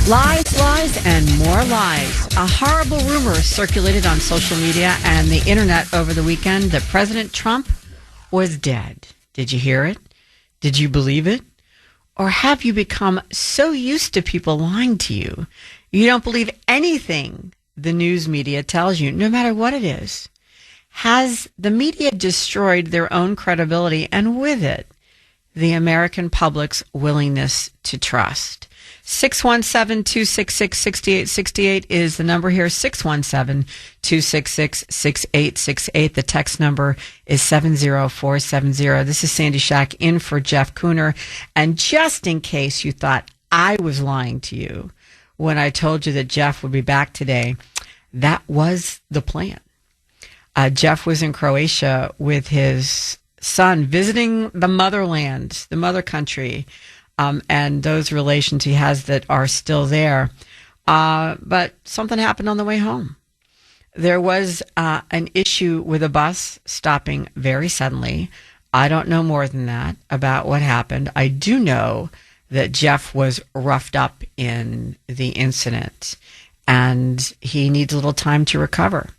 Lies, lies, and more lies. A horrible rumor circulated on social media and the internet over the weekend that President Trump was dead. Did you hear it? Did you believe it? Or have you become so used to people lying to you, you don't believe anything the news media tells you, no matter what it is? Has the media destroyed their own credibility and with it, the American public's willingness to trust? 617-266-6868 is the number here. 617-266-6868. The text number is 70470. This is Sandy Shack in for Jeff Kuhner. And just in case you thought I was lying to you when I told you that Jeff would be back today, that was the plan. Jeff was in Croatia with his son, visiting the motherland, the mother country, and those relations he has that are still there. But something happened on the way home. There was an issue with a bus stopping very suddenly. I don't know more than that about what happened. I do know that Jeff was roughed up in the incident, and he needs a little time to recover.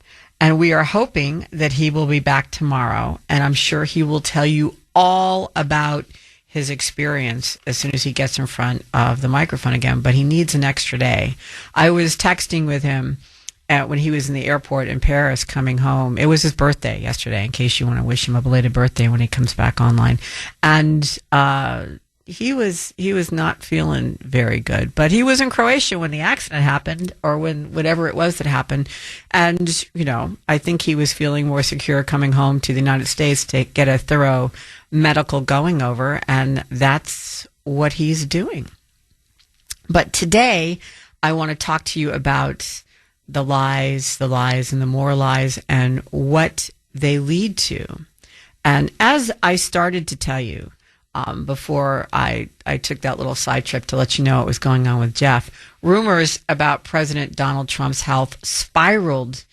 And we are hoping that he will be back tomorrow, and I'm sure he will tell you all about his experience as soon as he gets in front of the microphone again, but he needs an extra day. I was texting with him when he was in the airport in Paris coming home. It was his birthday yesterday, in case you want to wish him a belated birthday when he comes back online. And he was not feeling very good, but he was in Croatia when the accident happened, or when whatever it was that happened. And, you know, I think he was feeling more secure coming home to the United States to get a thorough medical going over, and that's what he's doing. But today, I want to talk to you about the lies, and the more lies, and what they lead to. And as I started to tell you, before I took that little side trip to let you know what was going on with Jeff, rumors about President Donald Trump's health spiraled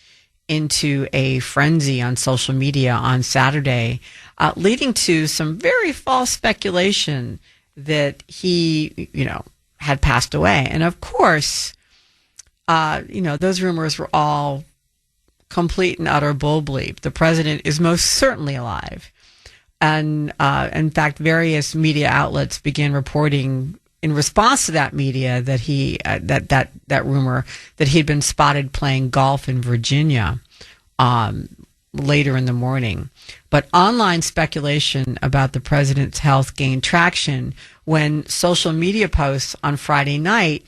into a frenzy on social media on Saturday, leading to some very false speculation that he, had passed away. And of course, those rumors were all complete and utter bull bleep. The president is most certainly alive. And in fact, various media outlets began reporting in response to that media that he that rumor that he'd been spotted playing golf in Virginia later in the morning. But online speculation about the president's health gained traction when social media posts on Friday night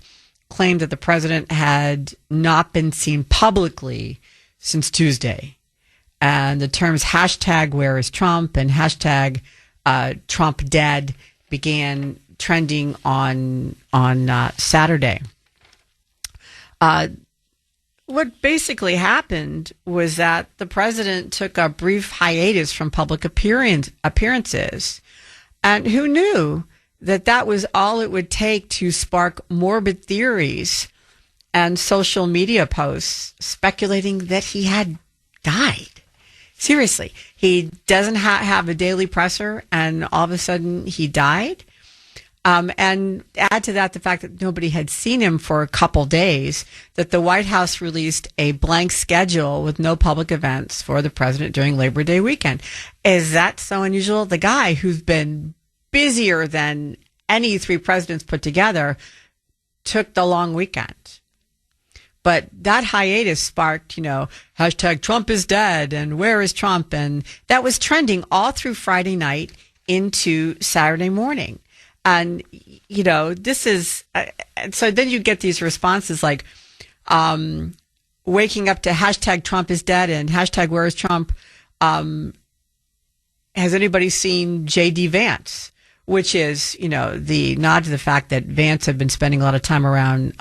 claimed that the president had not been seen publicly since Tuesday. And the terms hashtag where is Trump and hashtag Trump dead began trending on Saturday. What basically happened was that the president took a brief hiatus from public appearances. And who knew that was all it would take to spark morbid theories and social media posts speculating that he had died. Seriously, he doesn't have a daily presser, and all of a sudden he died. And add to that the fact that nobody had seen him for a couple days, that the White House released a blank schedule with no public events for the president during Labor Day weekend. Is that so unusual? The guy who's been busier than any three presidents put together took the long weekend. But that hiatus sparked, hashtag Trump is dead and where is Trump? And that was trending all through Friday night into Saturday morning. And, this is, so then you get these responses like, waking up to hashtag Trump is dead and hashtag where is Trump? Has anybody seen J.D. Vance? Which is, the nod to the fact that Vance had been spending a lot of time around,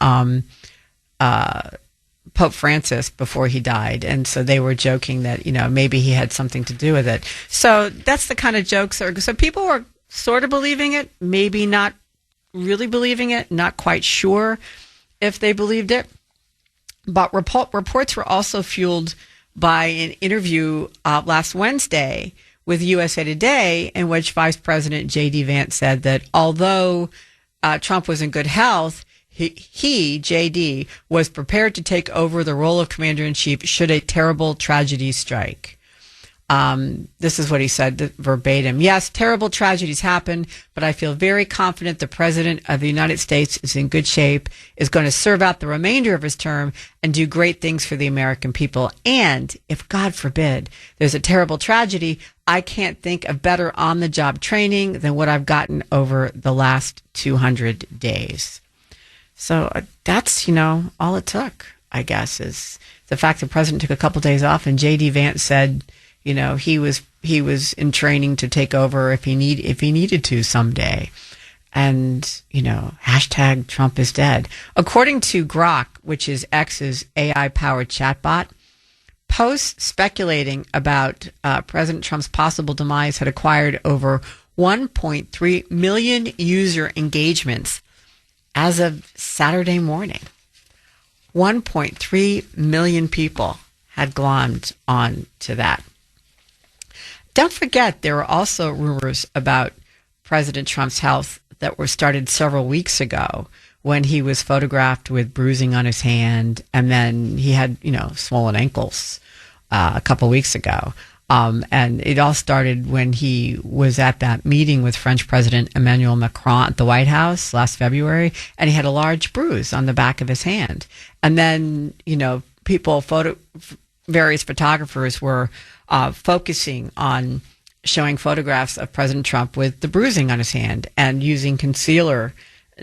Pope Francis before he died. And so they were joking that, maybe he had something to do with it. So that's the kind of jokes. So people were sort of believing it, maybe not really believing it, not quite sure if they believed it. But reports were also fueled by an interview last Wednesday with USA Today, in which Vice President J.D. Vance said that although Trump was in good health, he, JD, was prepared to take over the role of commander-in-chief should a terrible tragedy strike. This is what he said verbatim. Yes, terrible tragedies happen, but I feel very confident the President of the United States is in good shape, is going to serve out the remainder of his term and do great things for the American people. And if, God forbid, there's a terrible tragedy, I can't think of better on-the-job training than what I've gotten over the last 200 days. So that's, all it took, I guess, is the fact the president took a couple days off and J.D. Vance said, he was in training to take over if he needed to someday. And, hashtag Trump is dead. According to Grok, which is X's AI-powered chatbot, posts speculating about President Trump's possible demise had acquired over 1.3 million user engagements as of Saturday morning. 1.3 million people had glommed on to that. Don't forget, there were also rumors about President Trump's health that were started several weeks ago when he was photographed with bruising on his hand, and then he had, swollen ankles a couple weeks ago. And it all started when he was at that meeting with French President Emmanuel Macron at the White House last February, and he had a large bruise on the back of his hand. And then, various photographers were focusing on showing photographs of President Trump with the bruising on his hand and using concealer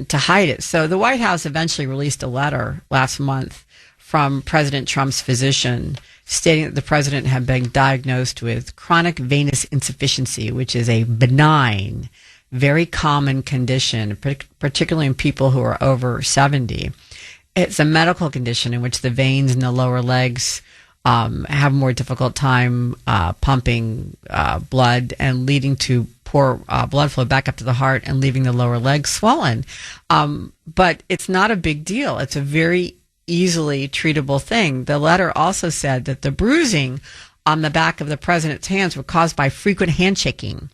to hide it. So the White House eventually released a letter last month from President Trump's physician stating that the president had been diagnosed with chronic venous insufficiency, which is a benign, very common condition, particularly in people who are over 70. It's a medical condition in which the veins in the lower legs have a more difficult time pumping blood and leading to poor blood flow back up to the heart and leaving the lower legs swollen. But it's not a big deal. It's a very easily treatable thing. The letter also said that the bruising on the back of the president's hands were caused by frequent handshaking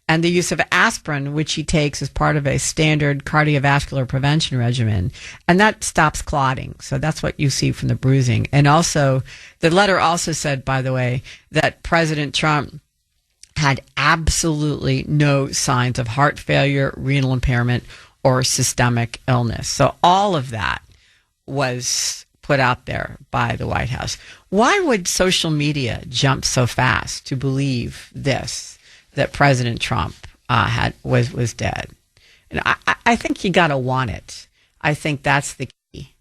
and the use of aspirin, which he takes as part of a standard cardiovascular prevention regimen. And that stops clotting. So that's what you see from the bruising. And also, the letter also said, by the way, that President Trump had absolutely no signs of heart failure, renal impairment, or systemic illness. So all of that was put out there by the White House. Why would social media jump so fast to believe this? That President Trump was dead. And I think you got to want it. I think that's the key.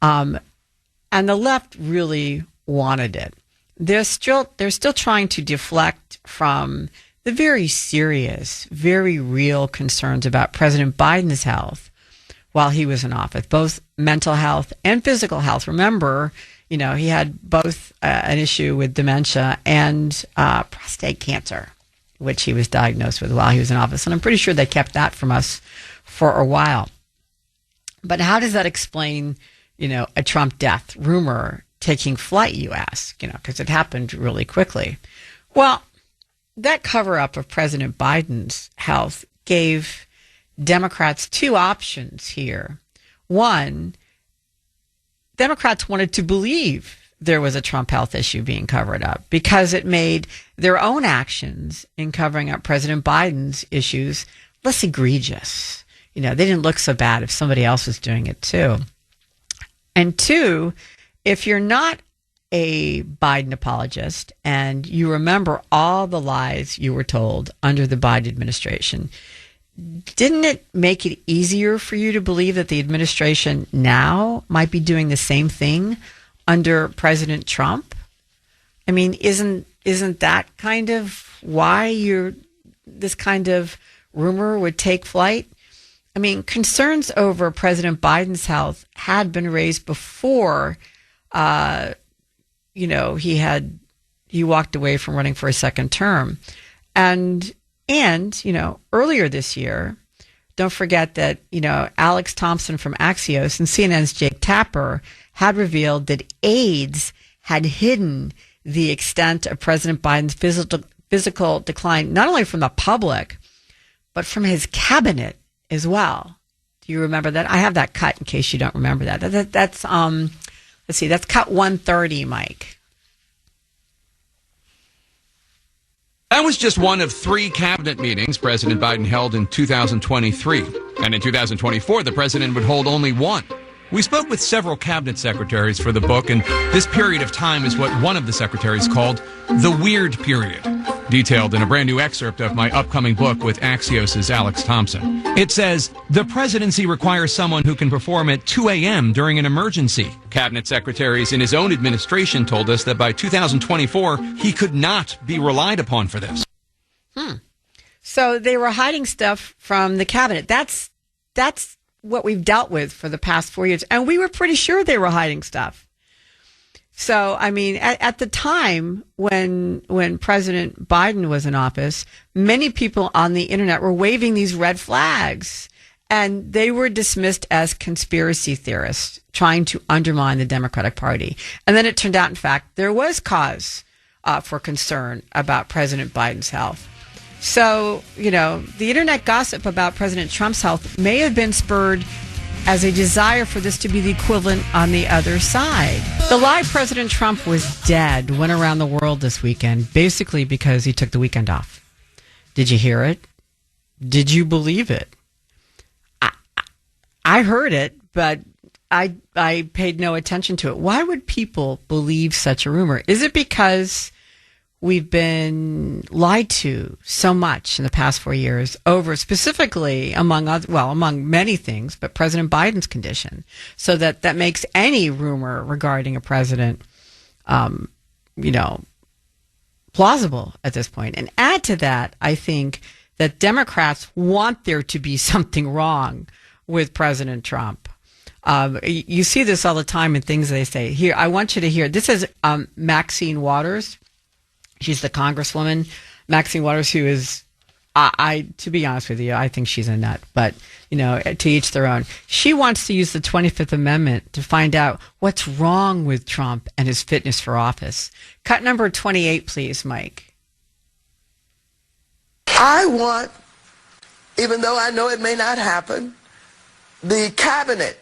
And the left really wanted it. They're still trying to deflect from the very serious, very real concerns about President Biden's health while he was in office, both mental health and physical health. Remember, he had both an issue with dementia and prostate cancer, which he was diagnosed with while he was in office. And I'm pretty sure they kept that from us for a while. But how does that explain, a Trump death rumor taking flight, you ask, because it happened really quickly. Well, that cover-up of President Biden's health gave Democrats two options here. One, Democrats wanted to believe there was a Trump health issue being covered up because it made their own actions in covering up President Biden's issues less egregious. They didn't look so bad if somebody else was doing it too. And two, if you're not a Biden apologist and you remember all the lies you were told under the Biden administration, didn't it make it easier for you to believe that the administration now might be doing the same thing under President Trump? I mean, isn't that kind of why this kind of rumor would take flight? I mean, concerns over President Biden's health had been raised before, he walked away from running for a second term. And earlier this year, don't forget that, Alex Thompson from Axios and CNN's Jake Tapper had revealed that aides had hidden the extent of President Biden's physical decline, not only from the public, but from his cabinet as well. Do you remember that? I have that cut in case you don't remember that. That's let's see, that's cut 130, Mike. That was just one of 3 cabinet meetings President Biden held in 2023. And in 2024, the president would hold only one. We spoke with several cabinet secretaries for the book, and this period of time is what one of the secretaries called the weird period, detailed in a brand new excerpt of my upcoming book with Axios' Alex Thompson. It says, the presidency requires someone who can perform at 2 a.m. during an emergency. Cabinet secretaries in his own administration told us that by 2024, he could not be relied upon for this. So they were hiding stuff from the cabinet. That's what we've dealt with for the past 4 years. And we were pretty sure they were hiding stuff. So, I mean, at the time when President Biden was in office, many people on the internet were waving these red flags, and they were dismissed as conspiracy theorists trying to undermine the Democratic Party. And then it turned out, in fact, there was cause for concern about President Biden's health. So, you know, the internet gossip about President Trump's health may have been spurred as a desire for this to be the equivalent on the other side. The lie President Trump was dead went around the world this weekend, basically because he took the weekend off. Did you hear it? Did you believe it? I heard it, but I paid no attention to it. Why would people believe such a rumor? Is it because we've been lied to so much in the past 4 years over specifically among many things, but President Biden's condition, so that makes any rumor regarding a president, plausible at this point. And add to that, I think that Democrats want there to be something wrong with President Trump. You see this all the time in things they say. Here, I want you to hear. This is Maxine Waters. She's the Congresswoman, Maxine Waters, who is, to be honest with you, I think she's a nut, but, you know, to each their own. She wants to use the 25th Amendment to find out what's wrong with Trump and his fitness for office. Cut number 28, please, Mike. I want, even though I know it may not happen, the cabinet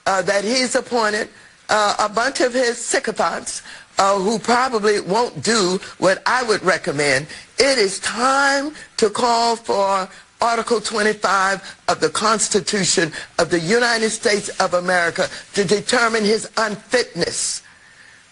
that he's appointed, a bunch of his sycophants, who probably won't do what I would recommend. It is time to call for Article 25 of the Constitution of the United States of America to determine his unfitness,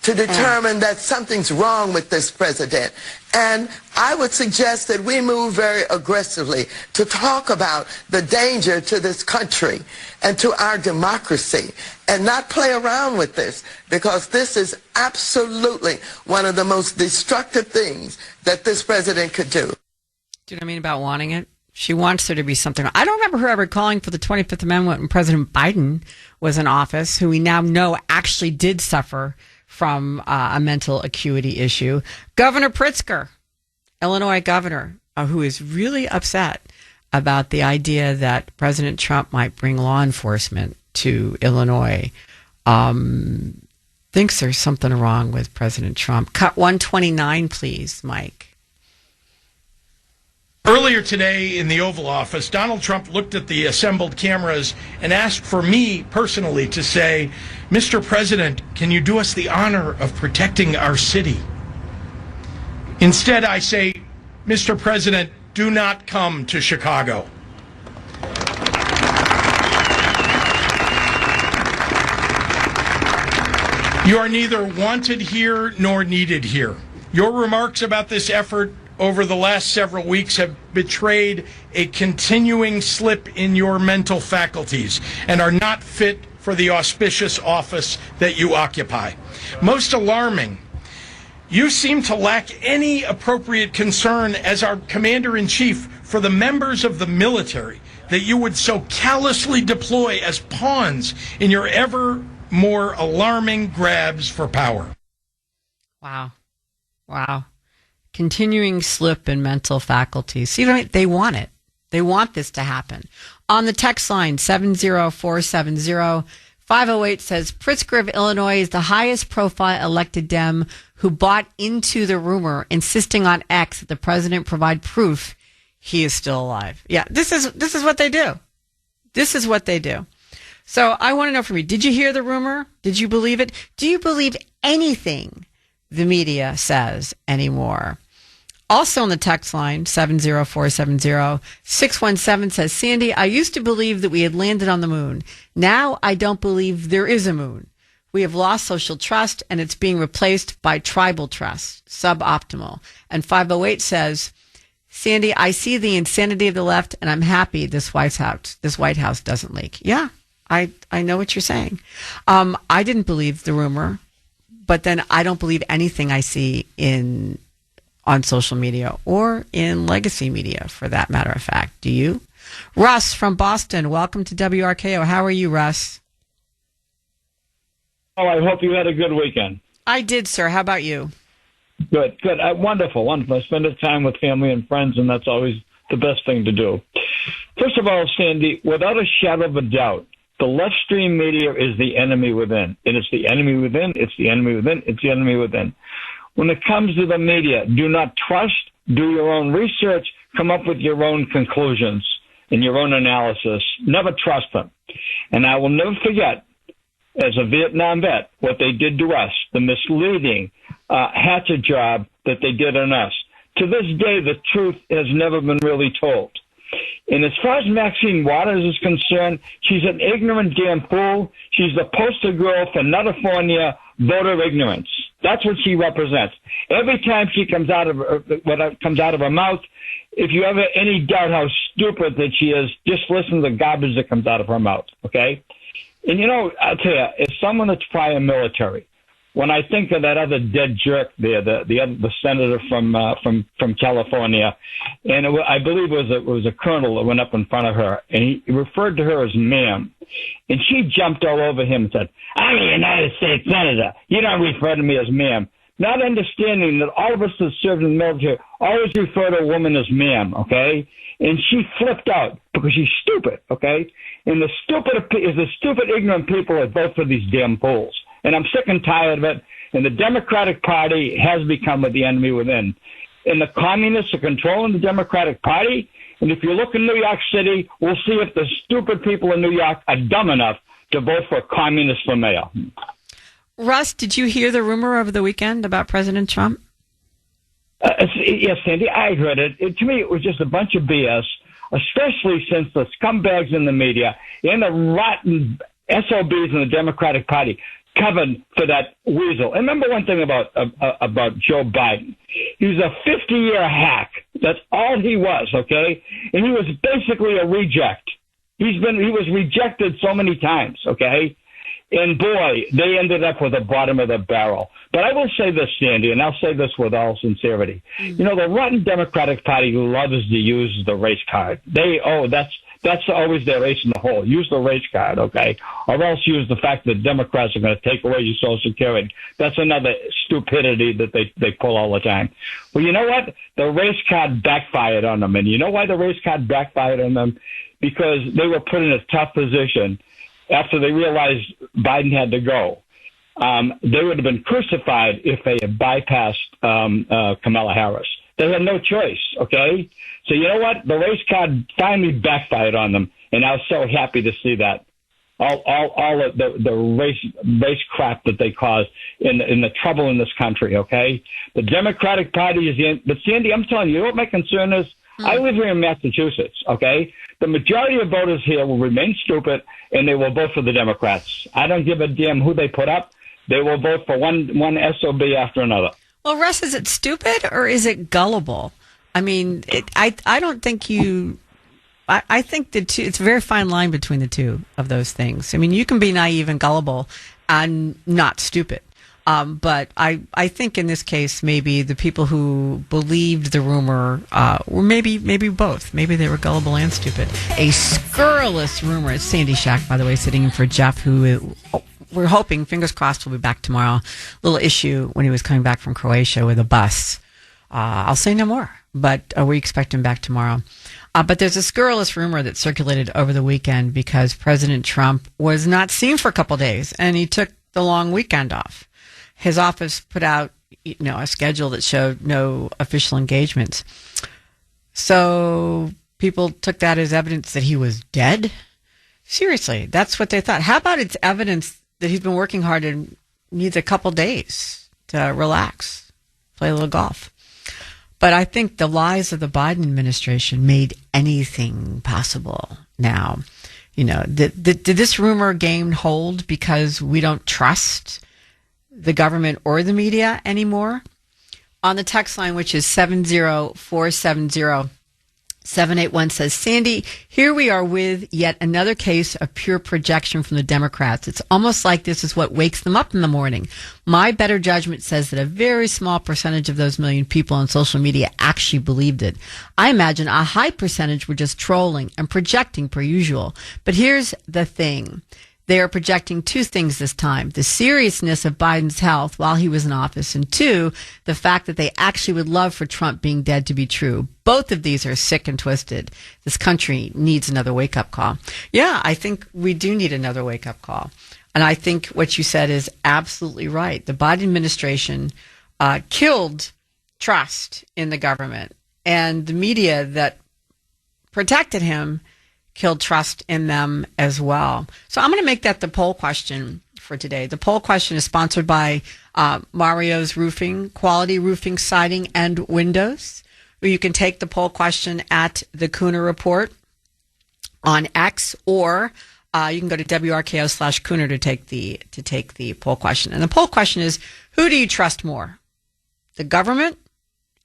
to determine that something's wrong with this president. And I would suggest that we move very aggressively to talk about the danger to this country and to our democracy and not play around with this, because this is absolutely one of the most destructive things that this president could do. Do you know what I mean about wanting it? She wants there to be something. I don't remember her ever calling for the 25th Amendment when President Biden was in office, who we now know actually did suffer from a mental acuity issue. Governor Pritzker, Illinois governor, who is really upset about the idea that President Trump might bring law enforcement to Illinois, thinks there's something wrong with President Trump. Cut 129, please, Mike. Earlier today in the Oval Office, Donald Trump looked at the assembled cameras and asked for me personally to say, Mr. President, can you do us the honor of protecting our city? Instead, I say, Mr. President, do not come to Chicago. You are neither wanted here nor needed here. Your remarks about this effort over the last several weeks have betrayed a continuing slip in your mental faculties and are not fit for the auspicious office that you occupy. Most alarming, you seem to lack any appropriate concern as our commander-in-chief for the members of the military that you would so callously deploy as pawns in your ever more alarming grabs for power. Wow. Continuing slip in mental faculties. See, they want it. They want this to happen. On the text line, 70470, 508 says, Pritzker of Illinois is the highest profile elected Dem who bought into the rumor, insisting on X that the president provide proof he is still alive. Yeah, this is what they do. This is what they do. So I want to know from you, did you hear the rumor? Did you believe it? Do you believe anything the media says anymore? Also on the text line, 70470-617 says, Sandy, I used to believe that we had landed on the moon. Now I don't believe there is a moon. We have lost social trust, and it's being replaced by tribal trust, suboptimal. And 508 says, Sandy, I see the insanity of the left, and I'm happy this White House doesn't leak. Yeah, I know what you're saying. I didn't believe the rumor, but then I don't believe anything I see on social media or in legacy media, for that matter of fact. Do you? Russ from Boston, welcome to WRKO. How are you, Russ? Oh, I hope you had a good weekend. I did, sir. How about you? Good. Wonderful. I spend time with family and friends, and that's always the best thing to do. First of all, Sandy, without a shadow of a doubt, the left stream media is the enemy within. And it's the enemy within, it's the enemy within, it's the enemy within. When it comes to the media, do not trust, do your own research, come up with your own conclusions and your own analysis. Never trust them. And I will never forget, as a Vietnam vet, what they did to us, the misleading hatchet job that they did on us. To this day, the truth has never been really told. And as far as Maxine Waters is concerned, she's an ignorant damn fool. She's the poster girl for California voter ignorance. That's what she represents. Every time she comes out of what comes out of her mouth, if you ever any doubt how stupid that she is, just listen to the garbage that comes out of her mouth. Okay. And I'll tell you, as someone that's prior military, when I think of that other dead jerk there, the senator from California, and I believe it was a colonel that went up in front of her, and he referred to her as ma'am, and she jumped all over him and said, "I'm a United States senator. You don't refer to me as ma'am." Not understanding that all of us that served in the military always refer to a woman as ma'am, okay? And she flipped out because she's stupid, okay? And the stupid, ignorant people that vote for these damn fools. And I'm sick and tired of it. And the Democratic Party has become the enemy within. And the communists are controlling the Democratic Party. And if you look in New York City, we'll see if the stupid people in New York are dumb enough to vote for a communist for mayor. Russ, did you hear the rumor over the weekend about President Trump? Yes, Sandy, I heard it. To me, it was just a bunch of BS, especially since the scumbags in the media and the rotten SOBs in the Democratic Party covered for that weasel. And remember one thing about Joe Biden. He was a 50-year hack. That's all he was, okay? And he was basically a reject. He was rejected so many times, okay? And boy, they ended up with the bottom of the barrel. But I will say this, Sandy, and I'll say this with all sincerity. The rotten Democratic Party loves to use the race card. That's always their ace in the hole. Use the race card, okay? Or else use the fact that Democrats are going to take away your Social Security. That's another stupidity that they pull all the time. Well, you know what? The race card backfired on them. And you know why the race card backfired on them? Because they were put in a tough position after they realized Biden had to go. They would have been crucified if they had bypassed Kamala Harris. They had no choice, okay? So you know what? The race card finally backfired on them, and I was so happy to see that. All of the race crap that they caused in the trouble in this country, okay? The Democratic Party is in. But, Sandy, I'm telling you what my concern is? I live here in Massachusetts, okay? The majority of voters here will remain stupid, and they will vote for the Democrats. I don't give a damn who they put up. They will vote for one SOB after another. Well, Russ, is it stupid or is it gullible? I mean, I don't think you... I think it's a very fine line between the two of those things. I mean, you can be naive and gullible and not stupid. But I think in this case, maybe the people who believed the rumor were maybe both. Maybe they were gullible and stupid. A scurrilous rumor. It's Sandy Shack, by the way, sitting in for Jeff, who we're hoping, fingers crossed, will be back tomorrow. Little issue when he was coming back from Croatia with a bus. I'll say no more, but we expect him back tomorrow. But there's a scurrilous rumor that circulated over the weekend because President Trump was not seen for a couple days, and he took the long weekend off. His office put out, a schedule that showed no official engagements. So people took that as evidence that he was dead. Seriously, that's what they thought. How about it's evidence that he's been working hard and needs a couple days to relax, play a little golf. But I think the lies of the Biden administration made anything possible now. You know, did this rumor game hold because we don't trust the government or the media anymore? On the text line, which is 70470-781 says, Sandy, here we are with yet another case of pure projection from the Democrats. It's almost like this is what wakes them up in the morning. My better judgment says that a very small percentage of those million people on social media actually believed it. I imagine a high percentage were just trolling and projecting per usual. But here's the thing. They are projecting two things this time: the seriousness of Biden's health while he was in office, and two, the fact that they actually would love for Trump being dead to be true. Both of these are sick and twisted. This country needs another wake-up call. Yeah, I think we do need another wake-up call. And I think what you said is absolutely right. The Biden administration killed trust in the government, and the media that protected him killed trust in them as well. So I'm going to make that the poll question for today. The poll question is sponsored by Mario's Roofing, quality roofing, siding, and windows. You can take the poll question at the Kuhner Report on X, or you can go to WRKO/Kuhner to take the poll question. And the poll question is, who do you trust more? The government?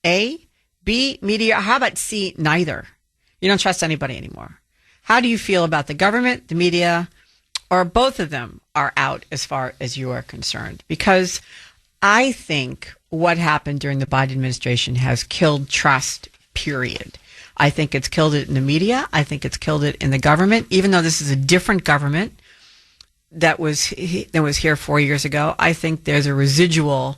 A, B, media? How about C, neither? You don't trust anybody anymore. How do you feel about the government, the media, or both of them are out as far as you are concerned? Because I think what happened during the Biden administration has killed trust, period. I think it's killed it in the media. I think it's killed it in the government. Even though this is a different government that was here 4 years ago, I think there's a residual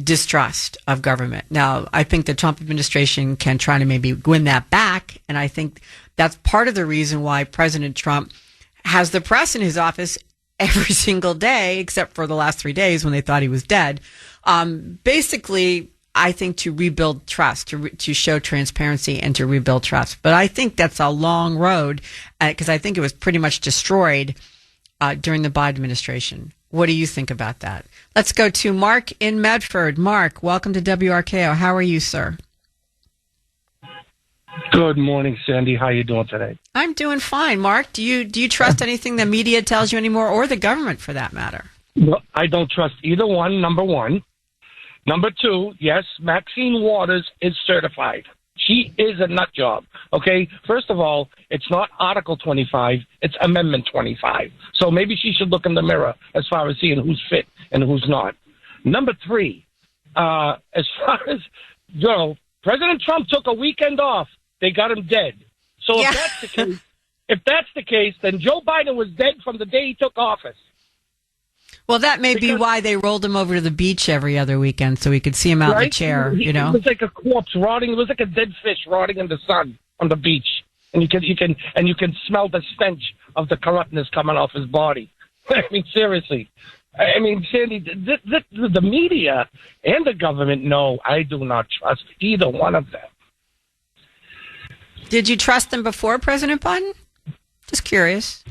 distrust of government. Now, I think the Trump administration can try to maybe win that back, and I think that's part of the reason why President Trump has the press in his office every single day, except for the last 3 days when they thought he was dead. Basically, I think to rebuild trust, to show transparency and to rebuild trust. But I think that's a long road, because I think it was pretty much destroyed during the Biden administration. What do you think about that? Let's go to Mark in Medford. Mark, welcome to WRKO. How are you, sir? Good morning, Sandy. How are you doing today? I'm doing fine. Mark, do you trust anything the media tells you anymore, or the government for that matter? Well, I don't trust either one, number one. Number two, yes, Maxine Waters is certified. She is a nut job, okay? First of all, it's not Article 25, it's Amendment 25. So maybe she should look in the mirror as far as seeing who's fit and who's not. Number three, as far as, President Trump took a weekend off. They got him dead. So yeah. if that's the case, then Joe Biden was dead from the day he took office. Well, that may be why they rolled him over to the beach every other weekend so we could see him out in the chair, It was like a corpse rotting. It was like a dead fish rotting in the sun on the beach. And you can smell the stench of the corruptness coming off his body. I mean, seriously. I mean, Sandy, the media and the government, no, I do not trust either one of them. Did you trust them before President Biden? Just curious.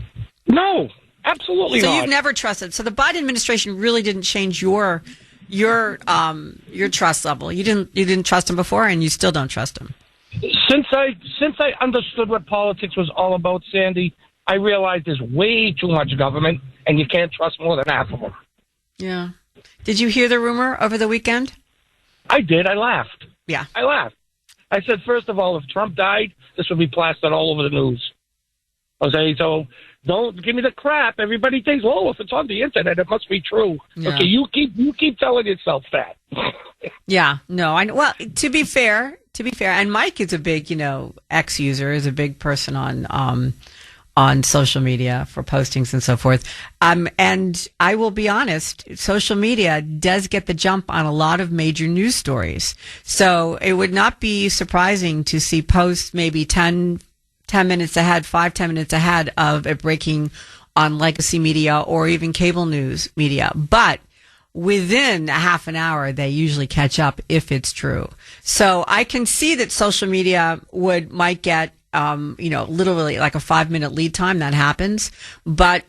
No, absolutely not. So you've never trusted. So the Biden administration really didn't change your trust level. You didn't trust him before, and you still don't trust him. Since I understood what politics was all about, Sandy, I realized there's way too much government, and you can't trust more than half of them. Yeah. Did you hear the rumor over the weekend? I did. I laughed. Yeah. I laughed. I said, first of all, if Trump died, this would be plastered all over the news. Okay, so don't give me the crap. Everybody thinks, oh, if it's on the internet, it must be true. Yeah. Okay, you keep telling yourself that. Yeah, no, I know. Well, to be fair, and Mike is a big, X user, is a big person on social media for postings and so forth. And I will be honest, social media does get the jump on a lot of major news stories. So it would not be surprising to see posts maybe 10 minutes ahead, 5-10 minutes ahead of it breaking on legacy media or even cable news media. But within a half an hour, they usually catch up if it's true. So I can see that social media might get literally like a 5-minute lead time, that happens, but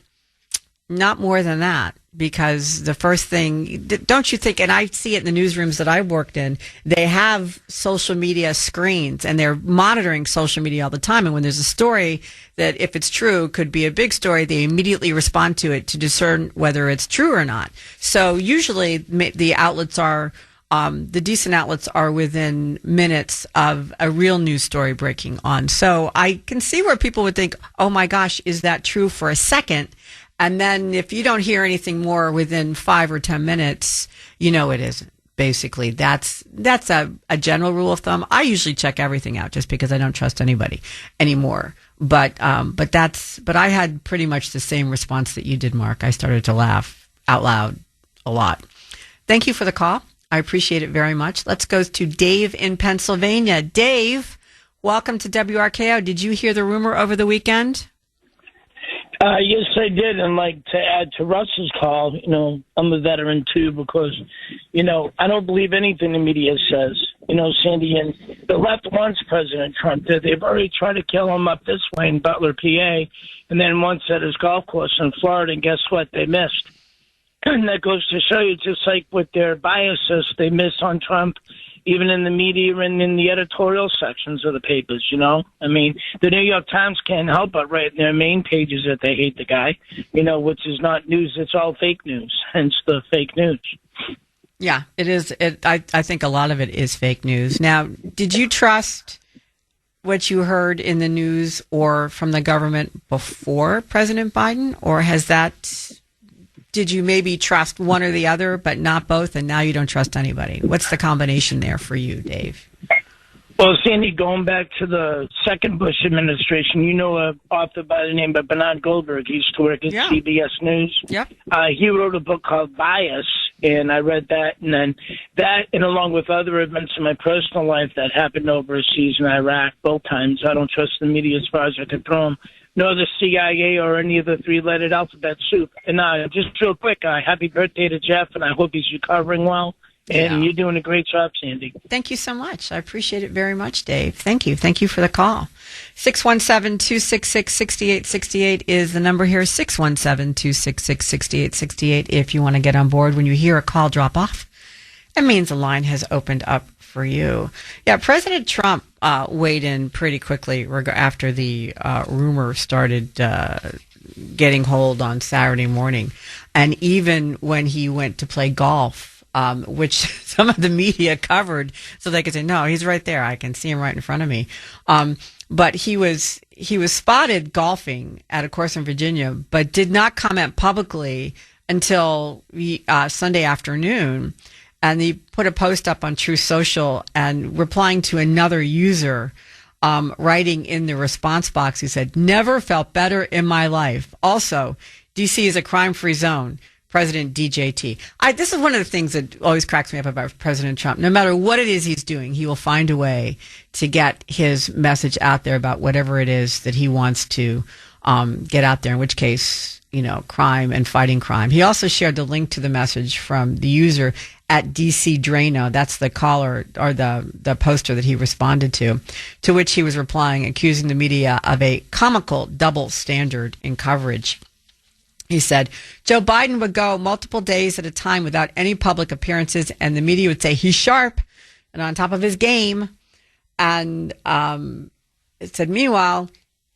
not more than that. Because the first thing, don't you think, and I see it in the newsrooms that I've worked in, they have social media screens and they're monitoring social media all the time. And when there's a story that, if it's true, could be a big story, they immediately respond to it to discern whether it's true or not. So usually the outlets are, the decent outlets are within minutes of a real news story breaking on. So I can see where people would think, oh my gosh, is that true for a second? And then if you don't hear anything more within 5 or 10 minutes, it isn't. Basically, that's a general rule of thumb. I usually check everything out just because I don't trust anybody anymore. But I had pretty much the same response that you did, Mark. I started to laugh out loud a lot. Thank you for the call. I appreciate it very much. Let's go to Dave in Pennsylvania. Dave, welcome to WRKO. Did you hear the rumor over the weekend? Yes, I did. And to add to Russ's call, I'm a veteran too because, I don't believe anything the media says. Sandy, and the left wants President Trump. They've already tried to kill him up this way in Butler, PA, and then once at his golf course in Florida, and guess what? They missed. And that goes to show you, just like with their biases, they miss on Trump, even in the media and in the editorial sections of the papers, I mean, the New York Times can't help but write in their main pages that they hate the guy, which is not news. It's all fake news, hence the fake news. Yeah, it is. I think a lot of it is fake news. Now, did you trust what you heard in the news or from the government before President Biden, or did you maybe trust one or the other, but not both, and now you don't trust anybody? What's the combination there for you, Dave? Well, Sandy, going back to the second Bush administration, an author by the name of Bernard Goldberg. He used to work at CBS News. Yep. He wrote a book called Bias, and I read that. And then that, and along with other events in my personal life that happened overseas in Iraq, both times, I don't trust the media as far as I could throw them, nor the CIA or any of the three-lettered alphabet soup. And just real quick, happy birthday to Jeff, and I hope he's recovering well. And you're doing a great job, Sandy. Thank you so much. I appreciate it very much, Dave. Thank you. Thank you for the call. 617-266-6868 is the number here. 617-266-6868 if you want to get on board. When you hear a call drop off, it means a line has opened up for you. Yeah, President Trump weighed in pretty quickly after the rumor started getting hold on Saturday morning. And even when he went to play golf, which some of the media covered so they could say, no, he's right there. I can see him right in front of me. But he was spotted golfing at a course in Virginia, but did not comment publicly until Sunday afternoon. And he put a post up on Truth Social and replying to another user, writing in the response box, he said, "Never felt better in my life. Also, D.C. is a crime-free zone. President DJT." This is one of the things that always cracks me up about President Trump. No matter what it is he's doing, he will find a way to get his message out there about whatever it is that he wants to get out there, in which case, crime and fighting crime. He also shared the link to the message from the user at DC Drano. That's the caller or the poster that he responded to which he was replying, accusing the media of a comical double standard in coverage. He said, Joe Biden would go multiple days at a time without any public appearances, and the media would say he's sharp and on top of his game. And it said, meanwhile,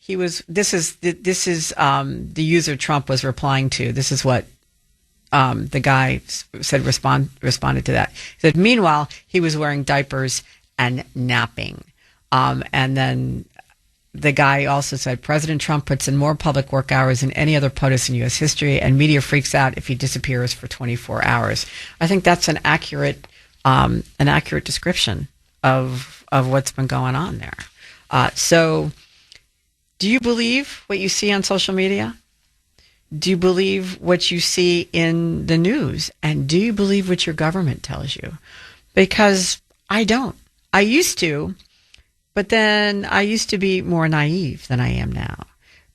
this is the user Trump was replying to. This is what the guy said responded to that. He said, meanwhile, he was wearing diapers and napping. And then the guy also said, President Trump puts in more public work hours than any other POTUS in U.S. history, and media freaks out if he disappears for 24 hours. I think that's an accurate description of what's been going on there. So do you believe what you see on social media? Do you believe what you see in the news? And do you believe what your government tells you? Because I don't. I used to, but then I used to be more naive than I am now.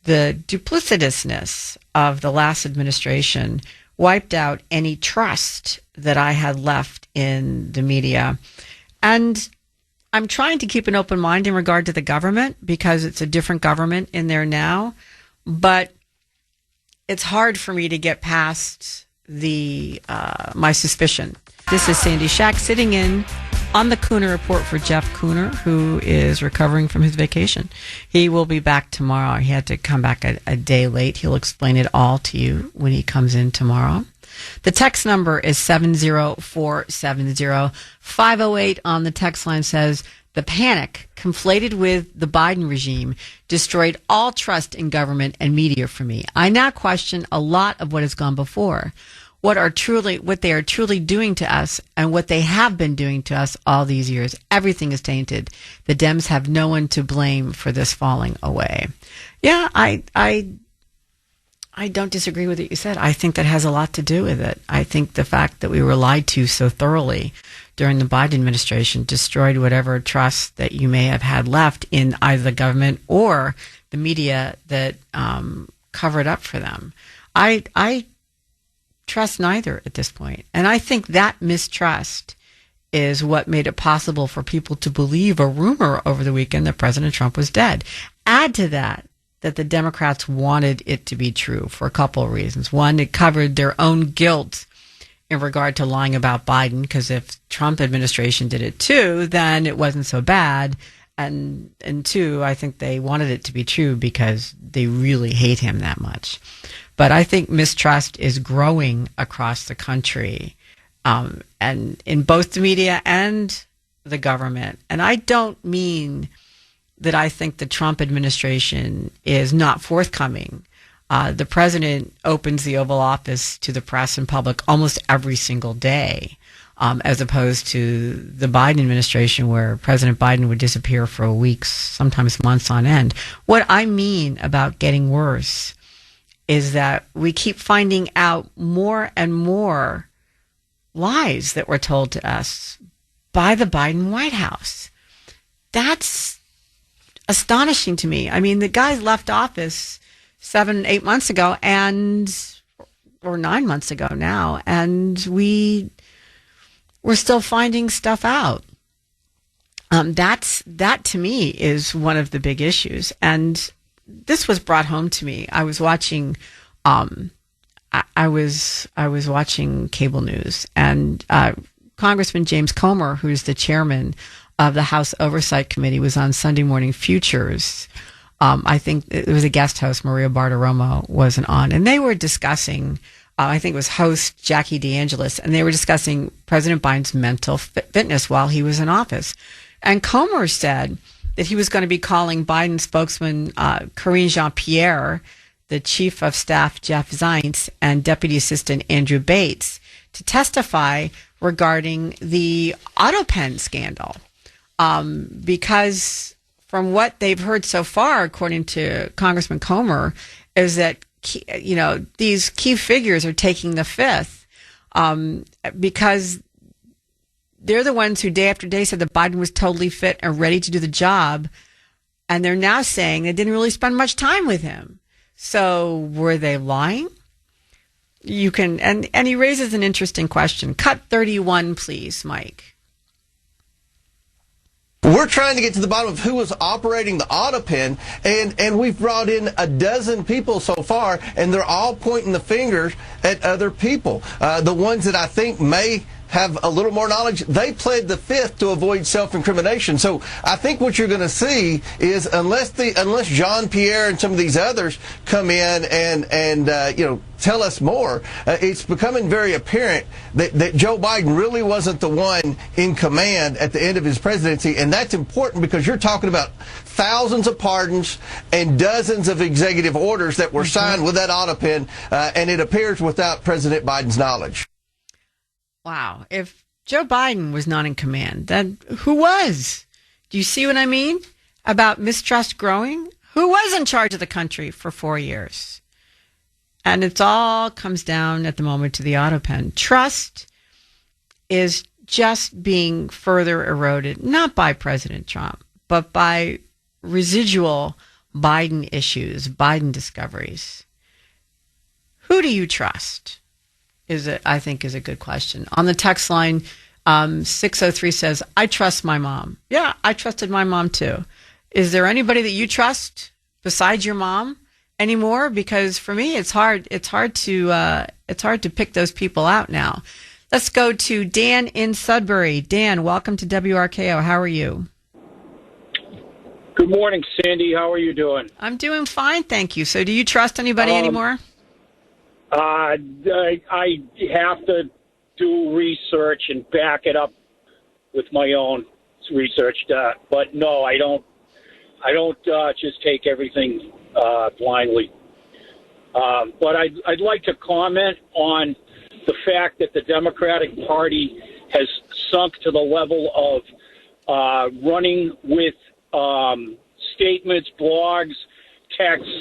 The duplicitousness of the last administration wiped out any trust that I had left in the media. And I'm trying to keep an open mind in regard to the government because it's a different government in there now. But it's hard for me to get past my suspicion. This is Sandy Shack sitting in on the Kuhner Report for Jeff Kuhner, who is recovering from his vacation. He will be back tomorrow. He had to come back a day late. He'll explain it all to you when he comes in tomorrow. The text number is 70470. 508 on the text line says, the panic, conflated with the Biden regime, destroyed all trust in government and media for me. I now question a lot of what has gone before. What they are truly doing to us and what they have been doing to us all these years. Everything is tainted. The Dems have no one to blame for this falling away. Yeah, I don't disagree with what you said. I think that has a lot to do with it. I think the fact that we were lied to so thoroughly during the Biden administration destroyed whatever trust that you may have had left in either the government or the media that covered up for them. I trust neither at this point. And I think that mistrust is what made it possible for people to believe a rumor over the weekend that President Trump was dead. Add to that the Democrats wanted it to be true for a couple of reasons. One, it covered their own guilt in regard to lying about Biden, because if Trump administration did it too, then it wasn't so bad. And two, I think they wanted it to be true because they really hate him that much. But I think mistrust is growing across the country, and in both the media and the government. And I don't mean that I think the Trump administration is not forthcoming. The president opens the Oval Office to the press and public almost every single day, as opposed to the Biden administration where President Biden would disappear for weeks, sometimes months on end. What I mean about getting worse is that we keep finding out more and more lies that were told to us by the Biden White House. That's astonishing to me. I mean, the guy left office 7-8 months ago or 9 months ago now, and we're still finding stuff out. That to me is one of the big issues. And this was brought home to me. I was watching, I was watching cable news, and Congressman James Comer, who's the chairman of the House Oversight Committee, was on Sunday Morning Futures. I think it was a guest host, Maria Bartiromo, wasn't on, and they were discussing. I think it was host Jackie DeAngelis, and they were discussing President Biden's mental fitness while he was in office. And Comer said that he was going to be calling Biden spokesman Karine Jean-Pierre, the chief of staff Jeff Zients, and deputy assistant Andrew Bates to testify regarding the AutoPen scandal. Because from what they've heard so far, according to Congressman Comer, is that these key figures are taking the fifth because they're the ones who day after day said that Biden was totally fit and ready to do the job. And they're now saying they didn't really spend much time with him. So were they lying? You can, and he raises an interesting question. Cut 31, please, Mike. We're trying to get to the bottom of who was operating the AutoPen, and we've brought in a dozen people so far, and they're all pointing the fingers at other people. The ones that I think may have a little more knowledge, they pled the fifth to avoid self-incrimination. So I think what you're going to see is unless Jean-Pierre and some of these others come in and tell us more, it's becoming very apparent that Joe Biden really wasn't the one in command at the end of his presidency, and that's important because you're talking about thousands of pardons and dozens of executive orders that were signed with that AutoPen, and it appears without President Biden's knowledge. Wow. If Joe Biden was not in command, then who was? Do you see what I mean about mistrust growing? Who was in charge of the country for 4 years? And it all comes down at the moment to the AutoPen. Trust is just being further eroded, not by President Trump, but by residual Biden issues, Biden discoveries. Who do you trust? I think is a good question. On the text line, 603 says, I trust my mom. Yeah, I trusted my mom too. Is there anybody that you trust besides your mom anymore? Because for me, it's hard to pick those people out now. Let's go to Dan in Sudbury. Dan, welcome to WRKO. How are you? Good morning, Sandy. How are you doing? I'm doing fine, thank you. So do you trust anybody anymore? I have to do research and back it up with my own research. But no, I don't just take everything blindly. But I'd like to comment on the fact that the Democratic Party has sunk to the level of running with statements, blogs, texts,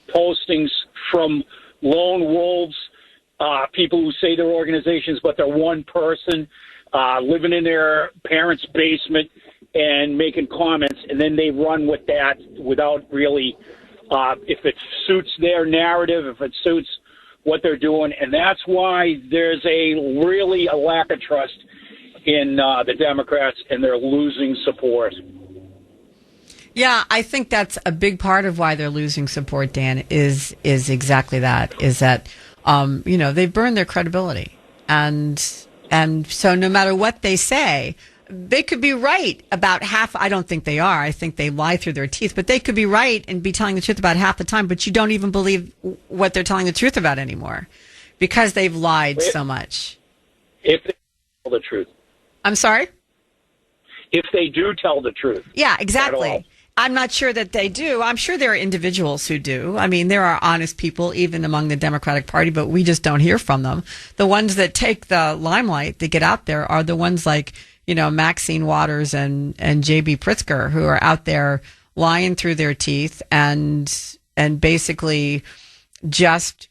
postings from lone wolves, people who say they're organizations, but they're one person living in their parents' basement and making comments, and then they run with that without really, if it suits their narrative, if it suits what they're doing, and that's why there's really a lack of trust in the Democrats, and they're losing support. Yeah, I think that's a big part of why they're losing support, Dan, is exactly that, is that, they've burned their credibility. And so no matter what they say, they could be right about half. I don't think they are. I think they lie through their teeth, but they could be right and be telling the truth about half the time, but you don't even believe what they're telling the truth about anymore because they've lied so much. If they tell the truth. I'm sorry? If they do tell the truth. Yeah, exactly. I'm not sure that they do. I'm sure there are individuals who do. I mean, there are honest people even among the Democratic Party, but we just don't hear from them. The ones that take the limelight, that get out there, are the ones like, Maxine Waters and J.B. Pritzker, who are out there lying through their teeth and basically just,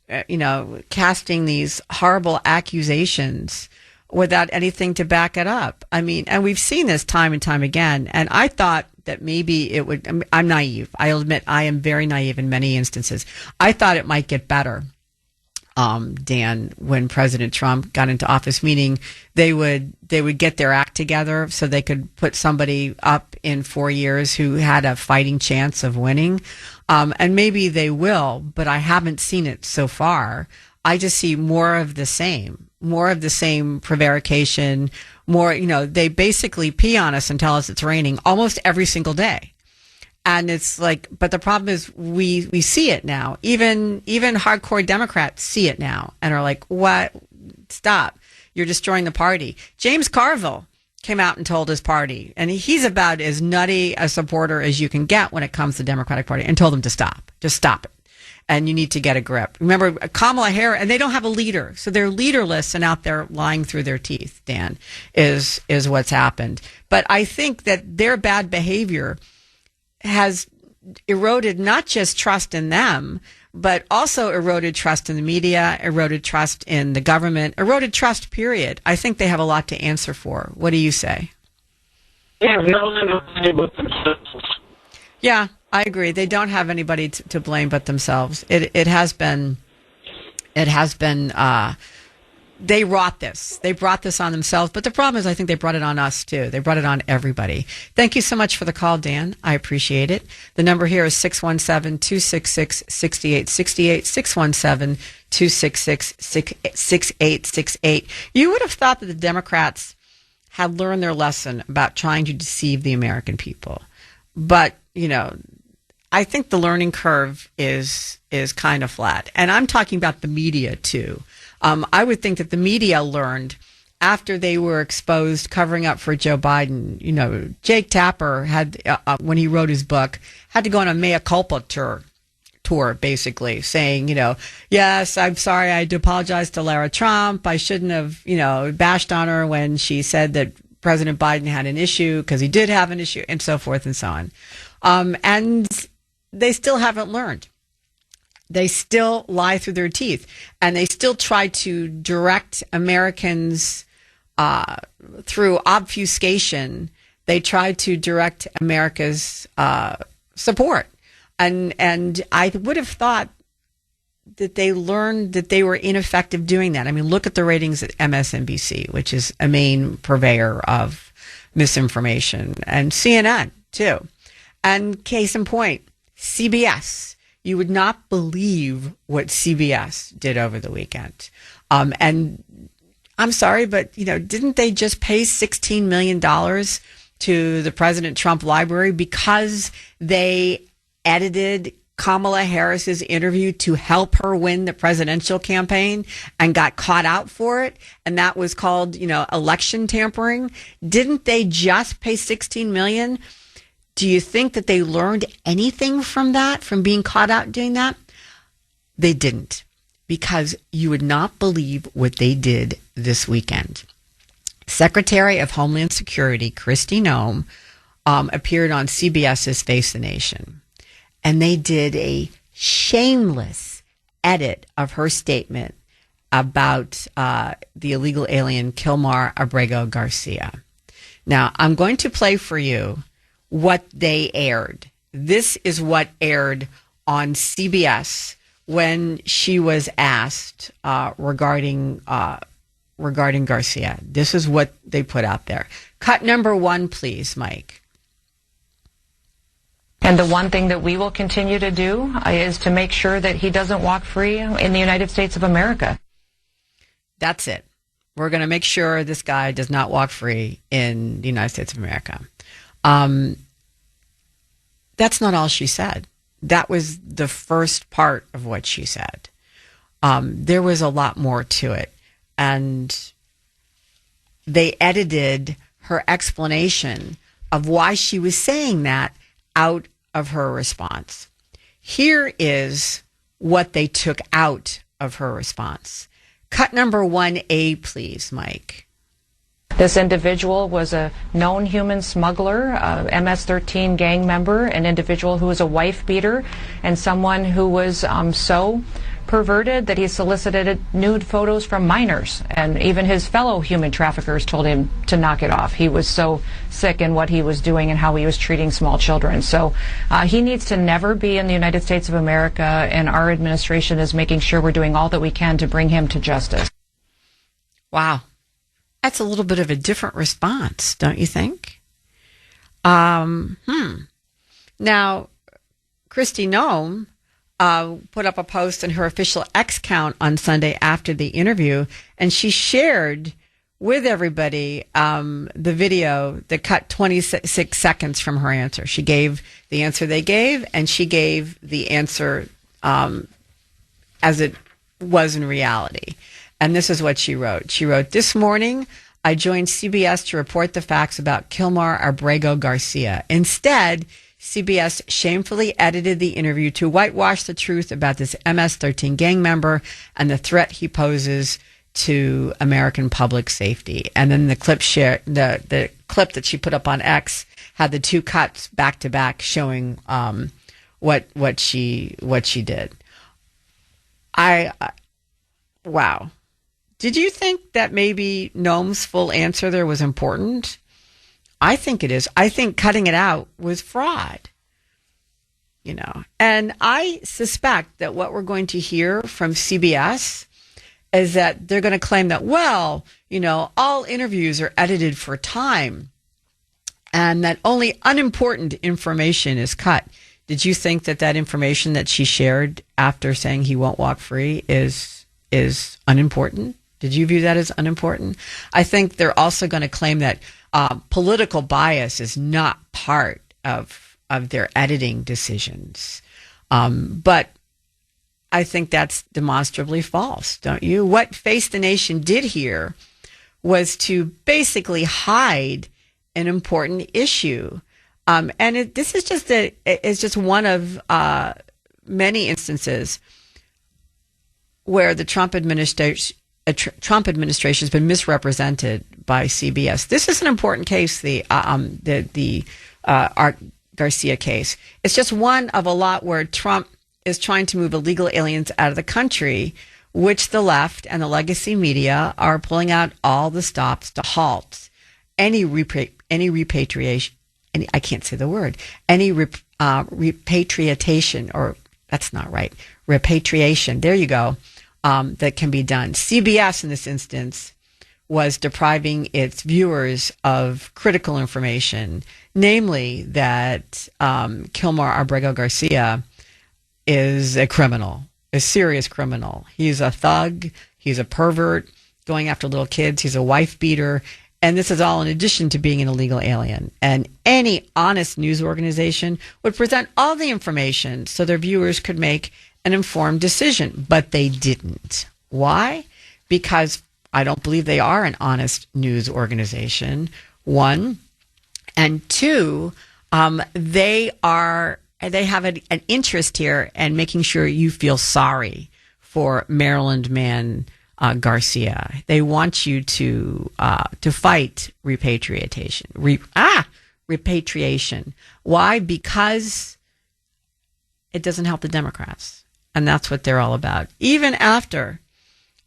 casting these horrible accusations without anything to back it up. I mean, and we've seen this time and time again. And I thought that maybe it would, I'm naive. I'll admit I am very naive in many instances. I thought it might get better. Dan, when President Trump got into office, meaning they would get their act together so they could put somebody up in 4 years who had a fighting chance of winning. And maybe they will, but I haven't seen it so far. I just see more of the same prevarication, more, they basically pee on us and tell us it's raining almost every single day. And it's like, but the problem is we see it now. Even hardcore Democrats see it now and are like, what? Stop. You're destroying the party. James Carville came out and told his party, and he's about as nutty a supporter as you can get when it comes to the Democratic Party, and told them to stop. Just stop it. And you need to get a grip. Remember, Kamala Harris, and they don't have a leader. So they're leaderless and out there lying through their teeth, Dan, is what's happened. But I think that their bad behavior has eroded not just trust in them, but also eroded trust in the media, eroded trust in the government, eroded trust, period. I think they have a lot to answer for. What do you say? Yeah, Yeah, I agree. They don't have anybody to blame but themselves. It has been, they wrought this. They brought this on themselves. But the problem is I think they brought it on us too. They brought it on everybody. Thank you so much for the call, Dan. I appreciate it. The number here is 617-266-6868, 617-266-6868. You would have thought that the Democrats had learned their lesson about trying to deceive the American people. But, I think the learning curve is kind of flat. And I'm talking about the media too. I would think that the media learned after they were exposed covering up for Joe Biden. Jake Tapper had, when he wrote his book, had to go on a mea culpa tour, basically saying, yes, I'm sorry. I do apologize to Lara Trump. I shouldn't have, bashed on her when she said that President Biden had an issue, because he did have an issue, and so forth and so on. And they still haven't learned. They still lie through their teeth, and they still try to direct Americans through obfuscation. They try to direct America's support, and I would have thought that they learned that they were ineffective doing that. I mean, look at the ratings at MSNBC, which is a main purveyor of misinformation, and CNN too. And case in point, CBS. You would not believe what CBS did over the weekend. And I'm sorry, but didn't they just pay $16 million to the President Trump Library because they edited Kamala Harris's interview to help her win the presidential campaign and got caught out for it? And that was called, election tampering. Didn't they just pay $16 million? Do you think that they learned anything from that, from being caught out doing that? They didn't, because you would not believe what they did this weekend. Secretary of Homeland Security, Kristi Noem, appeared on CBS's Face the Nation. And they did a shameless edit of her statement about the illegal alien Kilmar Abrego Garcia. Now, I'm going to play for you what they aired. This is what aired on CBS when she was asked regarding Garcia. This is what they put out there. Cut number 1, please, Mike. And the one thing that we will continue to do is to make sure that he doesn't walk free in the United States of America. That's it. We're going to make sure this guy does not walk free in the United States of America. That's not all she said. That was the first part of what she said. There was a lot more to it. And they edited her explanation of why she was saying that out of her response. Here is what they took out of her response. Cut number 1A, please, Mike. This individual was a known human smuggler, a MS-13 gang member, an individual who was a wife beater, and someone who was so perverted that he solicited nude photos from minors. And even his fellow human traffickers told him to knock it off. He was so sick in what he was doing and how he was treating small children. So he needs to never be in the United States of America, and our administration is making sure we're doing all that we can to bring him to justice. Wow. That's a little bit of a different response, don't you think? Now, Kristi Noem put up a post on her official X account on Sunday after the interview, and she shared with everybody the video that cut 26 seconds from her answer. She gave the answer they gave, and she gave the answer as it was in reality. And this is what she wrote. She wrote, "This morning, I joined CBS to report the facts about Kilmar Abrego Garcia. Instead, CBS shamefully edited the interview to whitewash the truth about this MS-13 gang member and the threat he poses to American public safety." And then the clip the clip that she put up on X had the two cuts back to back showing what she did. Wow. Did you think that maybe Noem's full answer there was important? I think it is. I think cutting it out was fraud. And I suspect that what we're going to hear from CBS is that they're going to claim that, all interviews are edited for time and that only unimportant information is cut. Did you think that information that she shared after saying he won't walk free is unimportant? Did you view that as unimportant? I think they're also going to claim that political bias is not part of their editing decisions. But I think that's demonstrably false, don't you? What Face the Nation did here was to basically hide an important issue. This is just one of many instances where the Trump administration has been misrepresented by CBS. This is an important case, the Art Garcia case. It's just one of a lot where Trump is trying to move illegal aliens out of the country, which the left and the legacy media are pulling out all the stops to halt any repatriation. I can't say the word. Any repatriation or That's not right. Repatriation. There you go. That can be done. CBS in this instance was depriving its viewers of critical information, namely that Kilmar Abrego Garcia is a criminal, a serious criminal. He's a thug. He's a pervert going after little kids. He's a wife beater. And this is all in addition to being an illegal alien. And any honest news organization would present all the information so their viewers could make an informed decision. But they didn't. Why? Because I don't believe they are an honest news organization, one. And two, they have an interest here in making sure you feel sorry for Maryland man Garcia. They want you to fight repatriation. Repatriation. Why? Because it doesn't help the Democrats, and that's what they're all about. Even after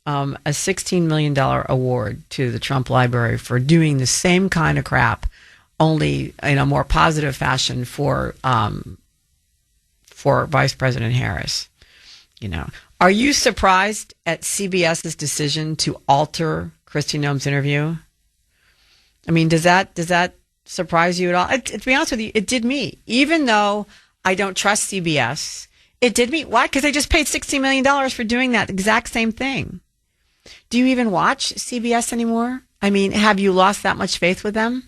a $16 million award to the Trump Library for doing the same kind of crap, only in a more positive fashion for Vice President Harris. Are you surprised at CBS's decision to alter Kristi Noem's interview? I mean, does that surprise you at all? To be honest with you, it did me. Even though I don't trust CBS, it did me. Why? Because they just paid $60 million for doing that exact same thing. Do you even watch CBS anymore? I mean, have you lost that much faith with them?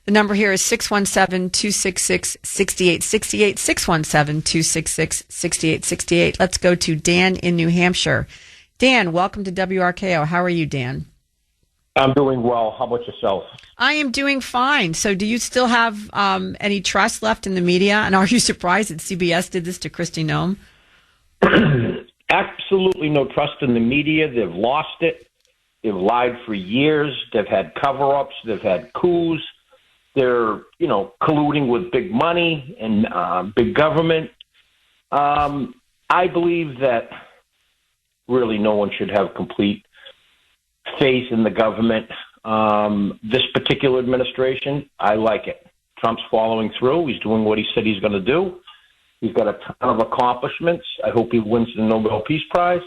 The number here is 617-266-6868, 617-266-6868. Let's go to Dan in New Hampshire. Dan, welcome to WRKO. How are you, Dan? I'm doing well. How about yourself? I am doing fine. So do you still have any trust left in the media? And are you surprised that CBS did this to Kristi Noem? Absolutely no trust in the media. They've lost it. They've lied for years. They've had cover-ups. They've had coups. They're, colluding with big money and big government. I believe that really no one should have complete faith in the government. This particular administration, I like it. Trump's following through. He's doing what he said he's going to do. He's got a ton of accomplishments. I hope he wins the Nobel Peace Prize.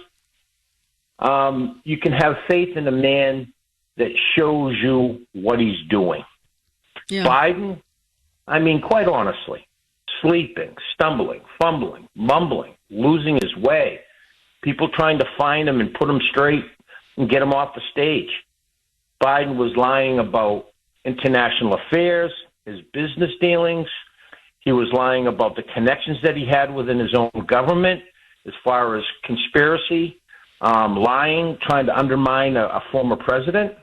You can have faith in a man that shows you what he's doing. Yeah. Biden, I mean, quite honestly, sleeping, stumbling, fumbling, mumbling, losing his way, people trying to find him and put him straight and get him off the stage. Biden was lying about international affairs, his business dealings. He was lying about the connections that he had within his own government as far as conspiracy, lying, trying to undermine a former president.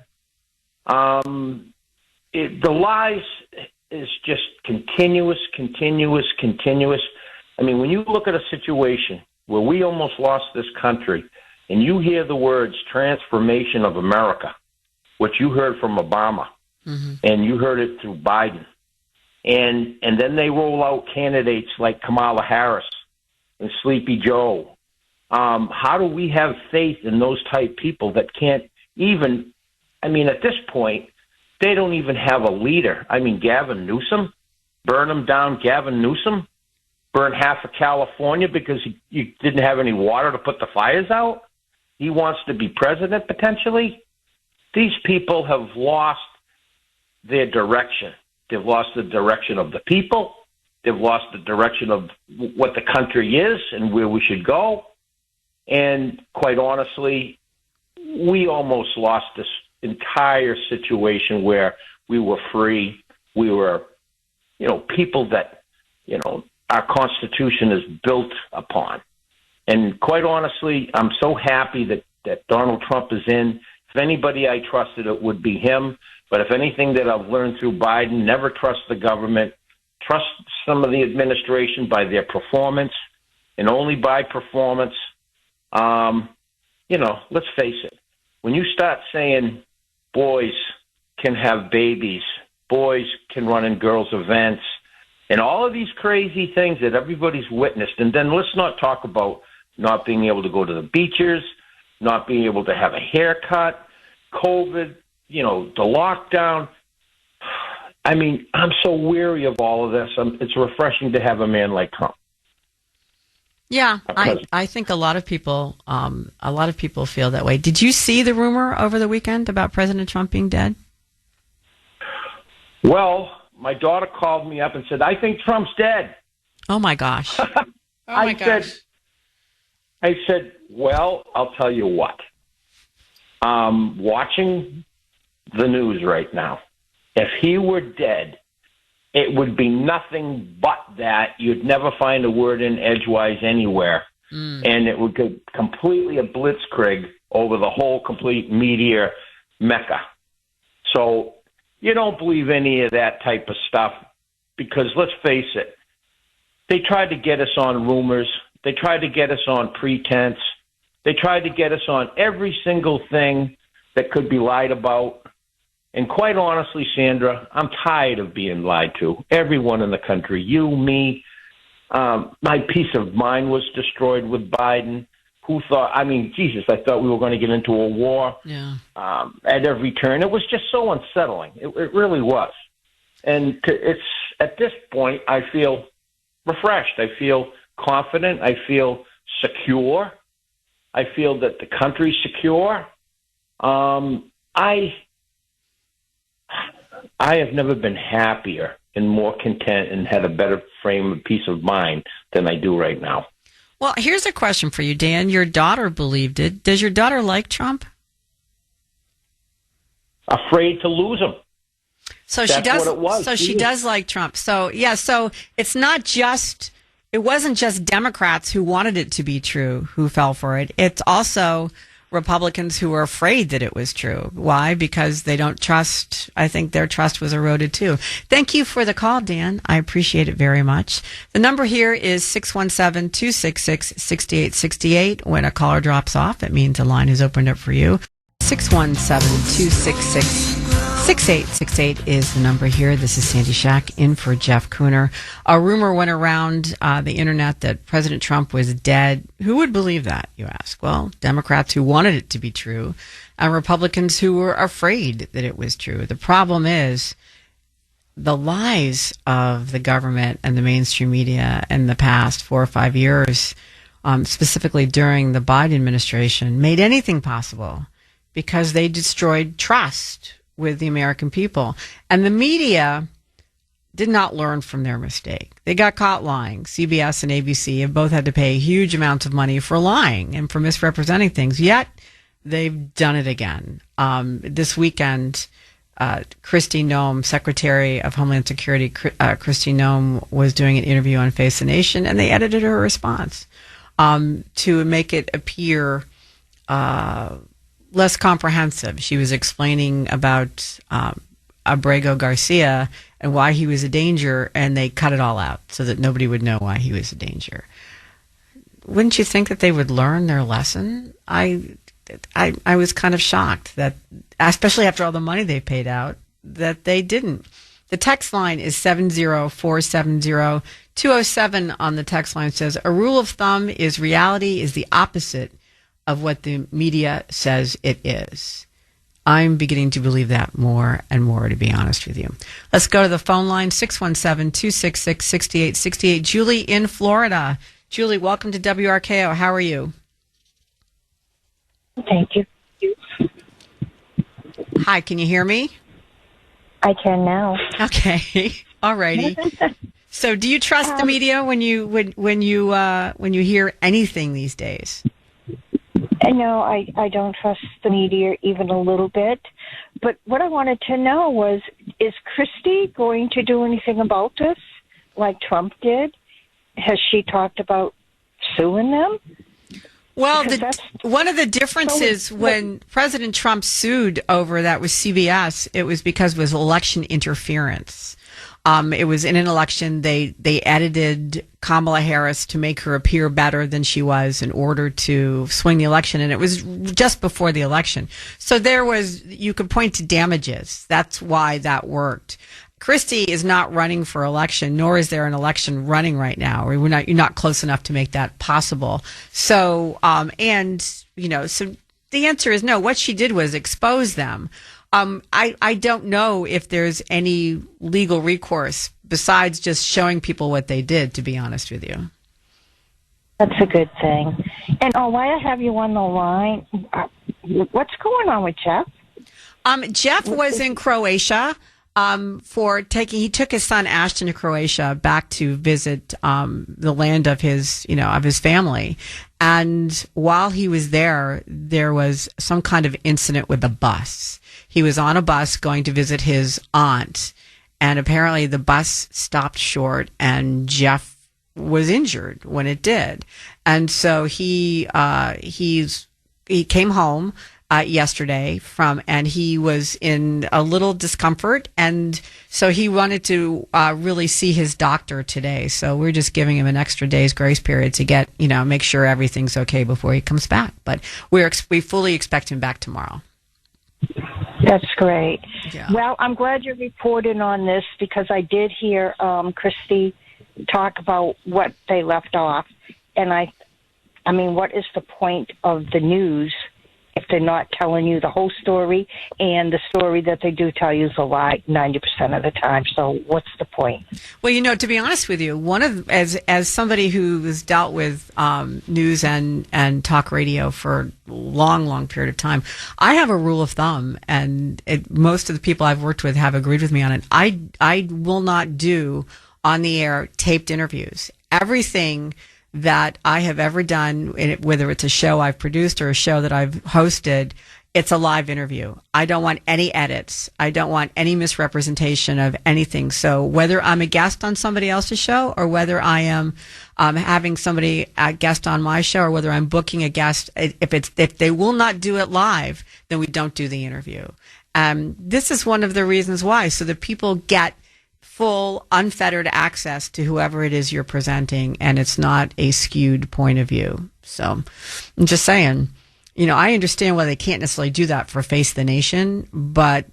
The lies is just continuous. I mean, when you look at a situation where we almost lost this country and you hear the words transformation of America, which you heard from Obama, and you heard it through Biden, and then they roll out candidates like Kamala Harris and Sleepy Joe. How do we have faith in those type people that can't even, I mean, at this point, they don't even have a leader. I mean, Gavin Newsom, burn him down, Gavin Newsom, burn half of California because he didn't have any water to put the fires out. He wants to be president potentially. These people have lost their direction. They've lost the direction of the people. They've lost the direction of what the country is and where we should go. And quite honestly, we almost lost this entire situation where we were free. We were, people that, our Constitution is built upon. And quite honestly, I'm so happy that Donald Trump is in. If anybody I trusted, it would be him. But if anything that I've learned through Biden, never trust the government. Trust some of the administration by their performance and only by performance. Let's face it. When you start saying boys can have babies, boys can run in girls' events, and all of these crazy things that everybody's witnessed, and then let's not talk about not being able to go to the beaches, not being able to have a haircut, COVID, the lockdown. I mean, I'm so weary of all of this. It's refreshing to have a man like Trump. Yeah, I think a lot of people feel that way. Did you see the rumor over the weekend about President Trump being dead? Well, my daughter called me up and said, "I think Trump's dead." Oh my gosh! I said, well, I'll tell you what. Watching the news right now, if he were dead, it would be nothing but that. You'd never find a word in edgewise anywhere. And it would go completely a blitzkrieg over the whole complete media mecca. So you don't believe any of that type of stuff because, let's face it, they tried to get us on rumors. They tried to get us on pretense. They tried to get us on every single thing that could be lied about. And quite honestly, Sandra, I'm tired of being lied to. Everyone in the country, you, me. My peace of mind was destroyed with Biden. Who thought, I mean, Jesus, I thought we were going to get into a war at every turn. It was just so unsettling. It really was. And it's at this point, I feel refreshed. I feel confident. I feel secure. I feel that the country's secure. I have never been happier and more content and had a better frame of peace of mind than I do right now. Well, here's a question for you, Dan. Your daughter believed it. Does your daughter like Trump? Afraid to lose him. So That's she does. what it was. So she does like Trump. So yeah. So it's not just. It wasn't just Democrats who wanted it to be true who fell for it. It's also Republicans who were afraid that it was true. Why? Because they don't trust. I think their trust was eroded too. Thank you for the call, Dan. I appreciate it very much. The number here is 617-266-6868. When a caller drops off, it means a line is opened up for you. 617-266-6868 is the number here. This is Sandy Shack in for Jeff Kuhner. A rumor went around the internet that President Trump was dead. Who would believe that, you ask? Well, Democrats who wanted it to be true and Republicans who were afraid that it was true. The problem is the lies of the government and the mainstream media in the past 4 or 5 years, specifically during the Biden administration, made anything possible because they destroyed trust with the American people. And the media did not learn from their mistake. They got caught lying. CBS and ABC have both had to pay huge amounts of money for lying and for misrepresenting things, yet they've done it again. This weekend, Kristi Noem, Secretary of Homeland Security, Kristi Noem, was doing an interview on Face the Nation, and they edited her response to make it appear less comprehensive. She was explaining about Abrego Garcia and why he was a danger, and they cut it all out so that nobody would know why he was a danger. Wouldn't you think that they would learn their lesson? I was kind of shocked that, especially after all the money they paid out, that they didn't. The text line is 70470. 207 on the text line says, a rule of thumb is reality is the opposite of what the media says it is. I'm beginning to believe that more and more, to be honest with you. Let's go to the phone line, 617-266-6868. Julie in Florida. Julie, welcome to WRKO. How are you? Thank you. Hi, can you hear me? I can now. Okay. All righty. So do you trust the media when you hear anything these days? No, I don't trust the media even a little bit. But what I wanted to know was, is Kristi going to do anything about this like Trump did? Has she talked about suing them? Well, one of the differences when President Trump sued over that was CBS, it was because it was election interference. It was in an election. They edited Kamala Harris to make her appear better than she was in order to swing the election. And it was just before the election. So you could point to damages. That's why that worked. Kristi is not running for election, nor is there an election running right now. You're not close enough to make that possible. So, so the answer is no. What she did was expose them. I don't know if there's any legal recourse besides just showing people what they did, to be honest with you. That's a good thing. And while I have you on the line, what's going on with Jeff? Jeff was in Croatia he took his son Ashton to Croatia back to visit the land of his family. And while he was there was some kind of incident with the bus. He was on a bus going to visit his aunt, and apparently the bus stopped short, and Jeff was injured when it did. And so he came home yesterday and he was in a little discomfort, and so he wanted to really see his doctor today. So we're just giving him an extra day's grace period to make sure everything's okay before he comes back. But we fully expect him back tomorrow. That's great. Yeah. Well, I'm glad you reported on this, because I did hear Christy talk about what they left off, and I mean, what is the point of the news if they're not telling you the whole story, and the story that they do tell you is a lie 90% of the time? So what's the point? Well, to be honest with you, as somebody who has dealt with news and talk radio for a long period of time, I have a rule of thumb, and most of the people I've worked with have agreed with me on it. I will not do on the air taped interviews. Everything that I have ever done, whether it's a show I've produced or a show that I've hosted, it's a live interview. I don't want any edits. I don't want any misrepresentation of anything. So whether I'm a guest on somebody else's show, or whether I am having somebody a guest on my show, or whether I'm booking a guest, if they will not do it live, then we don't do the interview. This is one of the reasons why, so that people get full, unfettered access to whoever it is you're presenting, and it's not a skewed point of view. So I'm just saying, I understand why they can't necessarily do that for Face the Nation, but,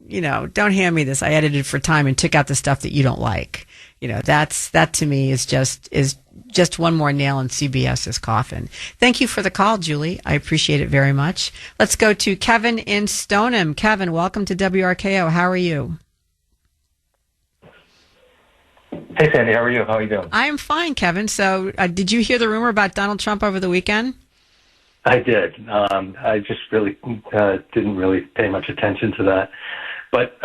don't hand me this. I edited for time and took out the stuff that you don't like. That to me is just one more nail in CBS's coffin. Thank you for the call, Julie. I appreciate it very much. Let's go to Kevin in Stoneham. Kevin, welcome to WRKO. How are you? Hey, Sandy, how are you? How are you doing? I am fine, Kevin. So did you hear the rumor about Donald Trump over the weekend? I did. I just really didn't really pay much attention to that. But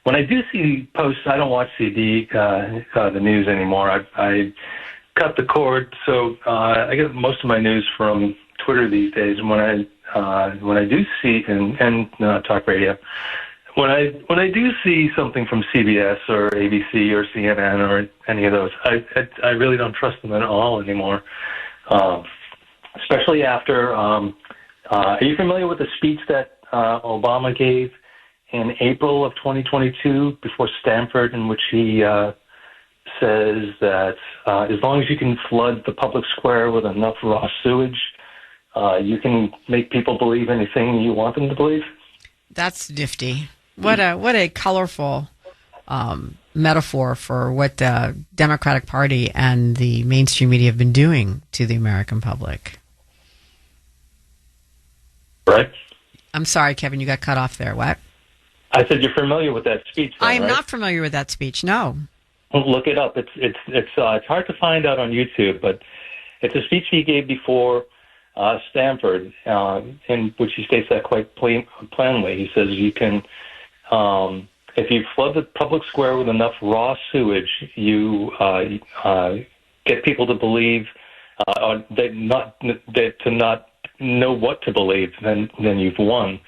when I do see posts, I don't watch the news anymore. I cut the cord, so I get most of my news from Twitter these days. And when I do see and talk radio. When I do see something from CBS or ABC or CNN or any of those, I really don't trust them at all anymore. Especially after, are you familiar with the speech that Obama gave in April of 2022 before Stanford, in which he says that as long as you can flood the public square with enough raw sewage, you can make people believe anything you want them to believe? That's nifty. What a colorful metaphor for what the Democratic Party and the mainstream media have been doing to the American public. Right. I'm sorry, Kevin, you got cut off there. What? I said you're familiar with that speech. Then, I am right? not familiar with that speech. No. Well, look it up. It's hard to find out on YouTube, but it's a speech he gave before Stanford, in which he states that quite plainly. He says you can. If you flood the public square with enough raw sewage, you get people to believe, to not know what to believe. Then you've won.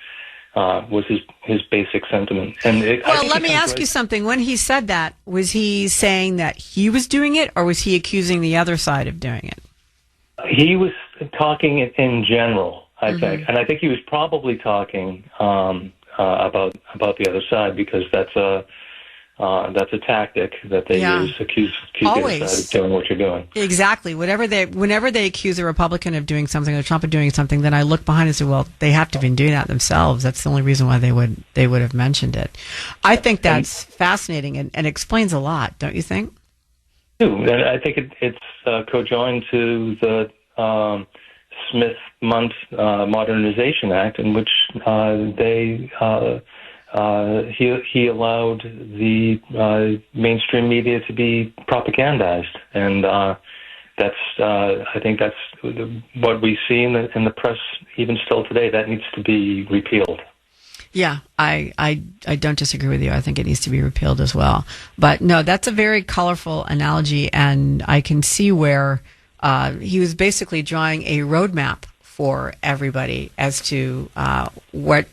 Was his basic sentiment. And let me ask you something. When he said that, was he saying that he was doing it, or was he accusing the other side of doing it? He was talking in general, I think, and I think he was probably talking about the other side, because that's a tactic that they use, accuse the other side of doing what you're doing. Exactly. Whenever they accuse a Republican of doing something or Trump of doing something, then I look behind and say, well, they have to have been doing that themselves. That's the only reason why they would have mentioned it. I think that's fascinating and explains a lot, don't you think? And I think it's cojoined to the Smith-Munt Modernization Act, in which he allowed the mainstream media to be propagandized, and I think that's what we see in the press even still today. That needs to be repealed. Yeah, I don't disagree with you. I think it needs to be repealed as well. But no, that's a very colorful analogy, and I can see where he was basically drawing a roadmap for everybody as to where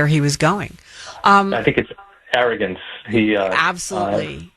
he was going. I think it's arrogance. He absolutely.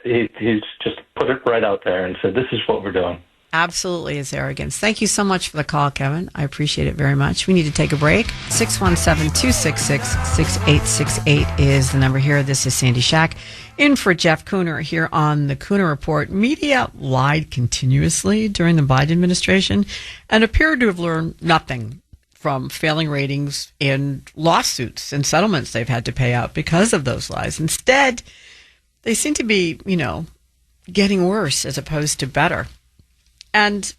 He's just put it right out there and said, "This is what we're doing." Absolutely is arrogance. Thank you so much for the call, Kevin. I appreciate it very much. We need to take a break. 617-266-6868 is the number here. This is Sandy Shack in for Jeff Kuhner here on the Kuhner Report. Media lied continuously during the Biden administration and appeared to have learned nothing from failing ratings and lawsuits and settlements they've had to pay out because of those lies. Instead, they seem to be, getting worse as opposed to better. And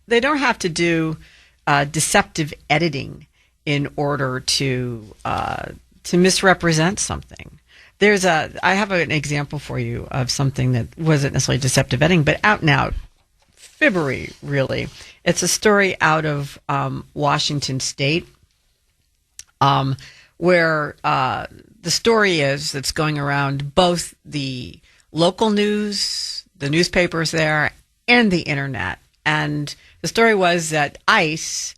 they don't have to do deceptive editing in order to misrepresent something. I have an example for you of something that wasn't necessarily deceptive editing, but out and out fibbery, really. It's a story out of Washington State, where the story is that's going around both the local news, the newspapers there, and the internet. And the story was that ICE,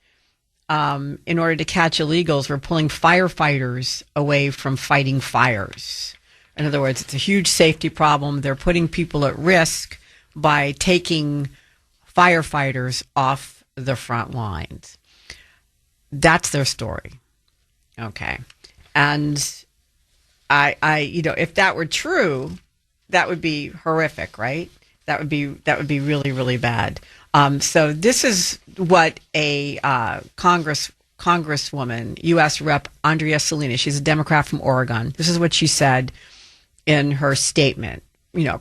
in order to catch illegals, were pulling firefighters away from fighting fires. In other words, it's a huge safety problem. They're putting people at risk by taking firefighters off the front lines. That's their story. Okay. And I if that were true, that would be horrific, right? That would be really, really bad. So this is what a Congresswoman, U.S. Rep. Andrea Salinas, she's a Democrat from Oregon. This is what she said in her statement,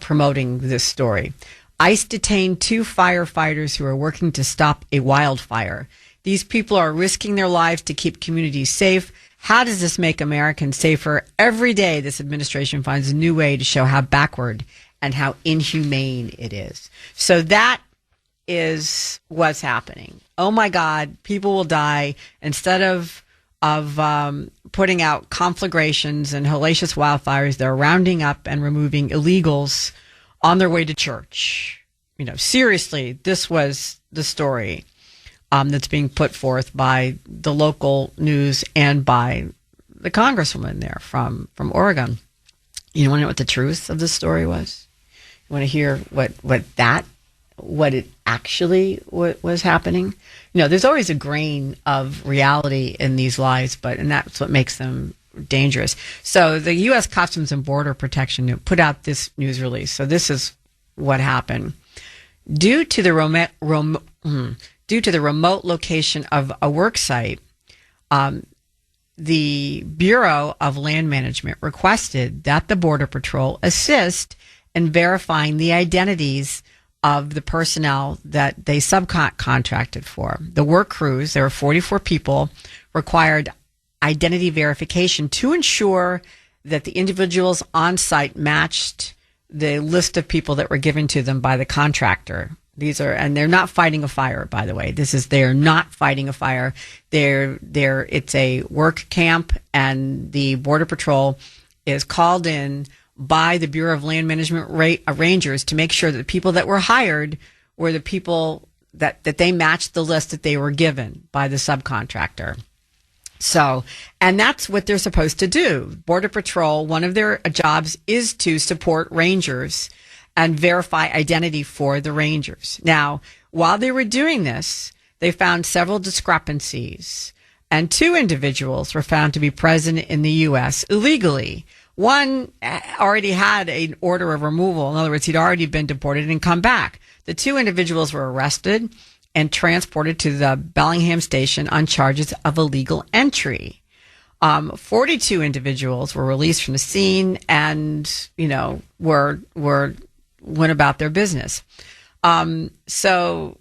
promoting this story. ICE detained 2 firefighters who are working to stop a wildfire. These people are risking their lives to keep communities safe. How does this make Americans safer? Every day, this administration finds a new way to show how backward and how inhumane it is. So that is what's happening. Oh my God, people will die. Instead of putting out conflagrations and hellacious wildfires, they're rounding up and removing illegals on their way to church. Seriously, this was the story that's being put forth by the local news and by the Congresswoman there from Oregon. You want to know what the truth of the story was? You want to hear what it actually was happening? There's always a grain of reality in these lies, and that's what makes them dangerous. So the U.S. Customs and Border Protection put out this news release. So this is what happened. Due to the remote location of a work site, the Bureau of Land Management requested that the Border Patrol assist in verifying the identities of the personnel that they subcontracted for. The work crews, there were 44 people, required identity verification to ensure that the individuals on site matched the list of people that were given to them by the contractor. And they're not fighting a fire, by the way. They're not fighting a fire. It's a work camp, and the Border Patrol is called in by the Bureau of Land Management Rangers to make sure that the people that were hired were the people that they matched the list that they were given by the subcontractor. So, and that's what they're supposed to do. Border Patrol, one of their jobs is to support rangers and verify identity for the rangers. Now, while they were doing this, they found several discrepancies, and 2 individuals were found to be present in the U.S. illegally. One already had an order of removal. In other words, he'd already been deported and come back. The 2 individuals were arrested and transported to the Bellingham station on charges of illegal entry. 42 individuals were released from the scene and, went about their business. So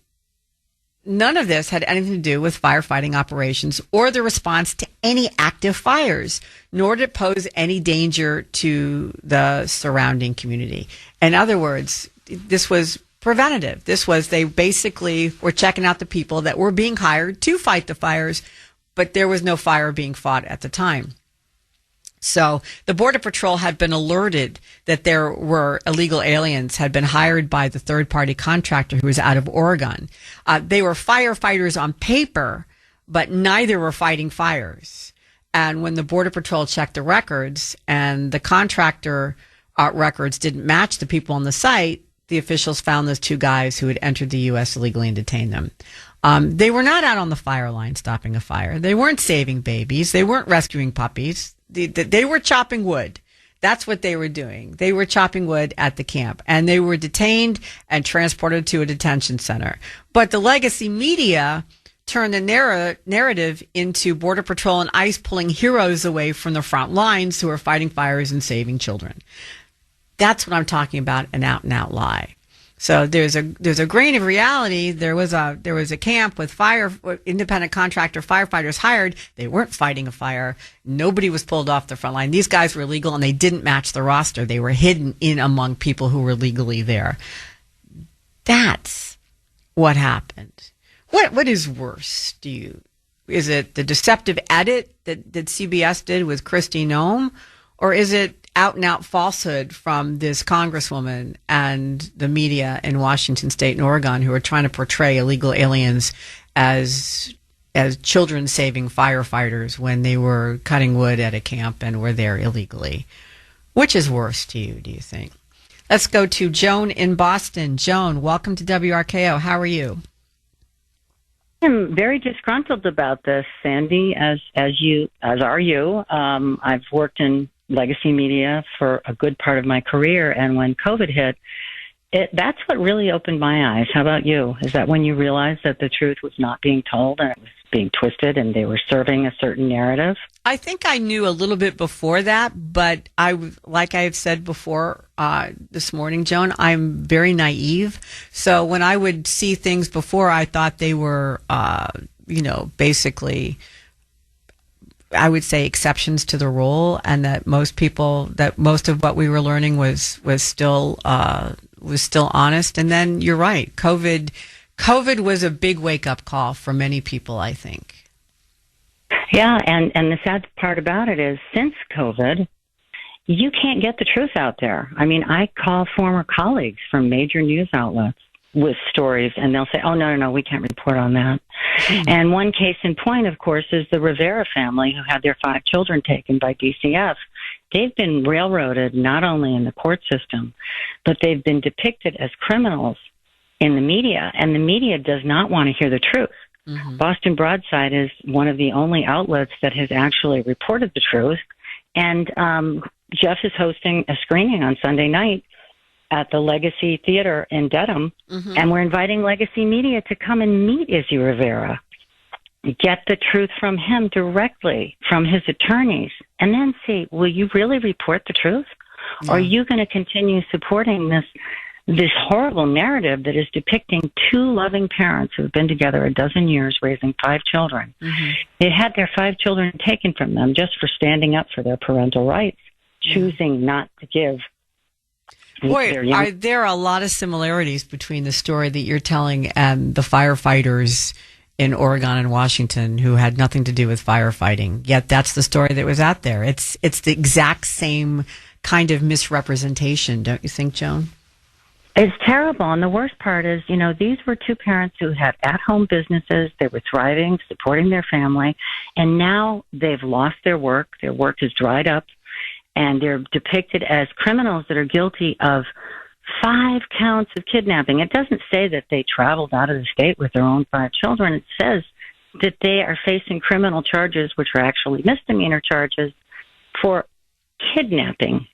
none of this had anything to do with firefighting operations or the response to any active fires, nor did it pose any danger to the surrounding community. In other words, this was preventative. This was, they basically were checking out the people that were being hired to fight the fires, but there was no fire being fought at the time. So the Border Patrol had been alerted that there were illegal aliens, had been hired by the third-party contractor who was out of Oregon. They were firefighters on paper, but neither were fighting fires. And when the Border Patrol checked the records and the contractor records didn't match the people on the site, the officials found those two guys who had entered the U.S. illegally and detained them. They were not out on the fire line stopping a fire. They weren't saving babies. They weren't rescuing puppies. They were chopping wood. That's what they were doing. They were chopping wood at the camp, and they were detained and transported to a detention center. But the legacy media turned the narrative into Border Patrol and ICE pulling heroes away from the front lines who are fighting fires and saving children. That's what I'm talking about, an out-and-out lie. So there's a grain of reality. There was a camp with independent contractor firefighters hired. They weren't fighting a fire. Nobody was pulled off the front line. These guys were illegal and they didn't match the roster. They were hidden in among people who were legally there. That's what happened. What is worse? Is it the deceptive edit that CBS did with Kristi Noem, or is it out and out falsehood from this congresswoman and the media in Washington State and Oregon who are trying to portray illegal aliens as children saving firefighters when they were cutting wood at a camp and were there illegally? Which is worse to you, do you think? Let's go to Joan in Boston. Joan, welcome to WRKO. How are you? I'm very disgruntled about this, Sandy, as are you. I've worked in legacy media for a good part of my career, and when COVID hit, that's what really opened my eyes. How about you? Is that when you realized that the truth was not being told and it was being twisted and they were serving a certain narrative? I think I knew a little bit before that, but like I've said before this morning, Joan, I'm very naive. So when I would see things before, I thought they were, basically, I would say, exceptions to the rule, and that most of what we were learning was still honest. And then you're right, COVID was a big wake up call for many people, I think. Yeah, and the sad part about it is, since COVID, you can't get the truth out there. I mean, I call former colleagues from major news outlets with stories, and they'll say, oh, no, we can't report on that. Mm-hmm. And one case in point, of course, is the Rivera family who had their 5 children taken by DCF. They've been railroaded not only in the court system, but they've been depicted as criminals in the media, and the media does not want to hear the truth. Mm-hmm. Boston Broadside is one of the only outlets that has actually reported the truth, and Jeff is hosting a screening on Sunday night at the Legacy Theater in Dedham, mm-hmm. and we're inviting Legacy Media to come and meet Izzy Rivera, get the truth from him directly, from his attorneys, and then see, will you really report the truth? Yeah. Or are you going to continue supporting this horrible narrative that is depicting 2 loving parents who have been together a dozen years raising 5 children? Mm-hmm. They had their 5 children taken from them just for standing up for their parental rights, choosing not to give. Boy, there are a lot of similarities between the story that you're telling and the firefighters in Oregon and Washington who had nothing to do with firefighting. Yet that's the story that was out there. It's the exact same kind of misrepresentation, don't you think, Joan? It's terrible. And the worst part is, these were 2 parents who had at-home businesses. They were thriving, supporting their family. And now they've lost their work. Their work has dried up. And they're depicted as criminals that are guilty of 5 counts of kidnapping. It doesn't say that they traveled out of the state with their own 5 children. It says that they are facing criminal charges, which are actually misdemeanor charges, for kidnapping.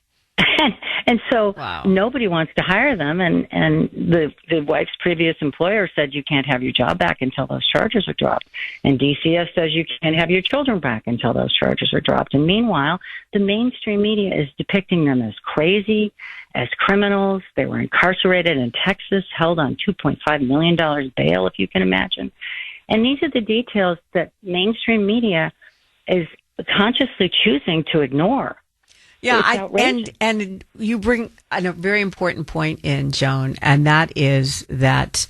And so wow. Nobody wants to hire them, and the wife's previous employer said you can't have your job back until those charges are dropped. And DCF says you can't have your children back until those charges are dropped. And meanwhile, the mainstream media is depicting them as crazy, as criminals. They were incarcerated in Texas, held on $2.5 million bail, if you can imagine. And these are the details that mainstream media is consciously choosing to ignore. Yeah, It's outrageous. and you bring a very important point in, Joan, and that is that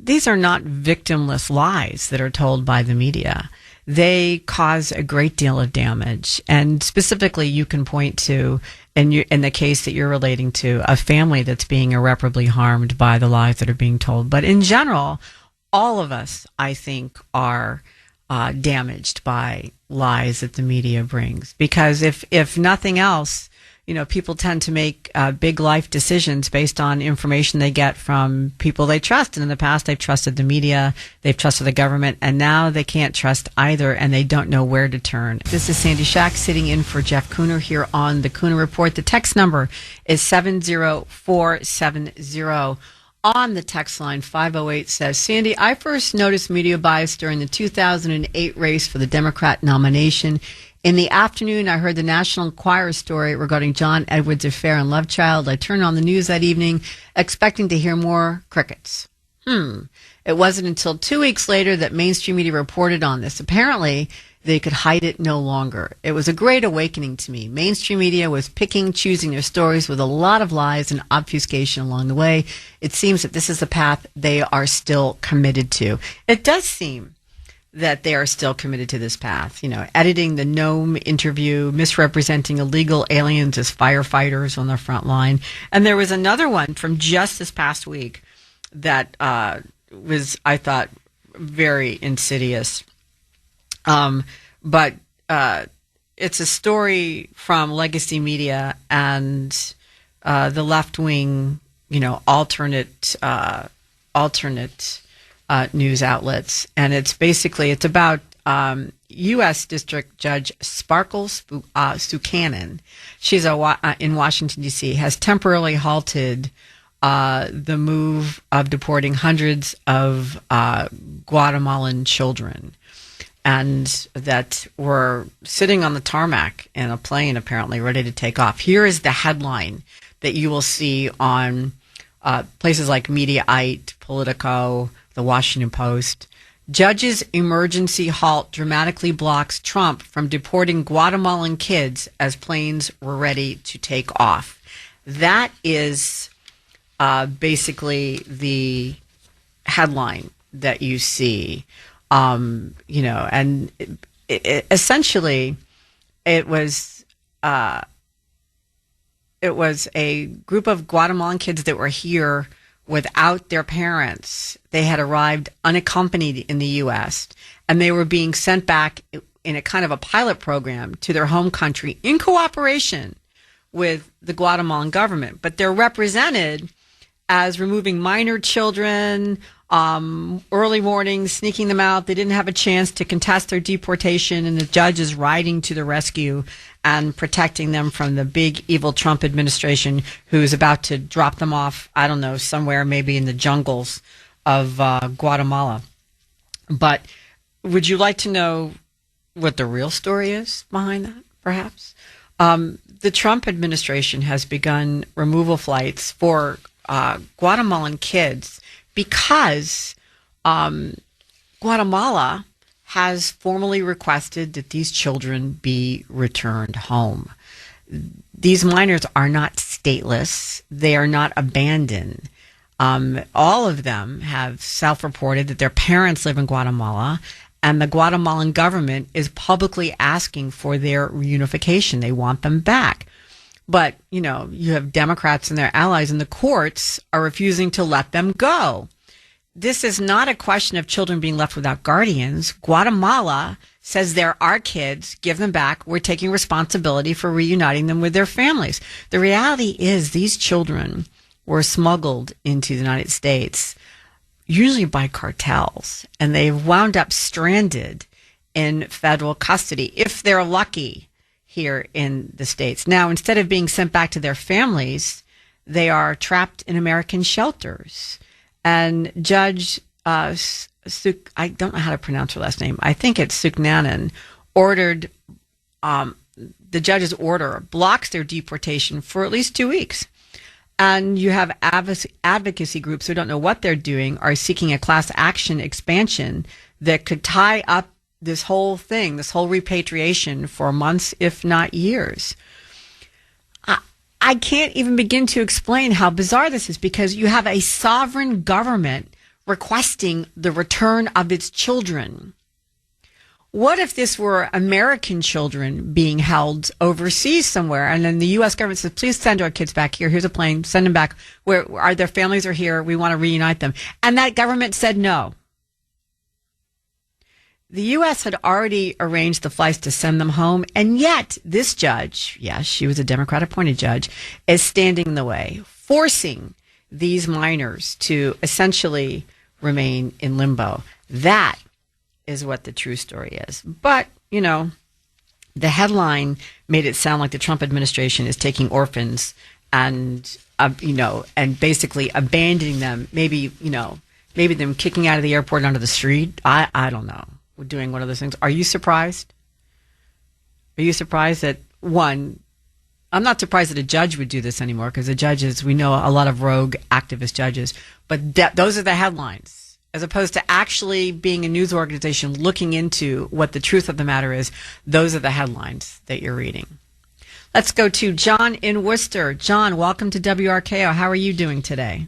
these are not victimless lies that are told by the media. They cause a great deal of damage, and specifically, you can point to in the case that you're relating to a family that's being irreparably harmed by the lies that are being told. But in general, all of us, I think, are damaged by lies that the media brings, because if nothing else, people tend to make big life decisions based on information they get from people they trust. And in the past, they've trusted the media, they've trusted the government, and now they can't trust either, and they don't know where to turn. This is Sandy Shack sitting in for Jeff Kuhner here on the Kuhner Report. The text number is 70470. On the text line, 508 says, Sandy, I first noticed media bias during the 2008 race for the Democrat nomination. In the afternoon, I heard the National Enquirer story regarding John Edwards' affair and love child. I turned on the news that evening, expecting to hear more crickets. It wasn't until 2 weeks later that mainstream media reported on this. Apparently, they could hide it no longer. It was a great awakening to me. Mainstream media was choosing their stories with a lot of lies and obfuscation along the way. It seems that this is the path they are still committed to. It does seem that they are still committed to this path. Editing the Nome interview, misrepresenting illegal aliens as firefighters on the front line. And there was another one from just this past week that was, I thought, very insidious. But it's a story from Legacy Media and the left-wing, alternate news outlets, and it's about U.S. District Judge Sparkles Buchanan. She's in Washington, D.C., has temporarily halted the move of deporting hundreds of Guatemalan children, and that were sitting on the tarmac in a plane, apparently ready to take off. Here is the headline that you will see on places like Mediaite, Politico, The Washington Post. Judge's emergency halt dramatically blocks Trump from deporting Guatemalan kids as planes were ready to take off. That is basically the headline that you see. And essentially it was a group of Guatemalan kids that were here without their parents. They had arrived unaccompanied in the U.S., and they were being sent back in a kind of a pilot program to their home country in cooperation with the Guatemalan government. But they're represented as removing minor children, early warnings, sneaking them out. They didn't have a chance to contest their deportation, and the judge is riding to the rescue and protecting them from the big evil Trump administration, who's about to drop them off, I don't know, somewhere maybe in the jungles of Guatemala. But would you like to know what the real story is behind that, perhaps? The Trump administration has begun removal flights for Guatemalan kids because Guatemala has formally requested that these children be returned home. These minors are not stateless. They are not abandoned. All of them have self-reported that their parents live in Guatemala, and the Guatemalan government is publicly asking for their reunification. They want them back. But, you have Democrats and their allies in the courts are refusing to let them go. This is not a question of children being left without guardians. Guatemala says they're our kids, give them back. We're taking responsibility for reuniting them with their families. The reality is these children were smuggled into the United States, usually by cartels, and they've wound up stranded in federal custody, if they're lucky, here in the States. Now, instead of being sent back to their families, they are trapped in American shelters. And Judge I don't know how to pronounce her last name. I think it's Suknanen, ordered, the judge's order blocks their deportation for at least 2 weeks. And you have advocacy groups who don't know what they're doing, are seeking a class action expansion that could tie up this whole thing, this whole repatriation for months, if not years. I can't even begin to explain how bizarre this is, because you have a sovereign government requesting the return of its children. What if this were American children being held overseas somewhere, and then the U.S. government says, please send our kids back here. Here's a plane. Send them back. Where are their families are here. We want to reunite them. And that government said no. The U.S. had already arranged the flights to send them home, and yet this judge, yes, she was a Democrat-appointed judge, is standing in the way, forcing these minors to essentially remain in limbo. That is what the true story is. But, you know, the headline made it sound like the Trump administration is taking orphans and, and basically abandoning them, maybe them kicking out of the airport onto the street. I don't know. Doing one of those things. Are you surprised? Are you surprised that, one, I'm not surprised that a judge would do this anymore, because the judges, we know a lot of rogue activist judges, but those are the headlines, as opposed to actually being a news organization looking into what the truth of the matter is. Those are the headlines that you're reading. Let's go to John in Worcester. John, welcome to WRKO. How are you doing today?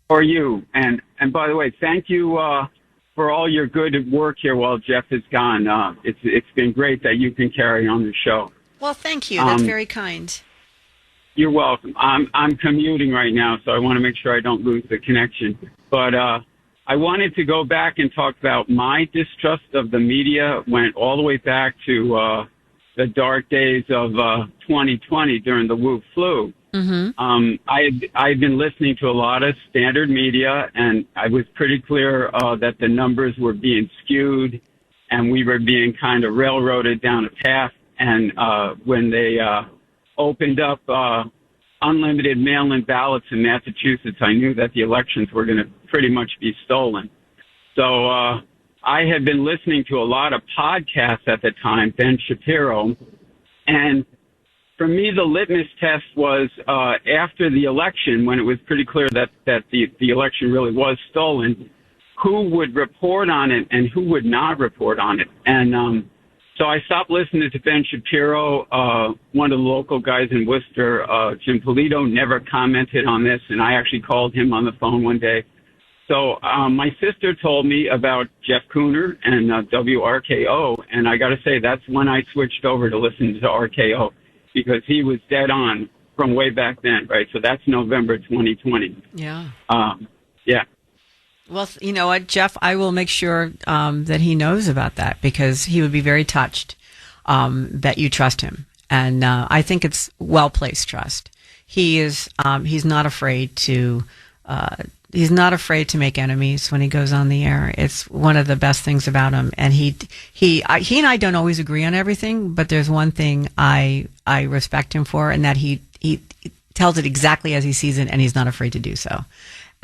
How are you? And by the way, thank you for all your good work here while Jeff is gone. It's been great that you can carry on the show. Well, thank you. That's very kind. You're welcome. I'm commuting right now, so I want to make sure I don't lose the connection. But I wanted to go back and talk about my distrust of the media. Went all the way back to the dark days of 2020 during the Wu flu. Mm-hmm. I've been listening to a lot of standard media, and I was pretty clear that the numbers were being skewed, and we were being kind of railroaded down a path. And when they opened up unlimited mail-in ballots in Massachusetts, I knew that the elections were going to pretty much be stolen. So I had been listening to a lot of podcasts at the time, Ben Shapiro, and for me, the litmus test was after the election, when it was pretty clear that the election really was stolen, who would report on it and who would not report on it. And so I stopped listening to Ben Shapiro. One of the local guys in Worcester, Jim Polito, never commented on this, and I actually called him on the phone one day. So my sister told me about Jeff Kuhner and WRKO, and I got to say, that's when I switched over to listen to RKO, because he was dead on from way back then, right? So that's November 2020. Yeah. Yeah. Well, you know what, Jeff, I will make sure that he knows about that, because he would be very touched that you trust him. And I think it's well-placed trust. He's not afraid to make enemies when he goes on the air. It's one of the best things about him. And he and I don't always agree on everything, but there's one thing I respect him for, and that he tells it exactly as he sees it, and he's not afraid to do so.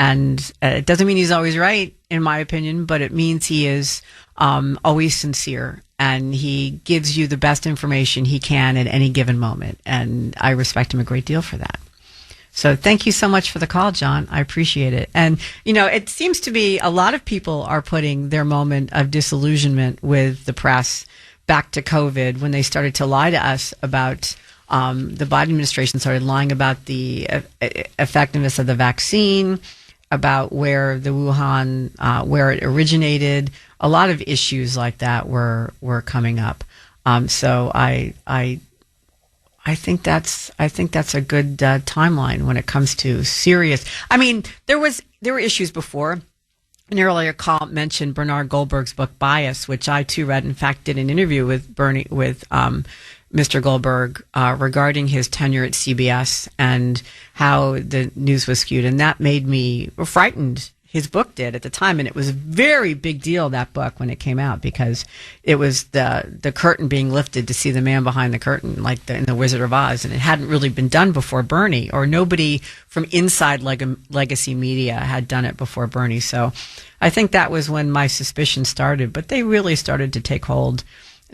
And it doesn't mean he's always right, in my opinion, but it means he is always sincere, and he gives you the best information he can at any given moment. And I respect him a great deal for that. So thank you so much for the call, John. I appreciate it. And, you know, it seems to be a lot of people are putting their moment of disillusionment with the press back to COVID, when they started to lie to us about the Biden administration started lying about the effectiveness of the vaccine, about where the Wuhan, where it originated. A lot of issues like that were coming up. So I think that's a good timeline when it comes to serious. I mean, there were issues before. An earlier call mentioned Bernard Goldberg's book Bias, which I too read. In fact, did an interview with Mr. Goldberg regarding his tenure at CBS and how the news was skewed, and that made me frightened. His book did at the time, and it was a very big deal, that book, when it came out, because it was the curtain being lifted to see the man behind the curtain, like in The Wizard of Oz, and it hadn't really been done before Bernie, or nobody from inside legacy media had done it before Bernie. So I think that was when my suspicion started, but they really started to take hold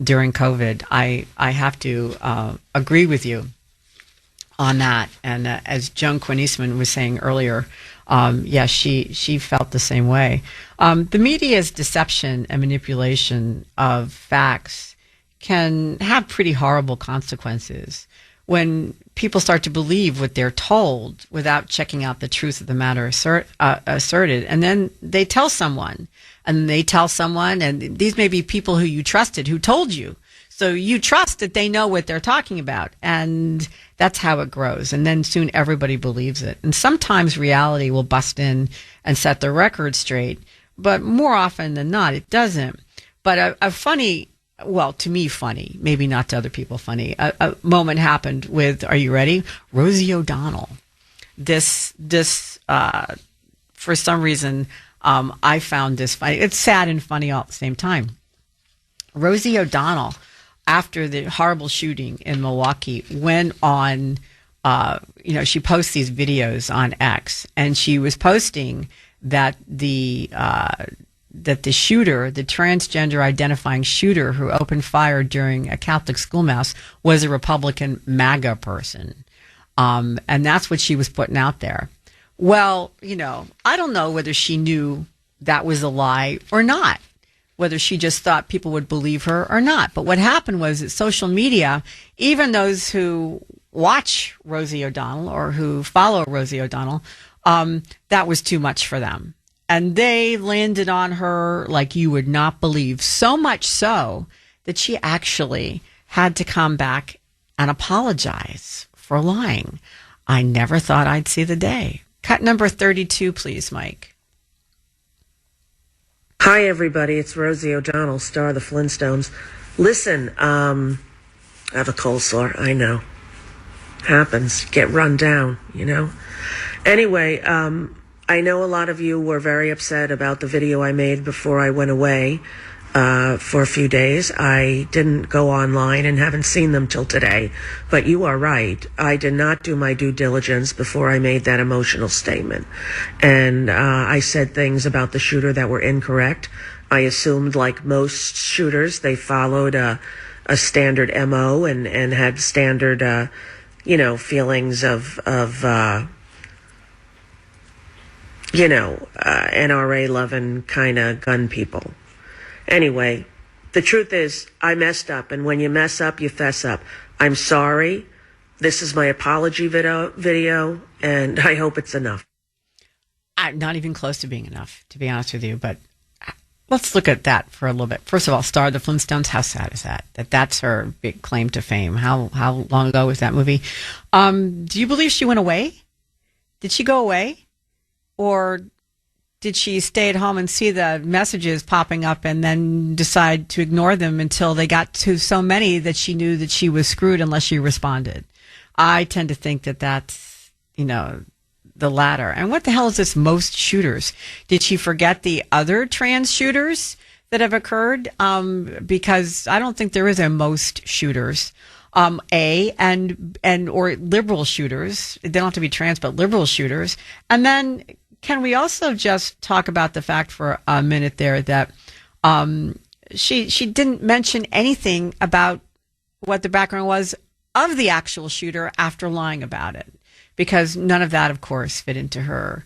during COVID. I have to agree with you on that. And as Joan Quinn Eastman was saying earlier, Yeah, she felt the same way. The media's deception and manipulation of facts can have pretty horrible consequences when people start to believe what they're told without checking out the truth of the matter asserted. And then they tell someone, and these may be people who you trusted who told you. So you trust that they know what they're talking about, and that's how it grows. And then soon everybody believes it. And sometimes reality will bust in and set the record straight, but more often than not, it doesn't. But a funny, well, to me funny, maybe not to other people funny, a moment happened with, are you ready? Rosie O'Donnell. This for some reason, I found this funny. It's sad and funny all at the same time. Rosie O'Donnell, after the horrible shooting in Milwaukee, went on, she posts these videos on X, and she was posting that the shooter, the transgender identifying shooter who opened fire during a Catholic school mass, was a Republican MAGA person. And that's what she was putting out there. Well, I don't know whether she knew that was a lie or not, whether she just thought people would believe her or not. But what happened was that social media, even those who watch Rosie O'Donnell or who follow Rosie O'Donnell, that was too much for them. And they landed on her like you would not believe, so much so that she actually had to come back and apologize for lying. I never thought I'd see the day. Cut number 32, please, Mike. Hi, everybody. It's Rosie O'Donnell, star of the Flintstones. Listen, I have a cold sore. I know. Happens. Get run down, Anyway, I know a lot of you were very upset about the video I made before I went away for a few days. I didn't go online and haven't seen them till today. But you are right. I did not do my due diligence before I made that emotional statement. And I said things about the shooter that were incorrect. I assumed, like most shooters, they followed a standard MO and had standard, feelings of NRA-loving kind of gun people. Anyway, the truth is, I messed up, and when you mess up, you fess up. I'm sorry. This is my apology video, and I hope it's enough. Not even close to being enough, to be honest with you, but let's look at that for a little bit. First of all, star of the Flintstones, how sad is that? That's her big claim to fame. How long ago was that movie? Do you believe she went away? Did she go away? Or did she stay at home and see the messages popping up and then decide to ignore them until they got to so many that she knew that she was screwed unless she responded? I tend to think that that's, the latter. And what the hell is this most shooters? Did she forget the other trans shooters that have occurred? Because I don't think there is a most shooters. Or liberal shooters. They don't have to be trans, but liberal shooters. And then can we also just talk about the fact for a minute there that she didn't mention anything about what the background was of the actual shooter after lying about it, because none of that, of course, fit into her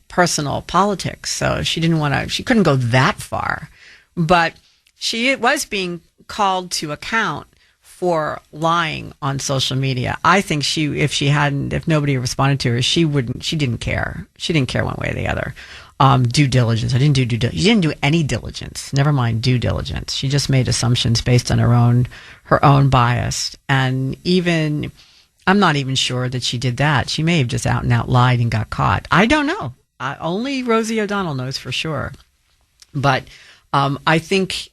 personal politics. So she couldn't go that far, but she was being called to account for lying on social media. I think if nobody responded to her, she didn't care. She didn't care one way or the other. Due diligence. She didn't do any diligence. Never mind due diligence. She just made assumptions based on her own bias. And I'm not even sure that she did that. She may have just out and out lied and got caught. I don't know. Only Rosie O'Donnell knows for sure. But I think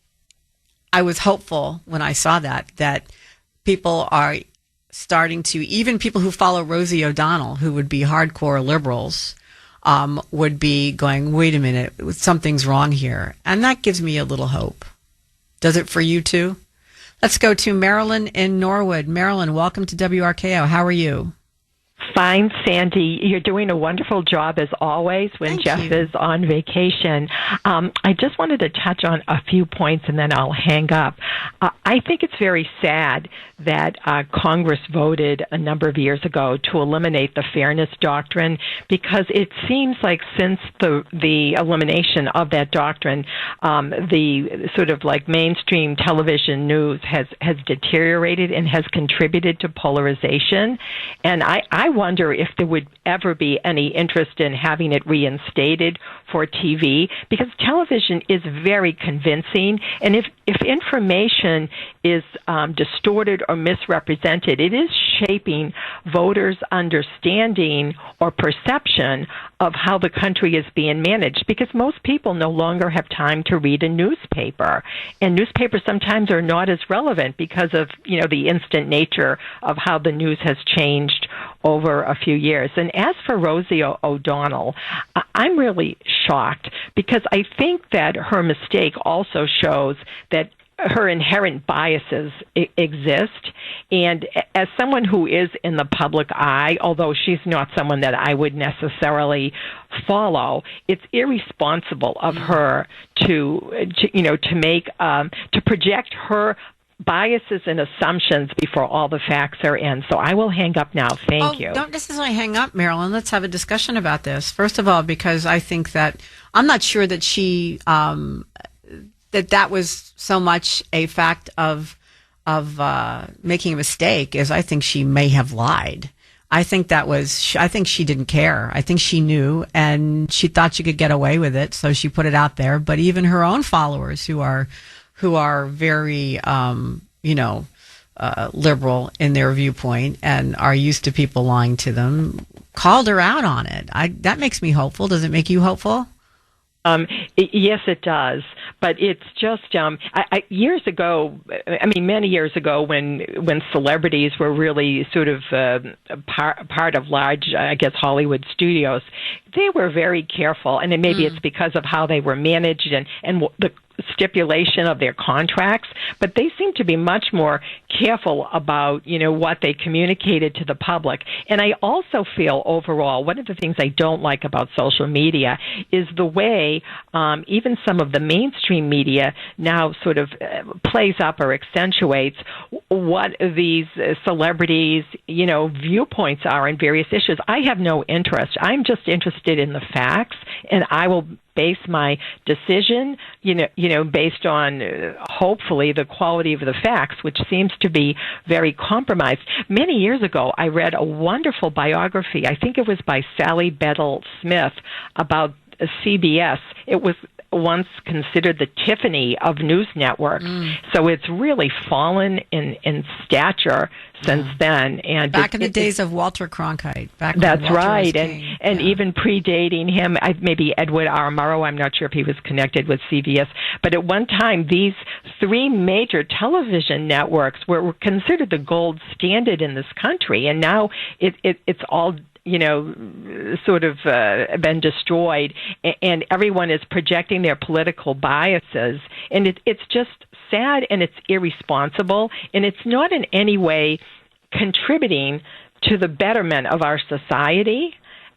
I was hopeful when I saw that people are starting to, even people who follow Rosie O'Donnell, who would be hardcore liberals, would be going, wait a minute, something's wrong here. And that gives me a little hope. Does it for you too? Let's go to Marilyn in Norwood. Marilyn, welcome to WRKO. How are you? Fine, Sandy. You're doing a wonderful job as always when Thank Jeff you. is on vacation. I just wanted to touch on a few points and then I'll hang up. I think it's very sad that Congress voted a number of years ago to eliminate the fairness doctrine, because it seems like since the elimination of that doctrine, the sort of like mainstream television news has deteriorated and has contributed to polarization. And I wonder if there would ever be any interest in having it reinstated for TV, because television is very convincing, and if information is distorted or misrepresented, it is shaping voters' understanding or perception of how the country is being managed, because most people no longer have time to read a newspaper, and newspapers sometimes are not as relevant because of the instant nature of how the news has changed over a few years. And as for Rosie O'Donnell, I'm really shocked, because I think that her mistake also shows that her inherent biases exist. And as someone who is in the public eye, although she's not someone that I would necessarily follow, it's irresponsible of her to project her biases and assumptions before all the facts are in. So I will hang up now. Thank you. Don't necessarily hang up, Marilyn. Let's have a discussion about this. First of all, because I think that I'm not sure that she that was so much a fact of making a mistake as I think she may have lied. I think she didn't care. I think she knew, and she thought she could get away with it, so she put it out there. But even her own followers, who are very, liberal in their viewpoint and are used to people lying to them, called her out on it. That makes me hopeful. Does it make you hopeful? Yes, it does. But it's just years ago. I mean, many years ago, when celebrities were really sort of part of large, I guess, Hollywood studios, they were very careful, and then maybe it's because of how they were managed and the stipulation of their contracts, but they seem to be much more careful about, what they communicated to the public. And I also feel overall, one of the things I don't like about social media is the way even some of the mainstream media now sort of plays up or accentuates what these celebrities, viewpoints are in various issues. I have no interest. I'm just interested in the facts, and I will base my decision, based on hopefully the quality of the facts, which seems to be very compromised. Many years ago, I read a wonderful biography. I think it was by Sally Bedell Smith about CBS. It was once considered the Tiffany of news networks. So it's really fallen in stature since then. And back in the days of Walter Cronkite. That's right. And even predating him, maybe Edward R. Murrow, I'm not sure if he was connected with CBS. But at one time, these three major television networks were considered the gold standard in this country. And now it's all sort of been destroyed, and everyone is projecting their political biases, and it's just sad, and it's irresponsible, and it's not in any way contributing to the betterment of our society.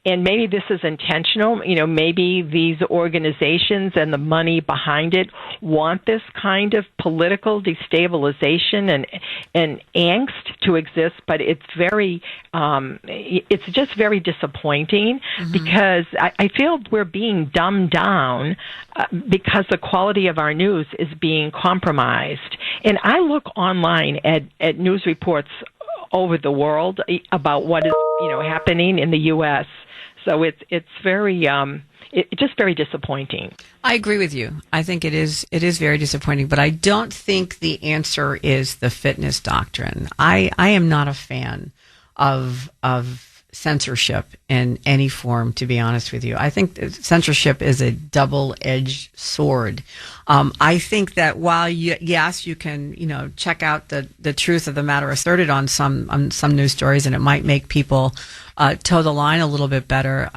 And maybe this is intentional. Maybe these organizations and the money behind it want this kind of political destabilization and angst to exist. But it's it's just very disappointing, because I feel we're being dumbed down because the quality of our news is being compromised. And I look online at news reports over the world about what is happening in the U.S. So it's very just very disappointing. I agree with you. I think it is very disappointing, but I don't think the answer is the fitness doctrine. I am not a fan of censorship in any form, to be honest with you. I think censorship is a double-edged sword. I think that while yes, you can check out the truth of the matter asserted on some news stories, and it might make people toe the line a little bit better.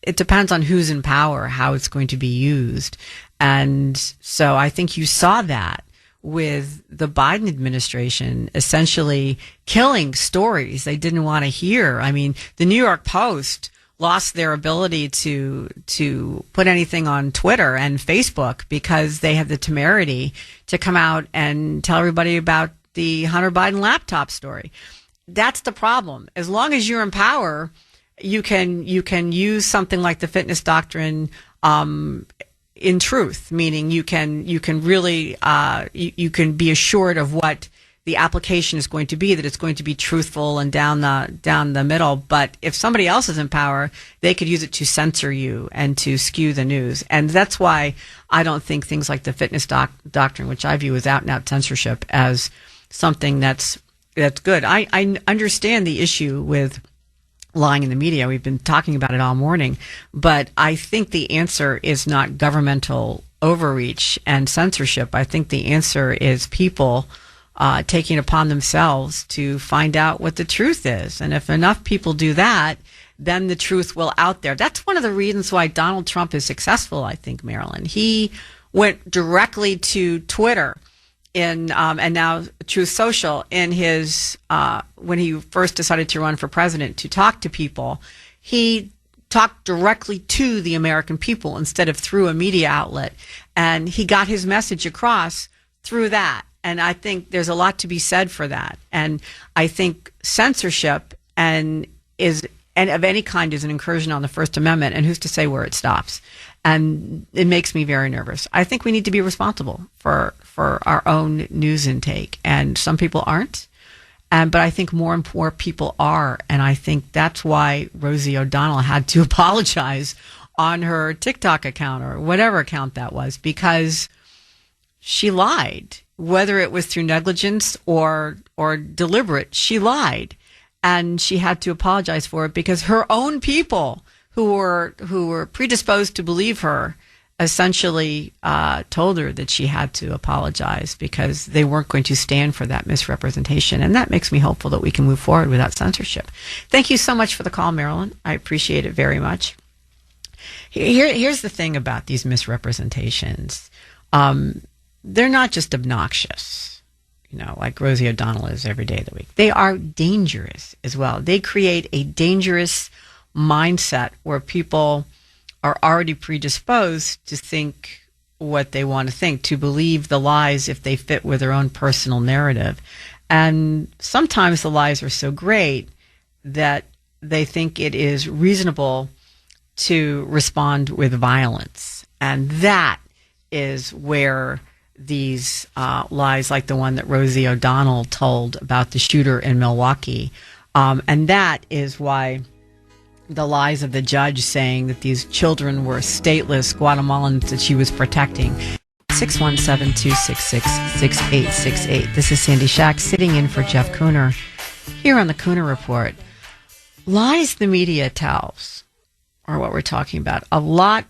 It depends on who's in power, how it's going to be used. And so I think you saw that with the Biden administration essentially killing stories they didn't want to hear. I mean, the New York Post lost their ability to put anything on Twitter and Facebook because they have the temerity to come out and tell everybody about the Hunter Biden laptop story. That's the problem. As long as you're in power, you can use something like the fitness doctrine in truth, meaning you can really you can be assured of what the application is going to be, that it's going to be truthful and down the middle. But if somebody else is in power, they could use it to censor you and to skew the news. And that's why I don't think things like the fitness doctrine, which I view as out and out censorship, as something that's good. I understand the issue with lying in the media. We've been talking about it all morning, but I think the answer is not governmental overreach and censorship. I think the answer is people taking upon themselves to find out what the truth is. And if enough people do that, then the truth will out there. That's one of the reasons why Donald Trump is successful, I think, Marilyn. He went directly to Twitter and now Truth Social in his when he first decided to run for president to talk to people. He talked directly to the American people instead of through a media outlet, and he got his message across through that. And I think there's a lot to be said for that. And I think censorship and of any kind is an incursion on the First Amendment, and who's to say where it stops? And it makes me very nervous. I think we need to be responsible for our own news intake, and some people aren't. But I think more and more people are, and I think that's why Rosie O'Donnell had to apologize on her TikTok account or whatever account that was, because she lied. Whether it was through negligence or deliberate, she lied, and she had to apologize for it because her own people who were predisposed to believe her essentially told her that she had to apologize because they weren't going to stand for that misrepresentation. And that makes me hopeful that we can move forward without censorship. Thank you so much for the call, Marilyn. I appreciate it very much. Here's the thing about these misrepresentations. They're not just obnoxious, like Rosie O'Donnell is every day of the week. They are dangerous as well. They create a dangerous mindset where people are already predisposed to think what they want to think, to believe the lies if they fit with their own personal narrative. And sometimes the lies are so great that they think it is reasonable to respond with violence. And that is where these lies, like the one that Rosie O'Donnell told about the shooter in Milwaukee, and that is why the lies of the judge saying that these children were stateless Guatemalans that she was protecting. 617-266-6868. This is Sandy Shack sitting in for Jeff Kuhner here on the Kuhner Report. Lies the media tells are what we're talking about. A lot.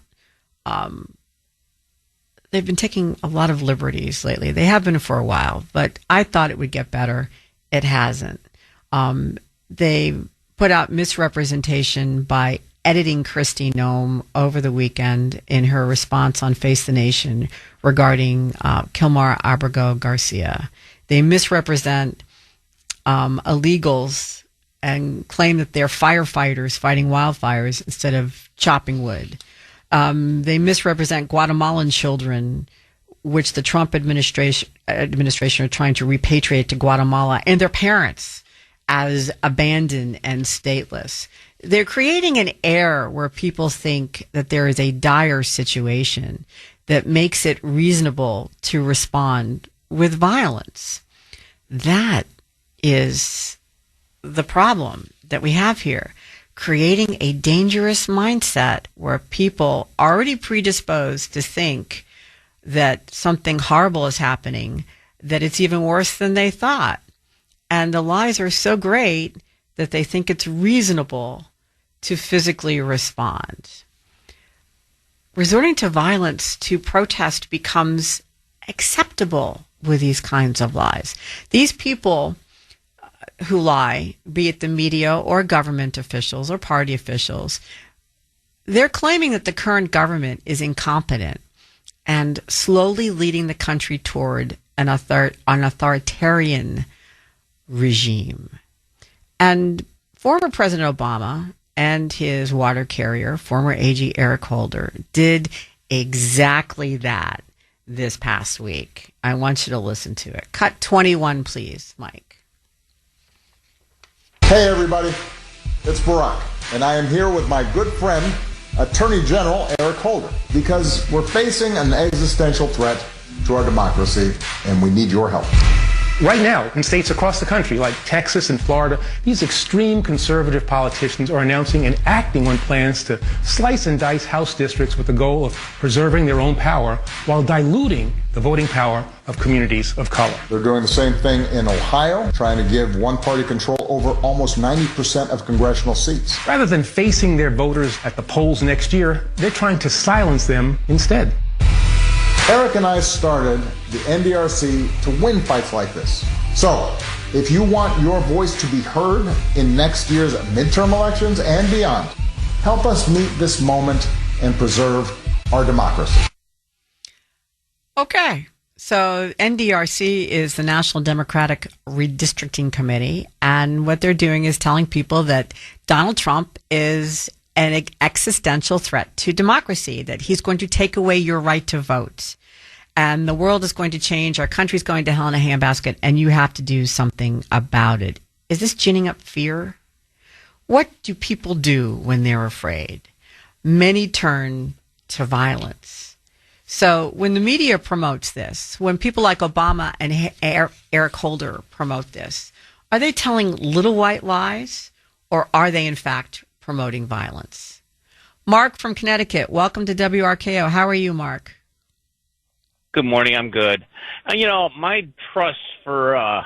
They've been taking a lot of liberties lately. They have been for a while, but I thought it would get better. It hasn't. They put out misrepresentation by editing Kristi Noem over the weekend in her response on Face the Nation regarding Kilmar Abrego Garcia. They misrepresent illegals and claim that they're firefighters fighting wildfires instead of chopping wood. They misrepresent Guatemalan children, which the Trump administration are trying to repatriate to Guatemala, and their parents as abandoned and stateless. They're creating an air where people think that there is a dire situation that makes it reasonable to respond with violence. That is the problem that we have here. Creating a dangerous mindset where people already predisposed to think that something horrible is happening, that it's even worse than they thought. And the lies are so great that they think it's reasonable to physically respond. Resorting to violence to protest becomes acceptable with these kinds of lies. These people who lie, be it the media or government officials or party officials, they're claiming that the current government is incompetent and slowly leading the country toward an authoritarian regime. And former President Obama and his water carrier, former AG Eric Holder, did exactly that this past week. I want you to listen to it. Cut 21, please, Mike. Hey, everybody. It's Barack, and I am here with my good friend, Attorney General Eric Holder, because we're facing an existential threat to our democracy, and we need your help. Right now, in states across the country, like Texas and Florida, these extreme conservative politicians are announcing and acting on plans to slice and dice House districts with the goal of preserving their own power while diluting the voting power of communities of color. They're doing the same thing in Ohio, trying to give one-party control over almost 90% of congressional seats. Rather than facing their voters at the polls next year, they're trying to silence them instead. Eric and I started the NDRC to win fights like this. So, if you want your voice to be heard in next year's midterm elections and beyond, help us meet this moment and preserve our democracy. Okay. So NDRC is the National Democratic Redistricting Committee, and what they're doing is telling people that Donald Trump is an existential threat to democracy, that he's going to take away your right to vote. And the world is going to change. Our country's going to hell in a handbasket, and you have to do something about it. Is this ginning up fear? What do people do when they're afraid? Many turn to violence. So when the media promotes this, when people like Obama and Eric Holder promote this, are they telling little white lies, or are they in fact promoting violence? Mark from Connecticut, welcome to WRKO. How are you, Mark? Good morning. I'm good. My trust for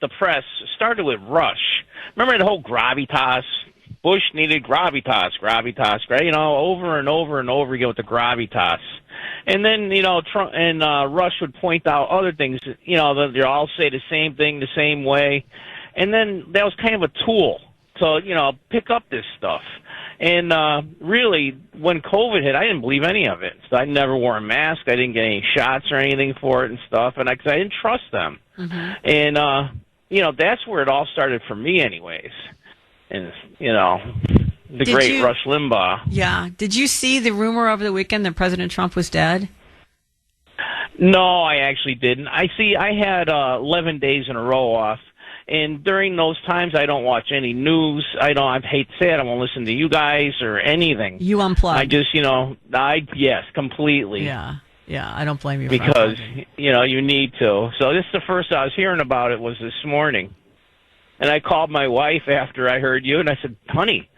the press started with Rush. Remember the whole gravitas? Bush needed gravitas, right? Over and over and over again with the gravitas. And then, Trump and Rush would point out other things, they all say the same thing the same way. And then that was kind of a tool to, pick up this stuff. And really, when COVID hit, I didn't believe any of it. So I never wore a mask. I didn't get any shots or anything for it and stuff. And I didn't trust them. Mm-hmm. And, that's where it all started for me anyways. And, the great Rush Limbaugh. Yeah. Did you see the rumor over the weekend that President Trump was dead? No, I actually didn't. I had 11 days in a row off. And during those times, I don't watch any news. I hate to say it, I won't listen to you guys or anything. You unplug. I just, yes, completely. Yeah, I don't blame you. Because, you need to. So this is the first I was hearing about it was this morning. And I called my wife after I heard you, and I said, honey,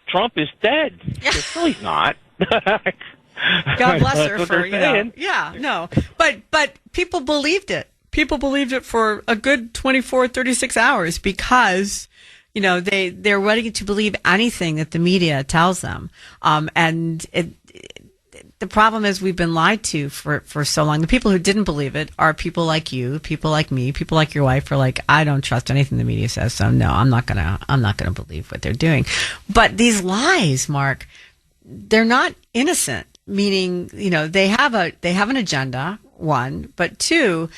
Trump is dead. She said, no, he's not. God bless her for, yeah, no. But people believed it. People believed it for a good 24, 36 hours because, they're ready to believe anything that the media tells them. The problem is we've been lied to for so long. The people who didn't believe it are people like you, people like me, people like your wife are like, I don't trust anything the media says. So no, I'm not gonna believe what they're doing. But these lies, Mark, they're not innocent, meaning, they have an agenda, one, but two,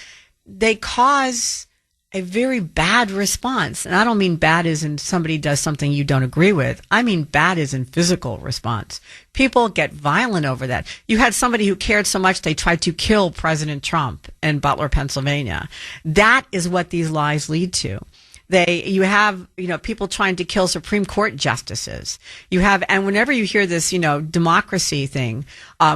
they cause a very bad response. And I don't mean bad as in somebody does something you don't agree with. I mean bad as in physical response. People get violent over that. You had somebody who cared so much they tried to kill President Trump in Butler, Pennsylvania. That is what these lies lead to. You have people trying to kill Supreme Court justices. And whenever you hear this, democracy thing,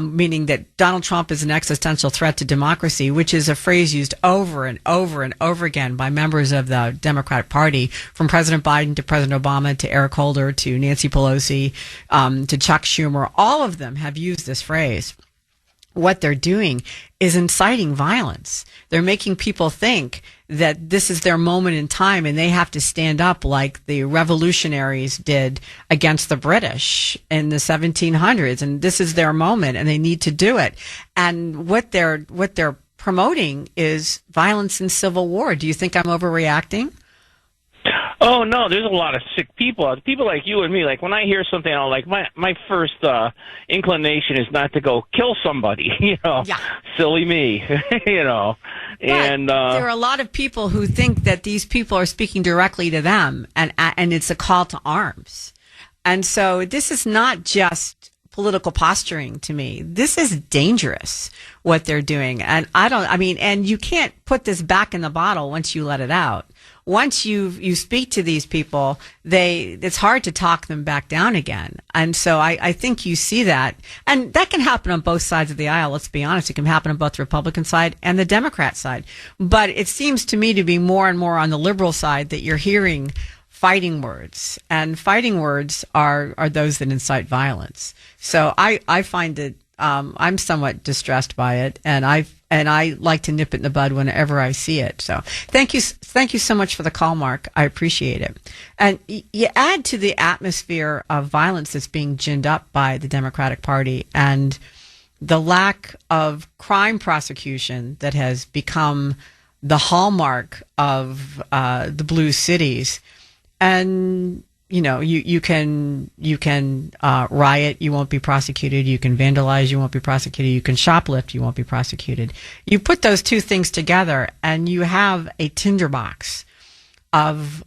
meaning that Donald Trump is an existential threat to democracy, which is a phrase used over and over and over again by members of the Democratic Party, from President Biden to President Obama to Eric Holder to Nancy Pelosi, to Chuck Schumer, all of them have used this phrase. What they're doing is inciting violence. They're making people think that this is their moment in time and they have to stand up like the revolutionaries did against the British in the 1700s. And this is their moment and they need to do it. And what they're promoting is violence and civil war. Do you think I'm overreacting? Oh no, there's a lot of sick people. People like you and me. Like when I hear something, I'll like my first inclination is not to go kill somebody. Yeah. Silly me. And there are a lot of people who think that these people are speaking directly to them, and it's a call to arms. And so this is not just political posturing to me. This is dangerous what they're doing, and and you can't put this back in the bottle once you let it out. Once you speak to these people, it's hard to talk them back down again. And so I think you see that. And that can happen on both sides of the aisle, let's be honest. It can happen on both the Republican side and the Democrat side. But it seems to me to be more and more on the liberal side that you're hearing fighting words. And fighting words are those that incite violence. So I find it, I'm somewhat distressed by it, and I like to nip it in the bud whenever I see it. So thank you so much for the call, Mark. I appreciate it. And you add to the atmosphere of violence that's being ginned up by the Democratic Party and the lack of crime prosecution that has become the hallmark of the blue cities. And you can riot, you won't be prosecuted. You can vandalize, you won't be prosecuted. You can shoplift, you won't be prosecuted. You put those two things together, and you have a tinderbox of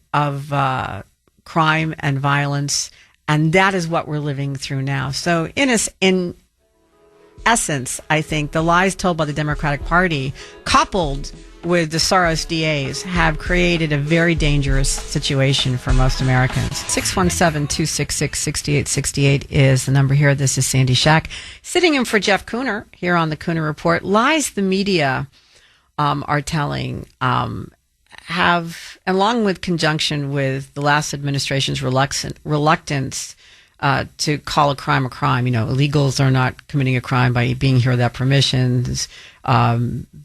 crime and violence, and that is what we're living through now. So, in essence, I think the lies told by the Democratic Party, coupled with the Soros DAs, have created a very dangerous situation for most Americans. 617-266-6868 is the number here. This is Sandy Shack, sitting in for Jeff Kuhner here on the Kuhner Report. Lies the media are telling have, along with conjunction with the last administration's reluctance to call a crime. Illegals are not committing a crime by being here without permissions.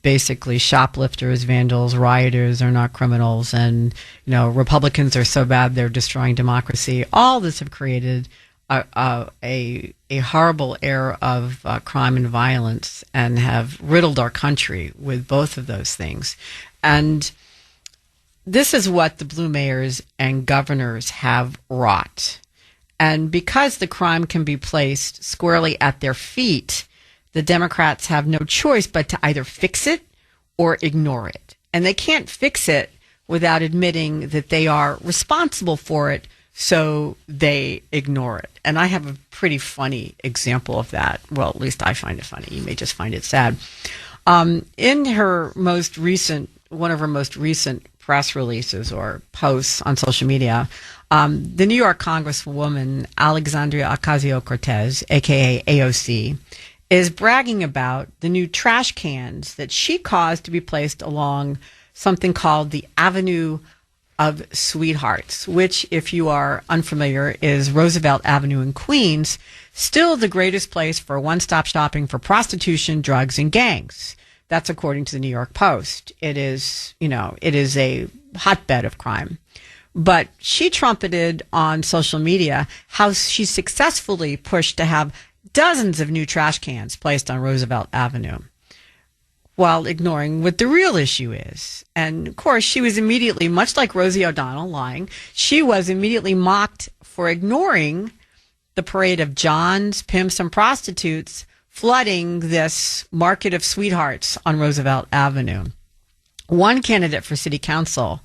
Basically, shoplifters, vandals, rioters are not criminals, and Republicans are so bad they're destroying democracy. All this have created a horrible air of crime and violence, and have riddled our country with both of those things. And this is what the blue mayors and governors have wrought. And because the crime can be placed squarely at their feet, the Democrats have no choice but to either fix it or ignore it. And they can't fix it without admitting that they are responsible for it, so they ignore it. And I have a pretty funny example of that. Well, at least I find it funny. You may just find it sad. In her most recent, one of her most recent press releases or posts on social media, the New York Congresswoman Alexandria Ocasio-Cortez, a.k.a. AOC, is bragging about the new trash cans that she caused to be placed along something called the Avenue of Sweethearts, which, if you are unfamiliar, is Roosevelt Avenue in Queens, still the greatest place for one-stop shopping for prostitution, drugs, and gangs. That's according to the New York Post. It is a hotbed of crime. But she trumpeted on social media how she successfully pushed to have dozens of new trash cans placed on Roosevelt Avenue, while ignoring what the real issue is. And, of course, she was immediately, much like Rosie O'Donnell lying, she was immediately mocked for ignoring the parade of Johns, pimps, and prostitutes flooding this market of sweethearts on Roosevelt Avenue. One candidate for city council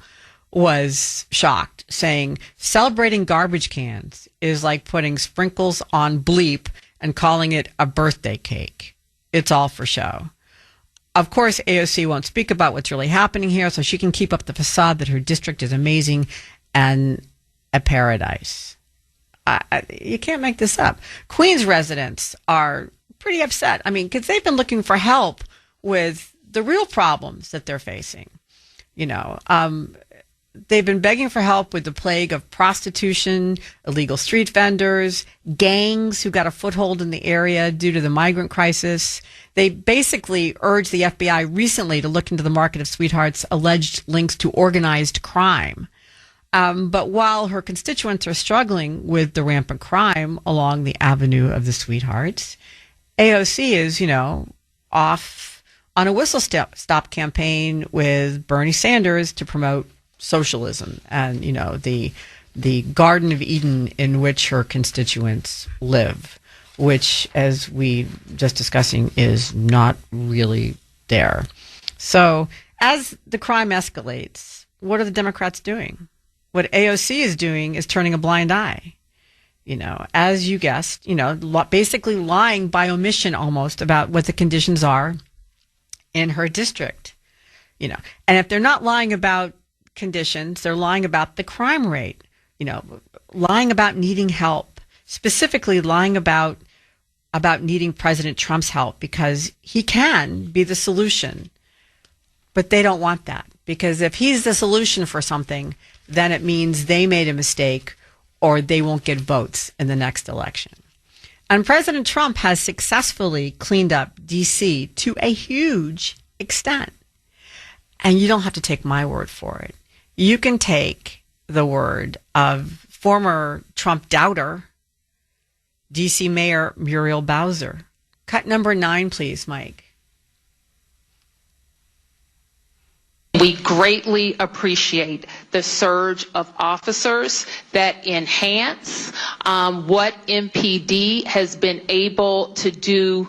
was shocked, saying celebrating garbage cans is like putting sprinkles on bleep and calling it a birthday cake. It's all for show. Of course, AOC won't speak about what's really happening here, so she can keep up the facade that her district is amazing and a paradise. You can't make this up. Queens residents are pretty upset. Because they've been looking for help with the real problems that they're facing. They've been begging for help with the plague of prostitution, illegal street vendors, gangs who got a foothold in the area due to the migrant crisis. They basically urged the FBI recently to look into the market of sweethearts' alleged links to organized crime. But while her constituents are struggling with the rampant crime along the Avenue of the Sweethearts, AOC is, off on a whistle-stop campaign with Bernie Sanders to promote socialism and, the Garden of Eden in which her constituents live, which, as we just discussing, is not really there. So as the crime escalates, what are the Democrats doing? What AOC is doing is turning a blind eye. As you guessed, basically lying by omission almost about what the conditions are in her district. And if they're not lying about conditions, they're lying about the crime rate. Lying about needing help, specifically lying about needing President Trump's help because he can be the solution. But they don't want that, because if he's the solution for something, then it means they made a mistake or they won't get votes in the next election. And President Trump has successfully cleaned up D.C. to a huge extent. And you don't have to take my word for it. You can take the word of former Trump doubter, D.C. Mayor Muriel Bowser. Cut number 9, please, Mike. We greatly appreciate the surge of officers that enhance what MPD has been able to do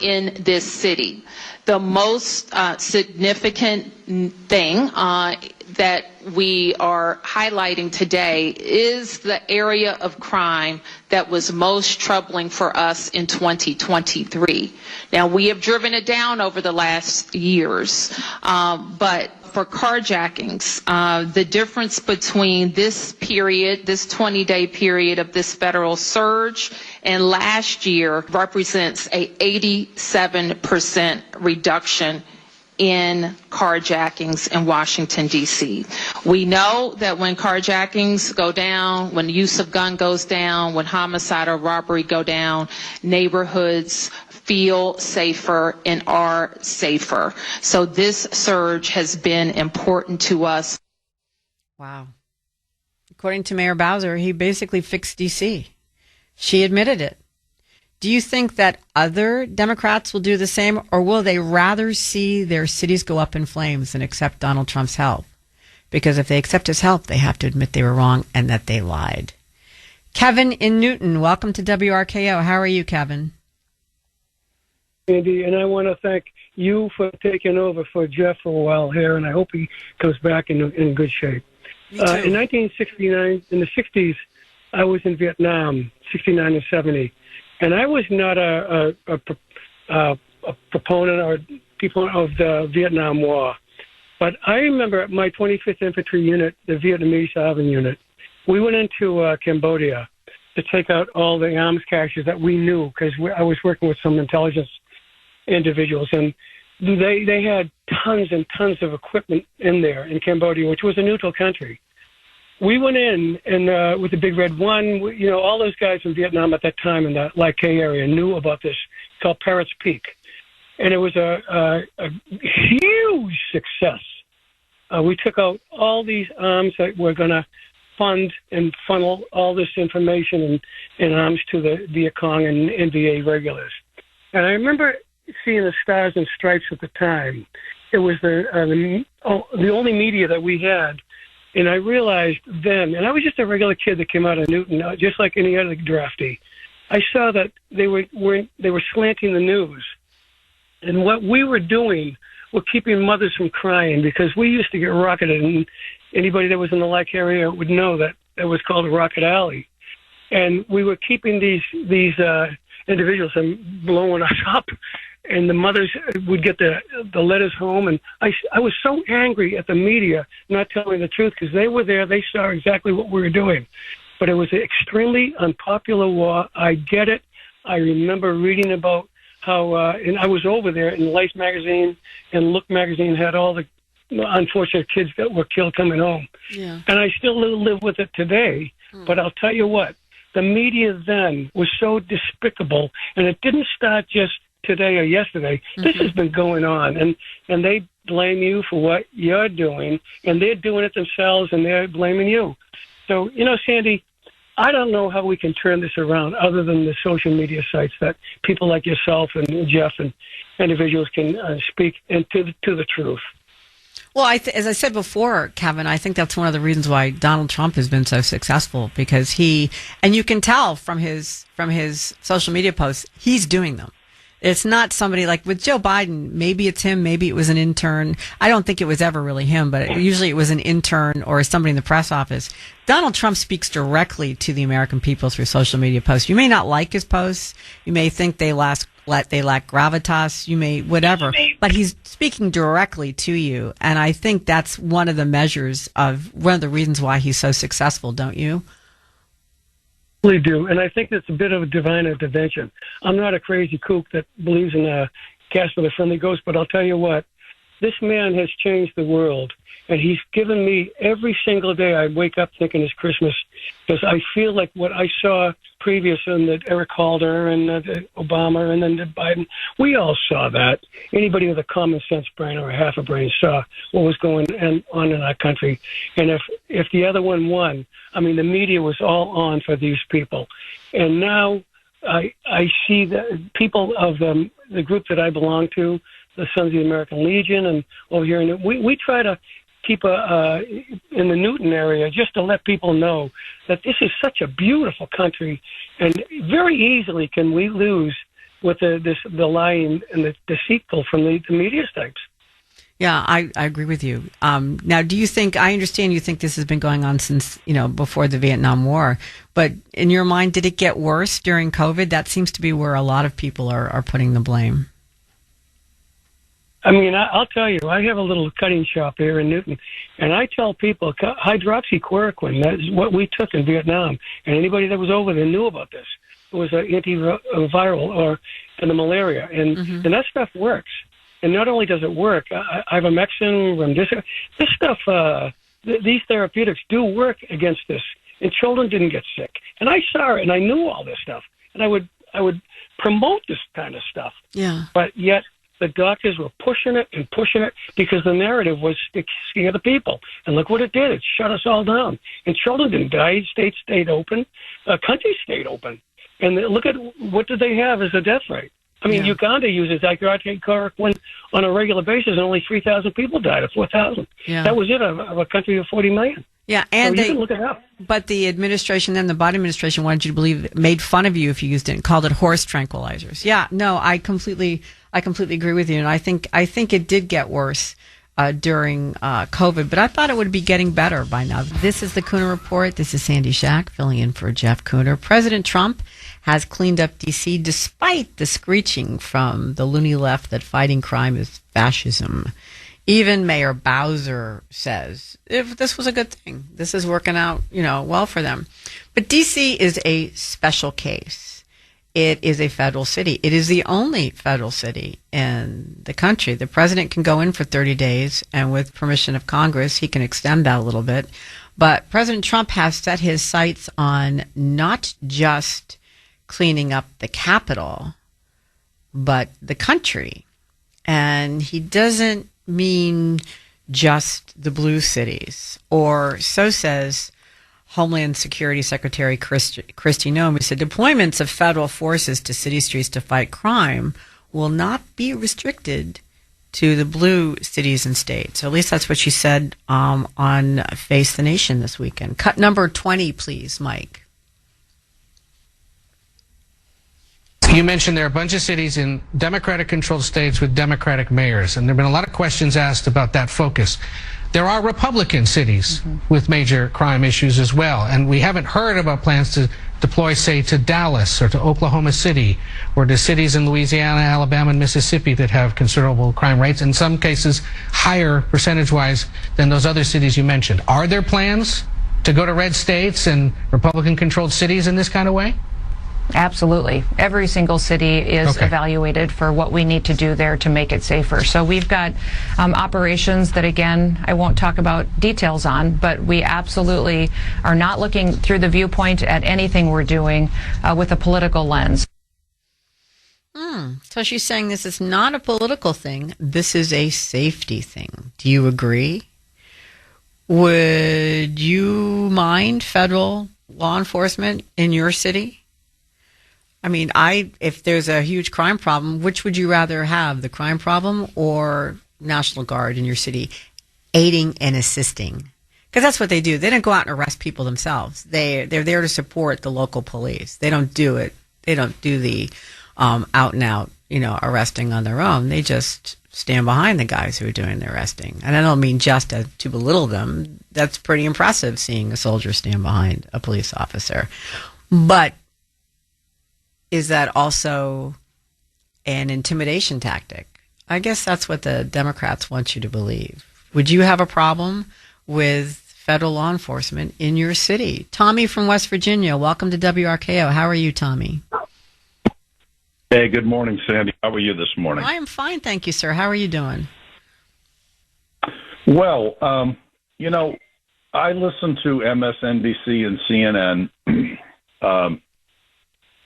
in this city. The most significant thing that we are highlighting today is the area of crime that was most troubling for us in 2023. Now, we have driven it down over the last years, but for carjackings, the difference between this period, this 20-day period of this federal surge and last year represents a 87% reduction in carjackings in Washington, D.C. We know that when carjackings go down, when the use of gun goes down, when homicide or robbery go down, neighborhoods feel safer and are safer. So this surge has been important to us. Wow. According to Mayor Bowser, he basically fixed D.C. She admitted it. Do you think that other Democrats will do the same, or will they rather see their cities go up in flames and accept Donald Trump's help? Because if they accept his help, they have to admit they were wrong and that they lied. Kevin in Newton, welcome to WRKO. How are you, Kevin? Andy, and I want to thank you for taking over for Jeff for a while here, and I hope he comes back in good shape. In 1969, in the 60s, I was in Vietnam, 69 and 70. And I was not a proponent or people of the Vietnam War. But I remember my 25th Infantry Unit, the Vietnamese Army Unit, we went into Cambodia to take out all the arms caches that we knew, because I was working with some intelligence individuals. And they had tons and tons of equipment in there in Cambodia, which was a neutral country. We went in and with the Big Red One, all those guys from Vietnam at that time in the Lai Kay area knew about this. It's called Parrots Peak. And it was a huge success. We took out all these arms that were going to fund and funnel all this information and arms to the Viet Cong and NVA regulars. And I remember seeing the Stars and Stripes at the time. It was the only media that we had. And I realized then, and I was just a regular kid that came out of Newton, just like any other draftee. I saw that they were slanting the news, and what we were doing was keeping mothers from crying, because we used to get rocketed, and anybody that was in the Lake area would know that it was called a rocket alley, and we were keeping these individuals from blowing us up. And the mothers would get the letters home. And I was so angry at the media not telling the truth, because they were there. They saw exactly what we were doing. But it was an extremely unpopular war. I get it. I remember reading about how, and I was over there in Life magazine, and Look magazine had all the unfortunate kids that were killed coming home. Yeah. And I still live with it today. But I'll tell you what, the media then was so despicable, and it didn't start just today or yesterday. This has been going on, and they blame you for what you're doing, and they're doing it themselves, and they're blaming you. So, Sandy, I don't know how we can turn this around other than the social media sites that people like yourself and Jeff and individuals can speak and to the truth. Well, as I said before, Kevin, I think that's one of the reasons why Donald Trump has been so successful, because and you can tell from his social media posts, he's doing them. It's not somebody like with Joe Biden. Maybe it's him. Maybe it was an intern. I don't think it was ever really him, but usually it was an intern or somebody in the press office. Donald Trump speaks directly to the American people through social media posts. You may not like his posts. You may think they lack gravitas. You may whatever, but he's speaking directly to you. And I think that's one of the reasons why he's so successful, don't you? We do, and I think it's a bit of a divine intervention. I'm not a crazy kook that believes in a cast with a friendly ghost, but I'll tell you what, this man has changed the world, and he's given me every single day I wake up thinking it's Christmas, because I feel like what I saw previous in the Eric Holder and Obama and then the Biden, we all saw that. Anybody with a common sense brain or a half a brain saw what was going on in our country. And if the other one won, I mean, the media was all on for these people. And now I see that people of the group that I belong to, the Sons of the American Legion, and over here, we try to keep in the Newton area just to let people know that this is such a beautiful country, and very easily can we lose with the lying and the deceitful from the media types. Yeah, I agree with you. Now, do you think, I understand you think this has been going on since, before the Vietnam War, but in your mind, did it get worse during COVID? That seems to be where a lot of people are putting the blame. I mean, I'll tell you, I have a little cutting shop here in Newton, and I tell people hydroxychloroquine, that's what we took in Vietnam, and anybody that was over there knew about this. It was an antiviral or the malaria, and that stuff works. And not only does it work, ivermectin, remdesivir, this stuff, these therapeutics do work against this, and children didn't get sick. And I saw it, and I knew all this stuff, and I would promote this kind of stuff. Yeah. But yet, the doctors were pushing it because the narrative was to scare the people. And look what it did. It shut us all down. And children didn't die. States stayed open. Countries stayed open. And look at what did they have as a death rate. I mean, Uganda uses hydroxychloroquine on a regular basis, and only 3,000 people died, or 4,000. Yeah. That was it, of a country of 40 million. Yeah, and so you can look it up. But the administration, then the Biden administration, wanted you to believe, made fun of you if you used it, and called it horse tranquilizers. Yeah, no, I completely agree with you, and I think it did get worse during COVID, but I thought it would be getting better by now. This is the Kuhner Report. This is Sandy Shack filling in for Jeff Kuhner. President Trump has cleaned up D.C. despite the screeching from the loony left that fighting crime is fascism. Even Mayor Bowser says, if this was a good thing, this is working out, well for them. But D.C. is a special case. It is a federal city. It is the only federal city in the country. The president can go in for 30 days, and with permission of Congress, he can extend that a little bit. But President Trump has set his sights on not just cleaning up the Capitol, but the country. And he doesn't mean just the blue cities, or so says Homeland Security Secretary Kristi Noem, who said deployments of federal forces to city streets to fight crime will not be restricted to the blue cities and states. So at least that's what she said on Face the Nation this weekend. Cut number 20, please, Mike. You mentioned there are a bunch of cities in Democratic-controlled states with Democratic mayors, and there have been a lot of questions asked about that focus. There are Republican cities with major crime issues as well, and we haven't heard about plans to deploy, say, to Dallas or to Oklahoma City or to cities in Louisiana, Alabama, and Mississippi that have considerable crime rates, in some cases higher percentage-wise than those other cities you mentioned. Are there plans to go to red states and Republican-controlled cities in this kind of way? Absolutely. Every single city is evaluated for what we need to do there to make it safer. So we've got operations that, again, I won't talk about details on, but we absolutely are not looking through the viewpoint at anything we're doing with a political lens. So she's saying this is not a political thing. This is a safety thing. Do you agree? Would you mind federal law enforcement in your city? I mean, if there's a huge crime problem, which would you rather have, the crime problem or National Guard in your city? aiding and assisting. Because that's what they do. They don't go out and arrest people themselves. They're there to support the local police. They don't do it. They don't do the out and out, arresting on their own. They just stand behind the guys who are doing the arresting. And I don't mean just to belittle them. That's pretty impressive, seeing a soldier stand behind a police officer. But is that also an intimidation tactic? I guess that's what the Democrats want you to believe. Would you have a problem with federal law enforcement in your city? Tommy from West Virginia, welcome to WRKO. How are you, Tommy? Hey, good morning, Sandy. How are you this morning? I am fine, thank you, sir. How are you doing? Well, I listen to MSNBC and CNN.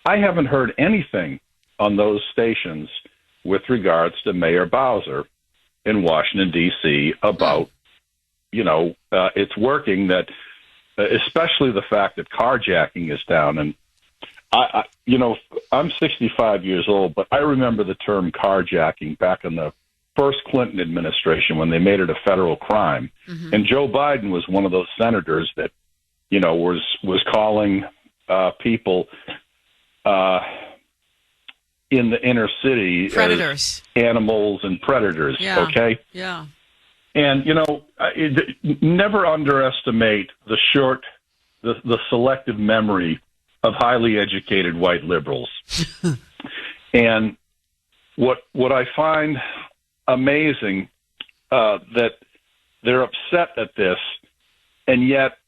I haven't heard anything on those stations with regards to Mayor Bowser in Washington, D.C. about, it's working, that especially the fact that carjacking is down. And I'm 65 years old, but I remember the term carjacking back in the first Clinton administration when they made it a federal crime. Mm-hmm. And Joe Biden was one of those senators that, was calling people in the inner city predators, animals and predators. Yeah. Okay. Yeah. And, never underestimate the selective memory of highly educated white liberals. And what I find amazing, that they're upset at this, and yet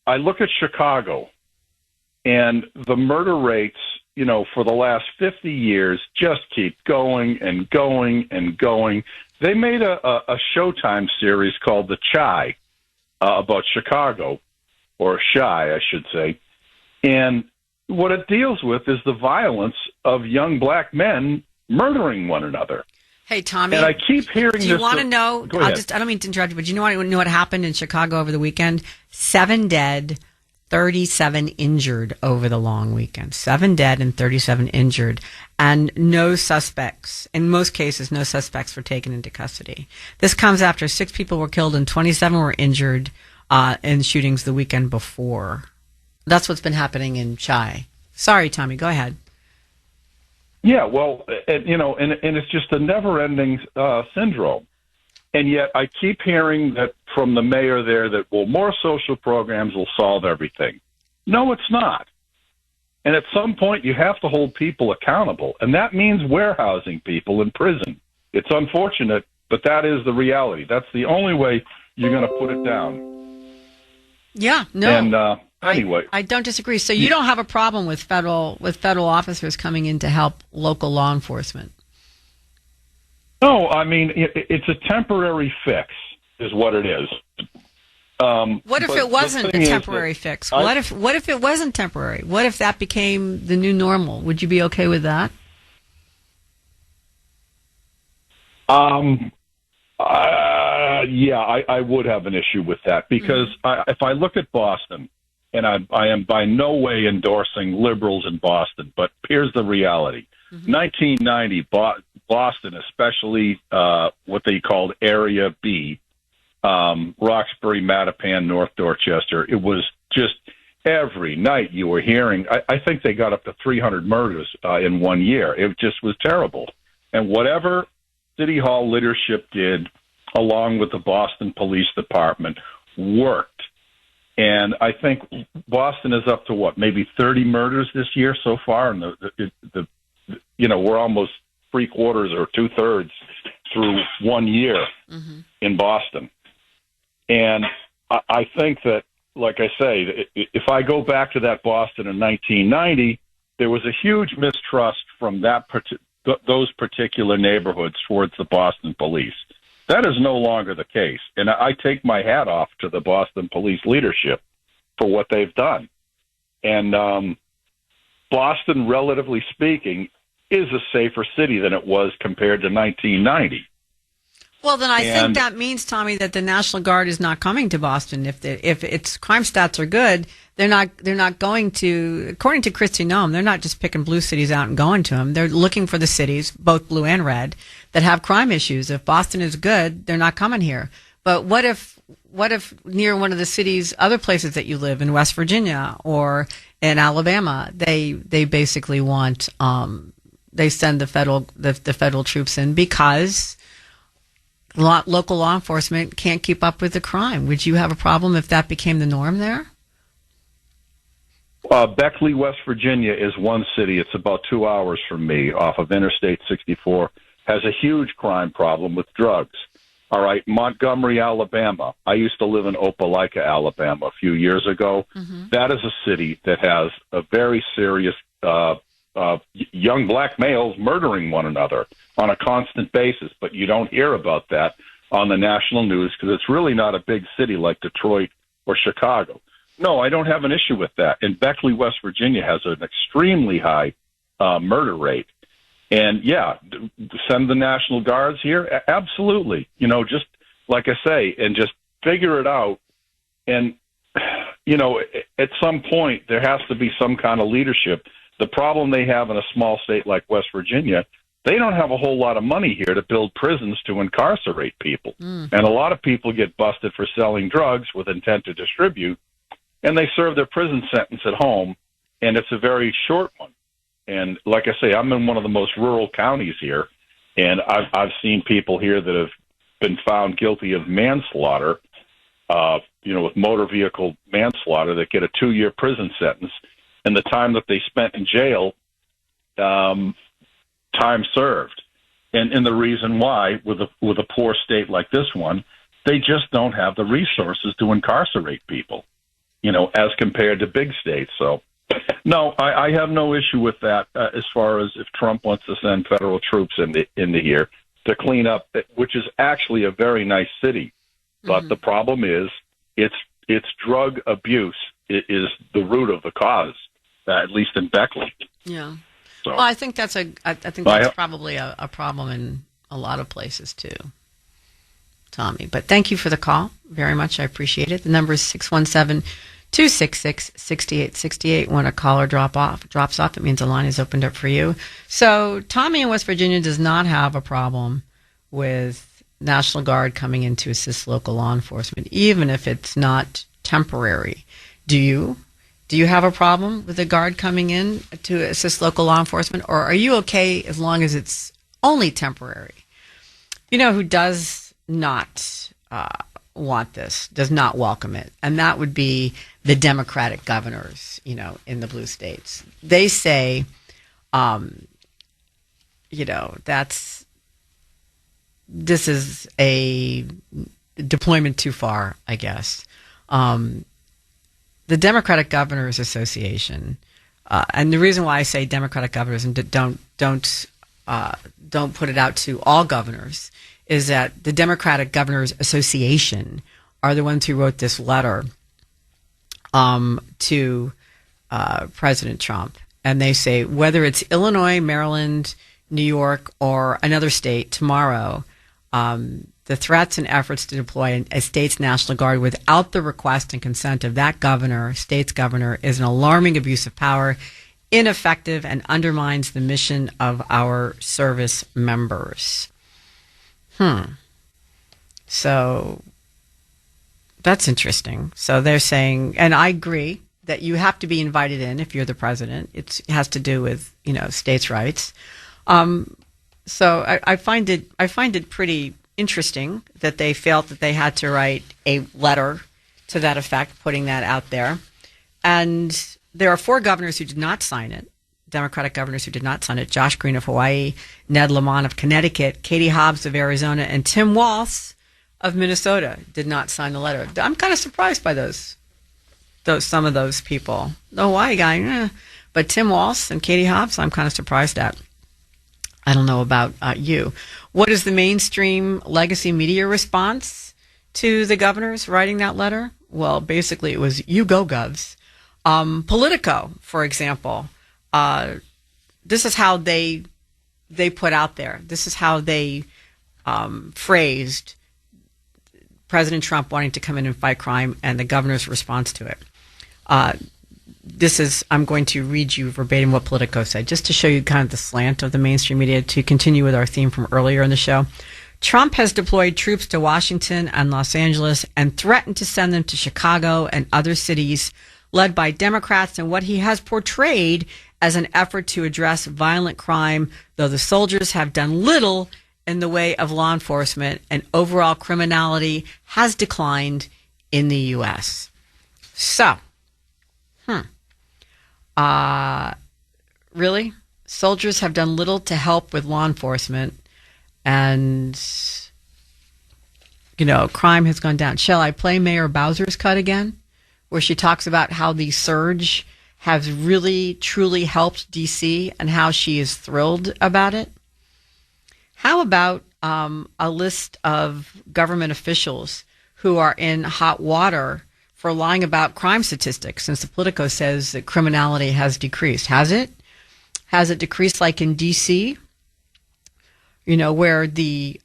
I look at Chicago and the murder rates, for the last 50 years just keep going and going and going. They made a Showtime series called The Chi about Chicago, or Shy, I should say. And what it deals with is the violence of young black men murdering one another. Hey, Tommy. And I keep hearing this. Do you want to know? Go ahead. I don't mean to interrupt you, but you know what happened in Chicago over the weekend? 7 dead, 37 injured over the long weekend. 7 dead and 37 injured. And no suspects. In most cases, no suspects were taken into custody. This comes after 6 people were killed and 27 were injured in shootings the weekend before. That's what's been happening in Chi. Sorry, Tommy, go ahead. Yeah, well, and it's just a never-ending syndrome. And yet I keep hearing that from the mayor there that, more social programs will solve everything. No, it's not. And at some point you have to hold people accountable, and that means warehousing people in prison. It's unfortunate, but that is the reality. That's the only way you're going to put it down. Yeah, no. And anyway, I don't disagree. So you don't have a problem with federal officers coming in to help local law enforcement? No, I mean it's a temporary fix, is what it is. What if it wasn't a temporary fix? What if it wasn't temporary? What if that became the new normal? Would you be okay with that? Yeah, I would have an issue with that, because if I look at Boston, and I am by no way endorsing liberals in Boston, but here's the reality. 1990, Boston, especially what they called Area B, Roxbury, Mattapan, North Dorchester, it was just every night you were hearing, I think they got up to 300 murders in 1 year. It just was terrible. And whatever City Hall leadership did, along with the Boston Police Department, worked. And I think Boston is up to maybe 30 murders this year so far, and we're almost 3/4 or 2/3 through 1 year in Boston. And I think that, like I say, if I go back to that Boston in 1990, there was a huge mistrust from those particular neighborhoods towards the Boston police. That is no longer the case. And I take my hat off to the Boston police leadership for what they've done. And Boston, relatively speaking, is a safer city than it was compared to 1990. Well, then I think that means, Tommy, that the National Guard is not coming to Boston. If its crime stats are good, they're not going to. According to Kristi Noem, they're not just picking blue cities out and going to them. They're looking for the cities, both blue and red, that have crime issues. If Boston is good, they're not coming here. But what if near one of the cities, other places that you live in West Virginia or in Alabama, they basically want they send the federal troops in because local law enforcement can't keep up with the crime. Would you have a problem if that became the norm there? Beckley, West Virginia is one city. It's about 2 hours from me off of Interstate 64. Has a huge crime problem with drugs. All right, Montgomery, Alabama. I used to live in Opelika, Alabama a few years ago. Mm-hmm. That is a city that has a very serious young black males murdering one another on a constant basis, but you don't hear about that on the national news because it's really not a big city like Detroit or Chicago. No, I don't have an issue with that. And Beckley, West Virginia has an extremely high murder rate. And, yeah, send the National Guards here? Absolutely. You know, just like I say, and just figure it out. And, you know, at some point there has to be some kind of leadership. The problem they have in a small state like West Virginia, they don't have a whole lot of money here to build prisons to incarcerate people. And a lot of people get busted for selling drugs with intent to distribute, and they serve their prison sentence at home, and it's a very short one. And like I say, I'm in one of the most rural counties here, and I've seen people here that have been found guilty of manslaughter, you know, with motor vehicle manslaughter that get a 2-year prison sentence, and the time that they spent in jail, time served. And the reason why, with a poor state like this one, they just don't have the resources to incarcerate people, you know, as compared to big states. So, no, I have no issue with that as far as if Trump wants to send federal troops into here to clean up, which is actually a very nice city. But the problem is it's drug abuse is the root of the cause, at least in Beckley. Yeah. So, well, I think that's probably a problem in a lot of places too, Tommy. But thank you for the call very much. I appreciate it. The number is 617-266-6868. When a caller drops off, it means the line is opened up for you. So Tommy in West Virginia does not have a problem with National Guard coming in to assist local law enforcement, even if it's not temporary. Do you? Do you have a problem with the Guard coming in to assist local law enforcement, or are you okay as long as it's only temporary? You know who does not want this, does not welcome it, and that would be the Democratic governors, you know, in the blue states. They say, you know, this is a deployment too far, I guess. The Democratic Governors Association, and the reason why I say Democratic governors and don't put it out to all governors is that the Democratic Governors Association are the ones who wrote this letter to President Trump, and they say whether it's Illinois, Maryland, New York, or another state tomorrow, the threats and efforts to deploy a state's National Guard without the request and consent of that governor, state's governor, is an alarming abuse of power, ineffective, and undermines the mission of our service members. So that's interesting. So they're saying, and I agree that you have to be invited in if you're the president. It has to do with, you know, states' rights. So I find it pretty interesting that they felt that they had to write a letter to that effect, putting that out there. And there are 4 governors who did not sign it, Democratic governors who did not sign it: Josh Green of Hawaii, Ned Lamont of Connecticut, Katie Hobbs of Arizona, and Tim Walz of Minnesota did not sign the letter. I'm kind of surprised by some of those people. The Hawaii guy, but Tim Walz and Katie Hobbs, I'm kind of surprised at. I don't know about you. What is the mainstream legacy media response to the governors writing that letter? Well, basically it was, you go, govs. Politico, for example, this is how they put out there. This is how they phrased President Trump wanting to come in and fight crime and the governor's response to it. I'm going to read you verbatim what Politico said, just to show you kind of the slant of the mainstream media, to continue with our theme from earlier in the show. Trump has deployed troops to Washington and Los Angeles and threatened to send them to Chicago and other cities led by Democrats in what he has portrayed as an effort to address violent crime, though the soldiers have done little in the way of law enforcement and overall criminality has declined in the U.S. So, really? Soldiers have done little to help with law enforcement and, crime has gone down. Shall I play Mayor Bowser's cut again, where she talks about how the surge has really, truly helped D.C. and how she is thrilled about it? How about a list of government officials who are in hot water for lying about crime statistics, since the Politico says that criminality has decreased? Has it? Has it decreased like in D.C., where the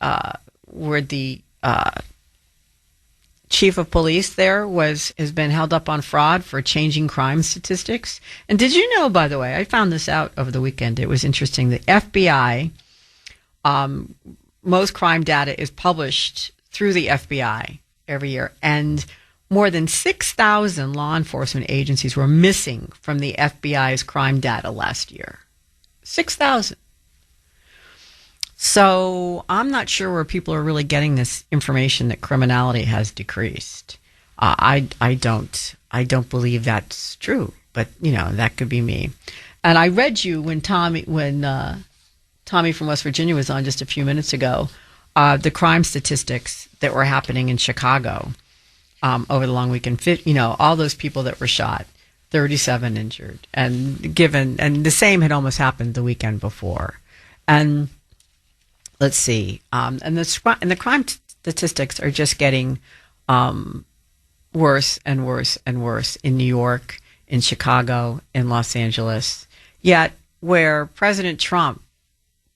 chief of police there has been held up on fraud for changing crime statistics? And did you know, by the way, I found this out over the weekend. It was interesting. The FBI, most crime data is published through the FBI every year, and more than 6,000 law enforcement agencies were missing from the FBI's crime data last year. 6,000. So I'm not sure where people are really getting this information that criminality has decreased. I don't believe that's true, but that could be me. And I read you when Tommy from West Virginia was on just a few minutes ago, the crime statistics that were happening in Chicago over the long weekend. All those people that were shot, 37 injured, and the same had almost happened the weekend before. And let's see, and the crime statistics are just getting worse and worse and worse in New York, in Chicago, in Los Angeles. Yet, where President Trump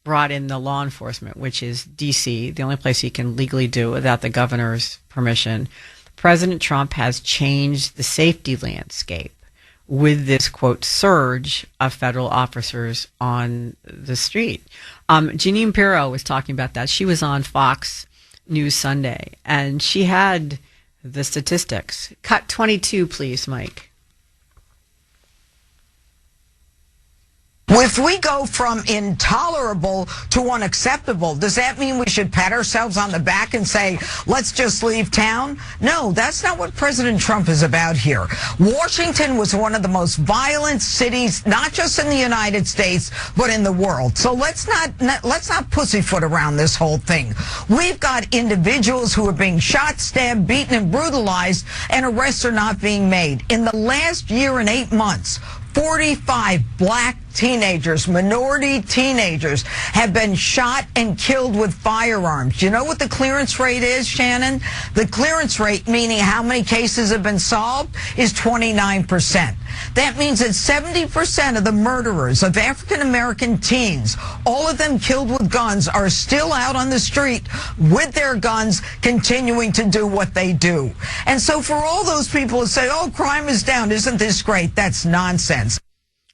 brought in the law enforcement, which is D.C., the only place he can legally do without the governor's permission, President Trump has changed the safety landscape with this, quote, surge of federal officers on the street. Jeanine Pirro was talking about that. She was on Fox News Sunday, and she had the statistics. Cut 22, please, Mike. If we go from intolerable to unacceptable, does that mean we should pat ourselves on the back and say, let's just leave town? No, that's not what President Trump is about here. Washington was one of the most violent cities, not just in the United States, but in the world. So let's not pussyfoot around this whole thing. We've got individuals who are being shot, stabbed, beaten, and brutalized, and arrests are not being made. In the last year and 8 months, 45 black teenagers, minority teenagers, have been shot and killed with firearms. Do you know what the clearance rate is, Shannon? The clearance rate, meaning how many cases have been solved, is 29%. That means that 70% of the murderers of African-American teens, all of them killed with guns, are still out on the street with their guns, continuing to do what they do. And so for all those people who say, oh, crime is down, isn't this great? That's nonsense.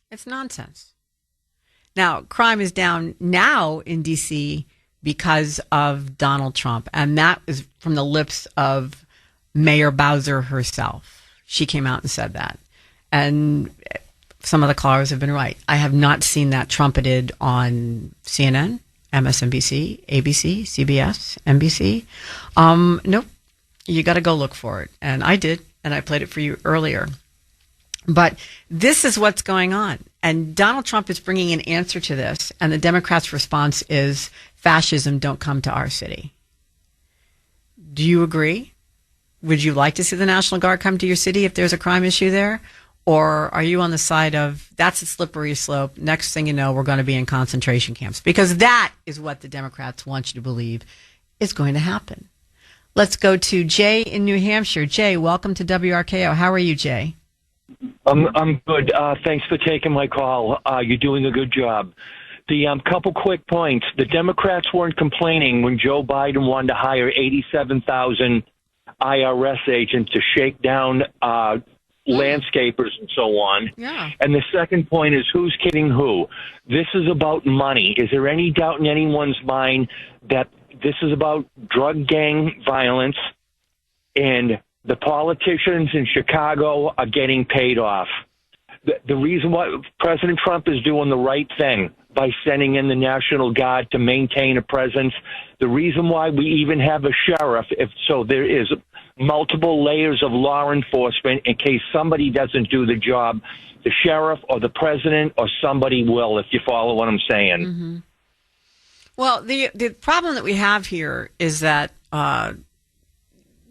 It's nonsense. Now, crime is down now in D.C. because of Donald Trump, and that is from the lips of Mayor Bowser herself. She came out and said that. And some of the callers have been right. I have not seen that trumpeted on CNN, MSNBC, ABC, CBS, NBC. Nope. You got to go look for it. And I did, and I played it for you earlier. But this is what's going on. And Donald Trump is bringing an answer to this. And the Democrats' response is fascism, don't come to our city. Do you agree? Would you like to see the National Guard come to your city if there's a crime issue there? Or are you on the side of that's a slippery slope? Next thing you know, we're going to be in concentration camps. Because that is what the Democrats want you to believe is going to happen. Let's go to Jay in New Hampshire. Jay, welcome to WRKO. How are you, Jay? I'm good. Thanks for taking my call. You're doing a good job. The couple quick points. The Democrats weren't complaining when Joe Biden wanted to hire 87,000 IRS agents to shake down landscapers and so on. Yeah. And the second point is who's kidding who? This is about money. Is there any doubt in anyone's mind that this is about drug gang violence, and the politicians in Chicago are getting paid off. The reason why President Trump is doing the right thing by sending in the National Guard to maintain a presence, the reason why we even have a sheriff, there is multiple layers of law enforcement in case somebody doesn't do the job, the sheriff or the president or somebody will, if you follow what I'm saying. Mm-hmm. Well, the problem that we have here is that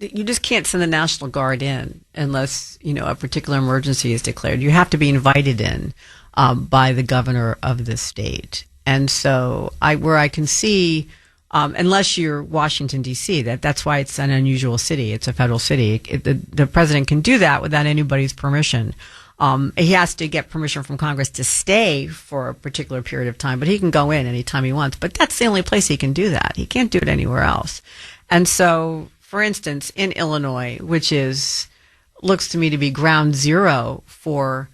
you just can't send the National Guard in unless, a particular emergency is declared. You have to be invited in by the governor of the state. And so where I can see, unless you're Washington, D.C., that's why it's an unusual city. It's a federal city. The president can do that without anybody's permission. He has to get permission from Congress to stay for a particular period of time, but he can go in anytime he wants. But that's the only place he can do that. He can't do it anywhere else. And so, for instance, in Illinois, which looks to me to be ground zero for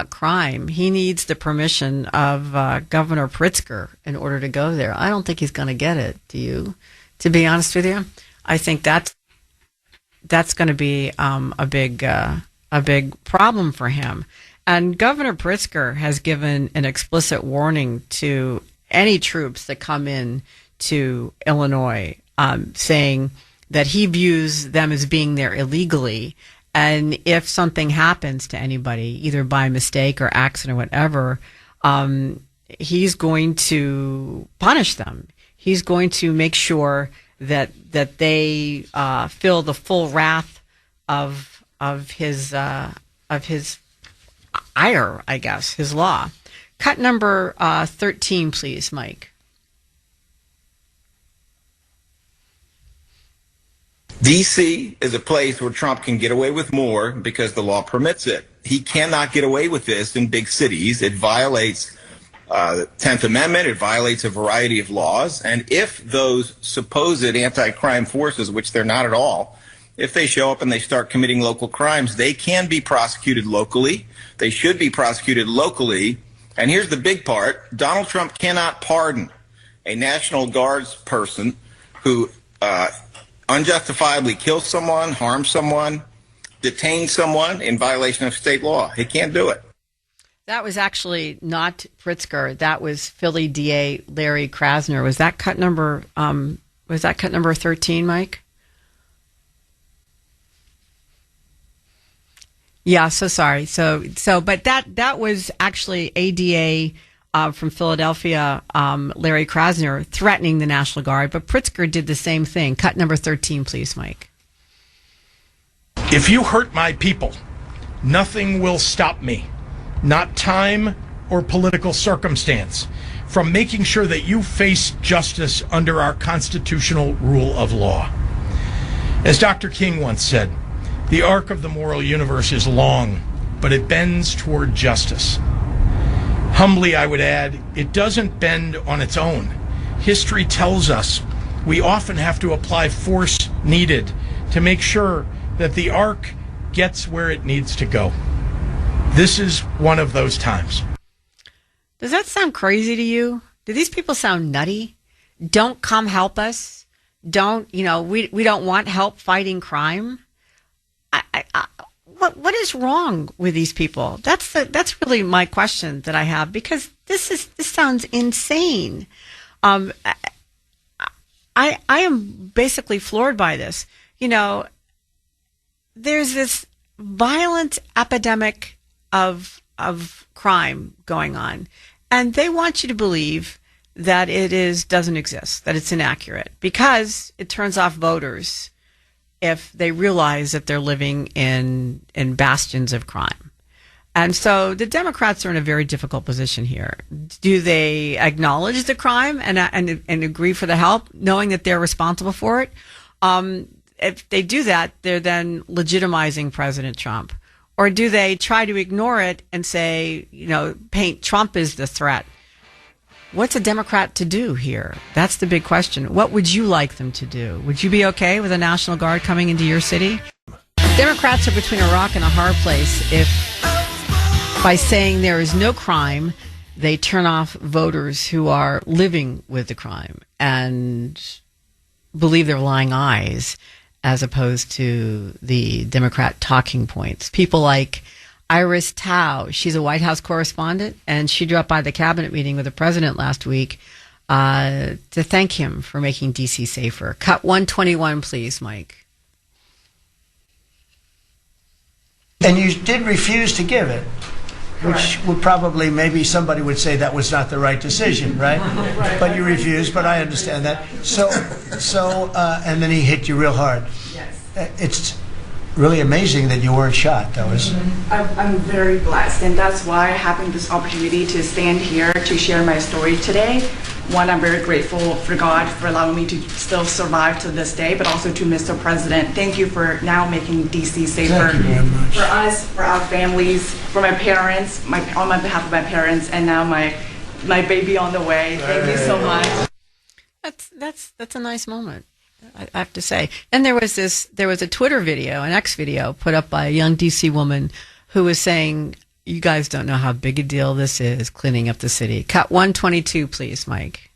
crime, he needs the permission of Governor Pritzker in order to go there. I don't think he's going to get it. Do you? To be honest with you, I think that's going to be a big problem for him. And Governor Pritzker has given an explicit warning to any troops that come in to Illinois, saying that he views them as being there illegally. And if something happens to anybody, either by mistake or accident or whatever, he's going to punish them. He's going to make sure that they feel the full wrath of his ire, I guess, his law. Cut number 13, please, Mike. D.C. is a place where Trump can get away with more because the law permits it. He cannot get away with this in big cities. It violates the 10th Amendment. It violates a variety of laws. And if those supposed anti-crime forces, which they're not at all, if they show up and they start committing local crimes, they can be prosecuted locally. They should be prosecuted locally. And here's the big part. Donald Trump cannot pardon a National Guards person who unjustifiably kills someone, harms someone, detains someone in violation of state law. He can't do it. That was actually not Pritzker. That was Philly DA Larry Krasner. Was that cut number 13, Mike? Yeah, so sorry. But that was actually ADA from Philadelphia, Larry Krasner, threatening the National Guard. But Pritzker did the same thing. Cut number 13, please, Mike. If you hurt my people, nothing will stop me, not time or political circumstance, from making sure that you face justice under our constitutional rule of law. As Dr. King once said, the arc of the moral universe is long, but it bends toward justice. Humbly, I would add, it doesn't bend on its own. History tells us we often have to apply force needed to make sure that the arc gets where it needs to go. This is one of those times. Does that sound crazy to you? Do these people sound nutty? Don't come help us. We don't want help fighting crime. What is wrong with these people? That's really my question that I have, because this sounds insane. I am basically floored by this. There's this violent epidemic of crime going on, and they want you to believe that it doesn't exist, that it's inaccurate, because it turns off voters if they realize that they're living in bastions of crime. And so the Democrats are in a very difficult position here. Do they acknowledge the crime and agree for the help, knowing that they're responsible for it? If they do that, they're then legitimizing President Trump. Or do they try to ignore it and say, paint Trump as the threat? What's a Democrat to do here? That's the big question. What would you like them to do? Would you be okay with a National Guard coming into your city? Democrats are between a rock and a hard place if, by saying there is no crime, they turn off voters who are living with the crime. And believe their lying eyes as opposed to the Democrat talking points. People like Iris Tao, she's a White House correspondent, and she dropped by the cabinet meeting with the president last week to thank him for making D.C. safer. Cut 121, please, Mike. And you did refuse to give it, which would probably, maybe somebody would say that was not the right decision, right? But you refused, but I understand that. So, and then he hit you real hard. Yes. It's really amazing that you weren't shot, though, isn't it? I'm very blessed, and that's why having this opportunity to stand here to share my story today. One, I'm very grateful for God for allowing me to still survive to this day, but also to Mr. President. Thank you for now making D.C. safer. Thank you very much. For us, for our families, for my parents, on my behalf of my parents, and now my baby on the way. Thank you so much. That's a nice moment, I have to say. And there was a Twitter video, an X video, put up by a young D.C. woman who was saying, "You guys don't know how big a deal this is, cleaning up the city." Cut 122, please, Mike.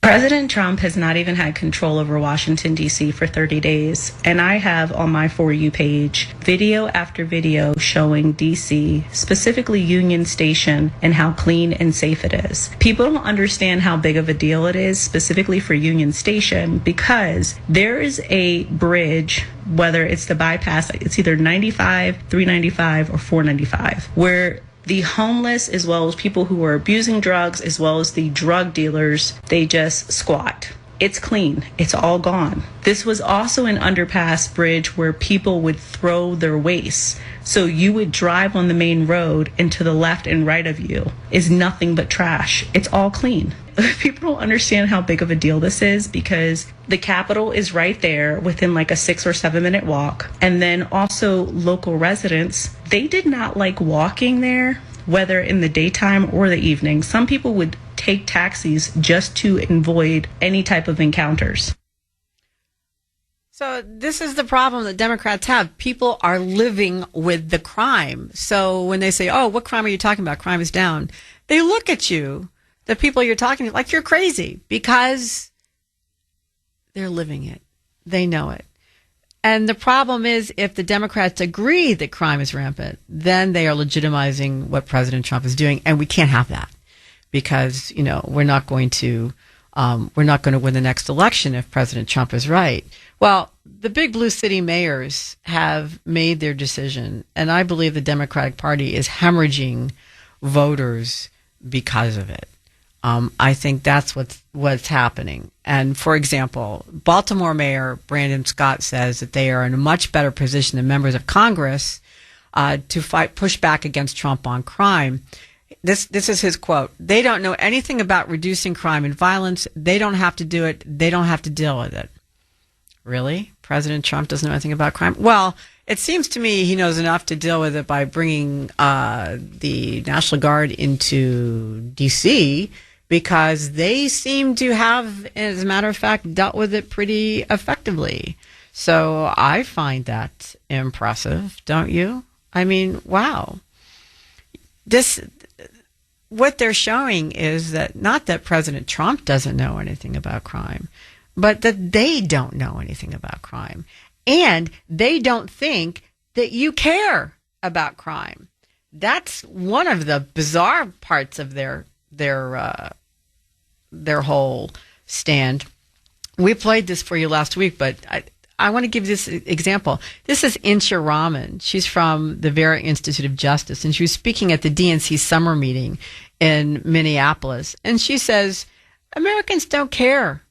President Trump has not even had control over Washington, D.C. for 30 days, and I have on my For You page video after video showing D.C., specifically Union Station, and how clean and safe it is. People don't understand how big of a deal it is, specifically for Union Station, because there is a bridge, whether it's the bypass, it's either 95, 395, or 495, where the homeless, as well as people who are abusing drugs, as well as the drug dealers, they just squat. It's clean. It's all gone. This was also an underpass bridge where people would throw their waste. So you would drive on the main road, and to the left and right of you is nothing but trash. It's all clean. People don't understand how big of a deal this is, because the Capitol is right there within like a 6 or 7 minute walk. And then also local residents, they did not like walking there, whether in the daytime or the evening. Some people would take taxis just to avoid any type of encounters. So this is the problem that Democrats have. People are living with the crime. So when they say, "Oh, what crime are you talking about? Crime is down," they look at you, the people you're talking to, like you're crazy, because they're living it. They know it. And the problem is, if the Democrats agree that crime is rampant, then they are legitimizing what President Trump is doing. And we can't have that, because, you know, we're not going to win the next election if President Trump is right. Well, the big blue city mayors have made their decision, and I believe the Democratic Party is hemorrhaging voters because of it. I think that's what's happening. And for example, Baltimore Mayor Brandon Scott says that they are in a much better position than members of Congress to push back against Trump on crime. This is his quote: "They don't know anything about reducing crime and violence. They don't have to do it. They don't have to deal with it." Really? President Trump doesn't know anything about crime? Well, it seems to me he knows enough to deal with it by bringing the National Guard into D.C., because they seem to have, as a matter of fact, dealt with it pretty effectively. So I find that impressive, don't you? I mean, wow. What they're showing is that not that President Trump doesn't know anything about crime, but that they don't know anything about crime. And they don't think that you care about crime. That's one of the bizarre parts of their whole stand. We played this for you last week, but I want to give this example. This is Insha Rahman. She's from the Vera Institute of Justice, and she was speaking at the DNC summer meeting in Minneapolis. And she says, Americans don't care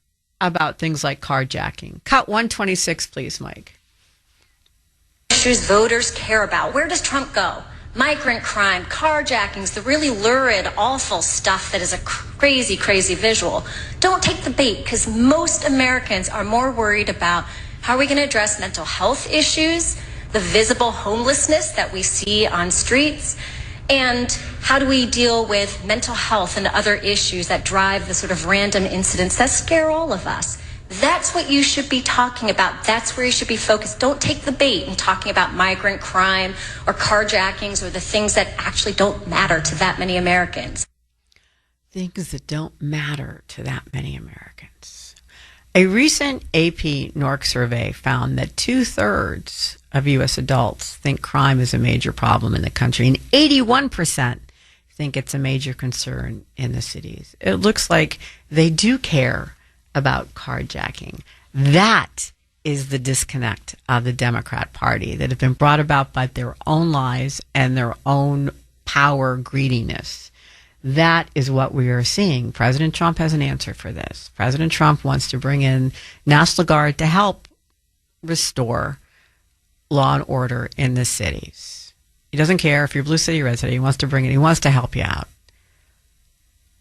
about things like carjacking. Cut 126, please, Mike. Issues voters care about. Where does Trump go? Migrant crime, carjackings, the really lurid, awful stuff that is a crazy, crazy visual. Don't take the bait, because most Americans are more worried about how are we going to address mental health issues, the visible homelessness that we see on streets, and how do we deal with mental health and other issues that drive the sort of random incidents that scare all of us. That's what you should be talking about. That's where you should be focused. Don't take the bait in talking about migrant crime or carjackings or the things that actually don't matter to that many Americans. things that don't matter to that many Americans. A recent AP NORC survey found that 2/3 of U.S. adults think crime is a major problem in the country, and 81% think it's a major concern in the cities. It looks like they do care about carjacking. That is the disconnect of the Democrat Party that have been brought about by their own lies and their own power greediness. That is what we are seeing. President Trump has an answer for this. President Trump wants to bring in National Guard to help restore law and order in the cities. He doesn't care if you're a Blue City resident. He wants to bring it. He wants to help you out.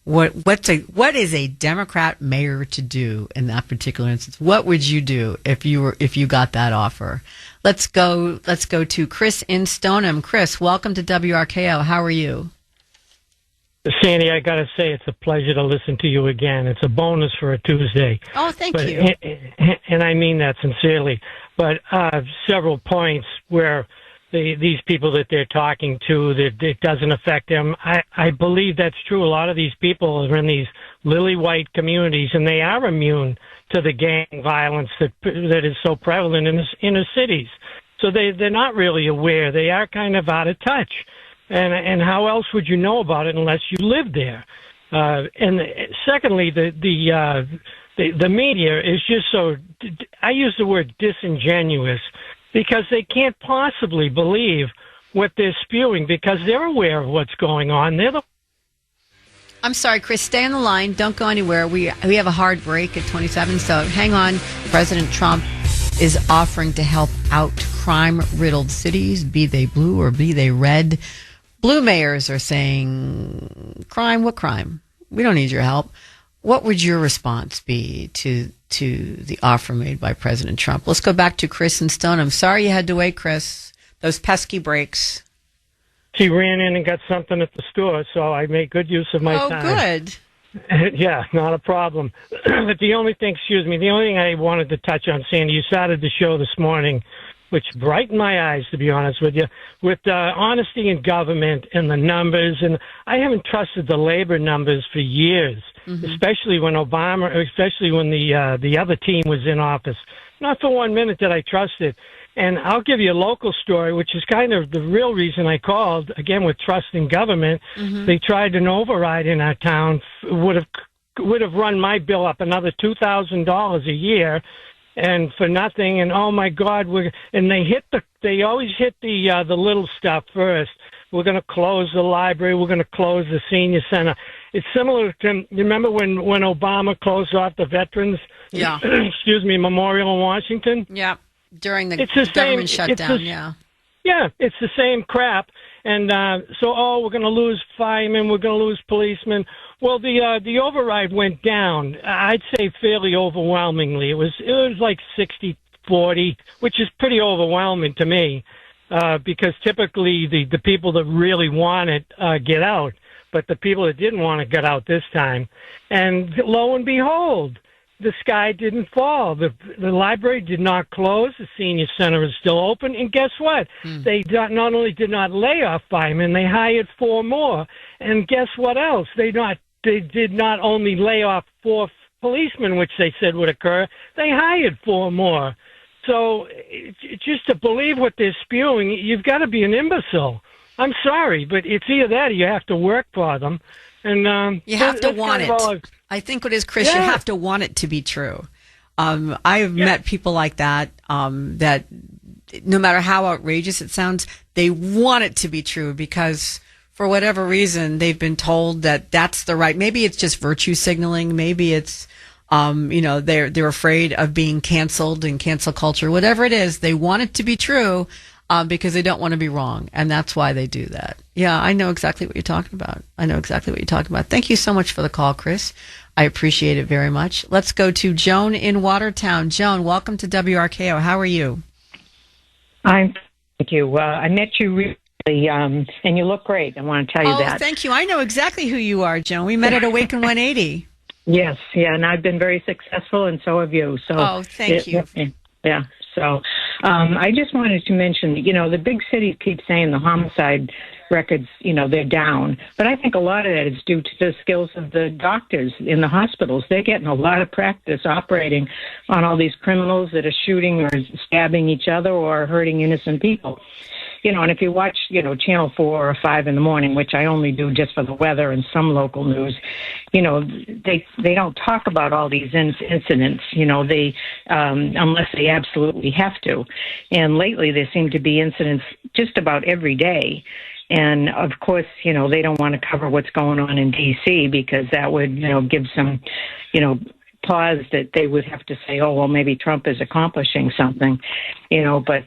What is a Democrat mayor to do in that particular instance? What would you do if you got that offer? Let's go to Chris in Stoneham. Chris, welcome to WRKO. How are you? Sandy, I got to say it's a pleasure to listen to you again. It's a bonus for a Tuesday. Oh, thank you. And I mean that sincerely. But several points where these people that they're talking to, that it doesn't affect them. I believe that's true. A lot of these people are in these lily white communities, and they are immune to the gang violence that is so prevalent in the inner cities. So they're not really aware. They are kind of out of touch. And how else would you know about it unless you live there? And secondly, the media is just so, I use the word disingenuous, because they can't possibly believe what they're spewing, because they're aware of what's going on. I'm sorry, Chris, stay on the line. Don't go anywhere. We have a hard break at 27, so hang on. President Trump is offering to help out crime-riddled cities, be they blue or be they red. Blue mayors are saying, crime, what crime? We don't need your help. What would your response be to the offer made by President Trump? Let's go back to Chris in Stoneham. Sorry you had to wait, Chris. Those pesky breaks. She ran in and got something at the store, so I made good use of my time. Oh, good. Yeah, not a problem. But the only thing I wanted to touch on, Sandy, you started the show this morning, which brightened my eyes, to be honest with you, with honesty in government and the numbers. And I haven't trusted the labor numbers for years, especially when the other team was in office. Not for 1 minute did I trust it. And I'll give you a local story, which is kind of the real reason I called, again, with trust in government. They tried an override in our town, would have run my bill up another $2,000 a year, and for nothing. And oh my God, they always hit the little stuff first. We're going to close the library. We're going to close the senior center. It's similar to, you remember when Obama closed off the veterans, memorial in Washington? Yeah, during the government shutdown, Yeah, it's the same crap. And we're going to lose firemen, we're going to lose policemen. Well, the override went down, I'd say fairly overwhelmingly. It was like 60-40, which is pretty overwhelming to me, because typically the people that really want it get out, but the people that didn't want to get out this time. And lo and behold, the sky didn't fall. The library did not close. The senior center is still open. And guess what? They not only did not lay off firemen, they hired 4 more. And guess what else? They did not only lay off 4 policemen, which they said would occur, they hired 4 more. So just to believe what they're spewing, you've got to be an imbecile. I'm sorry, but it's either that or you have to work for them. And you have to want it. I think what is, Chris, you have to want it to be true. I've met people like that, that no matter how outrageous it sounds, they want it to be true because for whatever reason, they've been told that that's the right, maybe it's just virtue signaling. Maybe it's, they're afraid of being canceled and cancel culture, whatever it is, they want it to be true. Because they don't want to be wrong, and that's why they do that. Yeah, I know exactly what you're talking about. Thank you so much for the call, Chris. I appreciate it very much. Let's go to Joan in Watertown. Joan, welcome to WRKO. How are you? Thank you. I met you recently, and you look great. I want to tell you that. Oh, thank you. I know exactly who you are, Joan. We met at Awaken 180. Yes, and I've been very successful, and so have you. So, thank you. Yeah. So I just wanted to mention, the big cities keep saying the homicide records, they're down. But I think a lot of that is due to the skills of the doctors in the hospitals. They're getting a lot of practice operating on all these criminals that are shooting or stabbing each other or hurting innocent people. And if you watch, Channel 4 or 5 in the morning, which I only do just for the weather and some local news, they don't talk about all these incidents, unless they absolutely have to. And lately there seem to be incidents just about every day. And of course, they don't want to cover what's going on in D.C. because that would, give some, pause that they would have to say, oh, well, maybe Trump is accomplishing something, but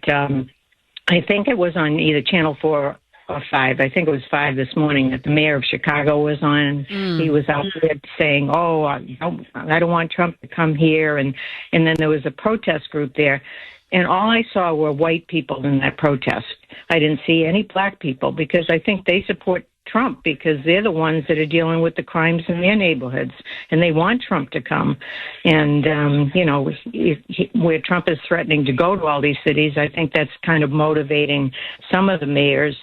I think it was on either Channel 4 or 5. I think it was 5 this morning that the mayor of Chicago was on. He was out there saying, oh, I don't want Trump to come here. And then there was a protest group there. And all I saw were white people in that protest. I didn't see any black people because I think they support Trump because they're the ones that are dealing with the crimes in their neighborhoods, and they want Trump to come. And, where Trump is threatening to go to all these cities, I think that's kind of motivating some of the mayors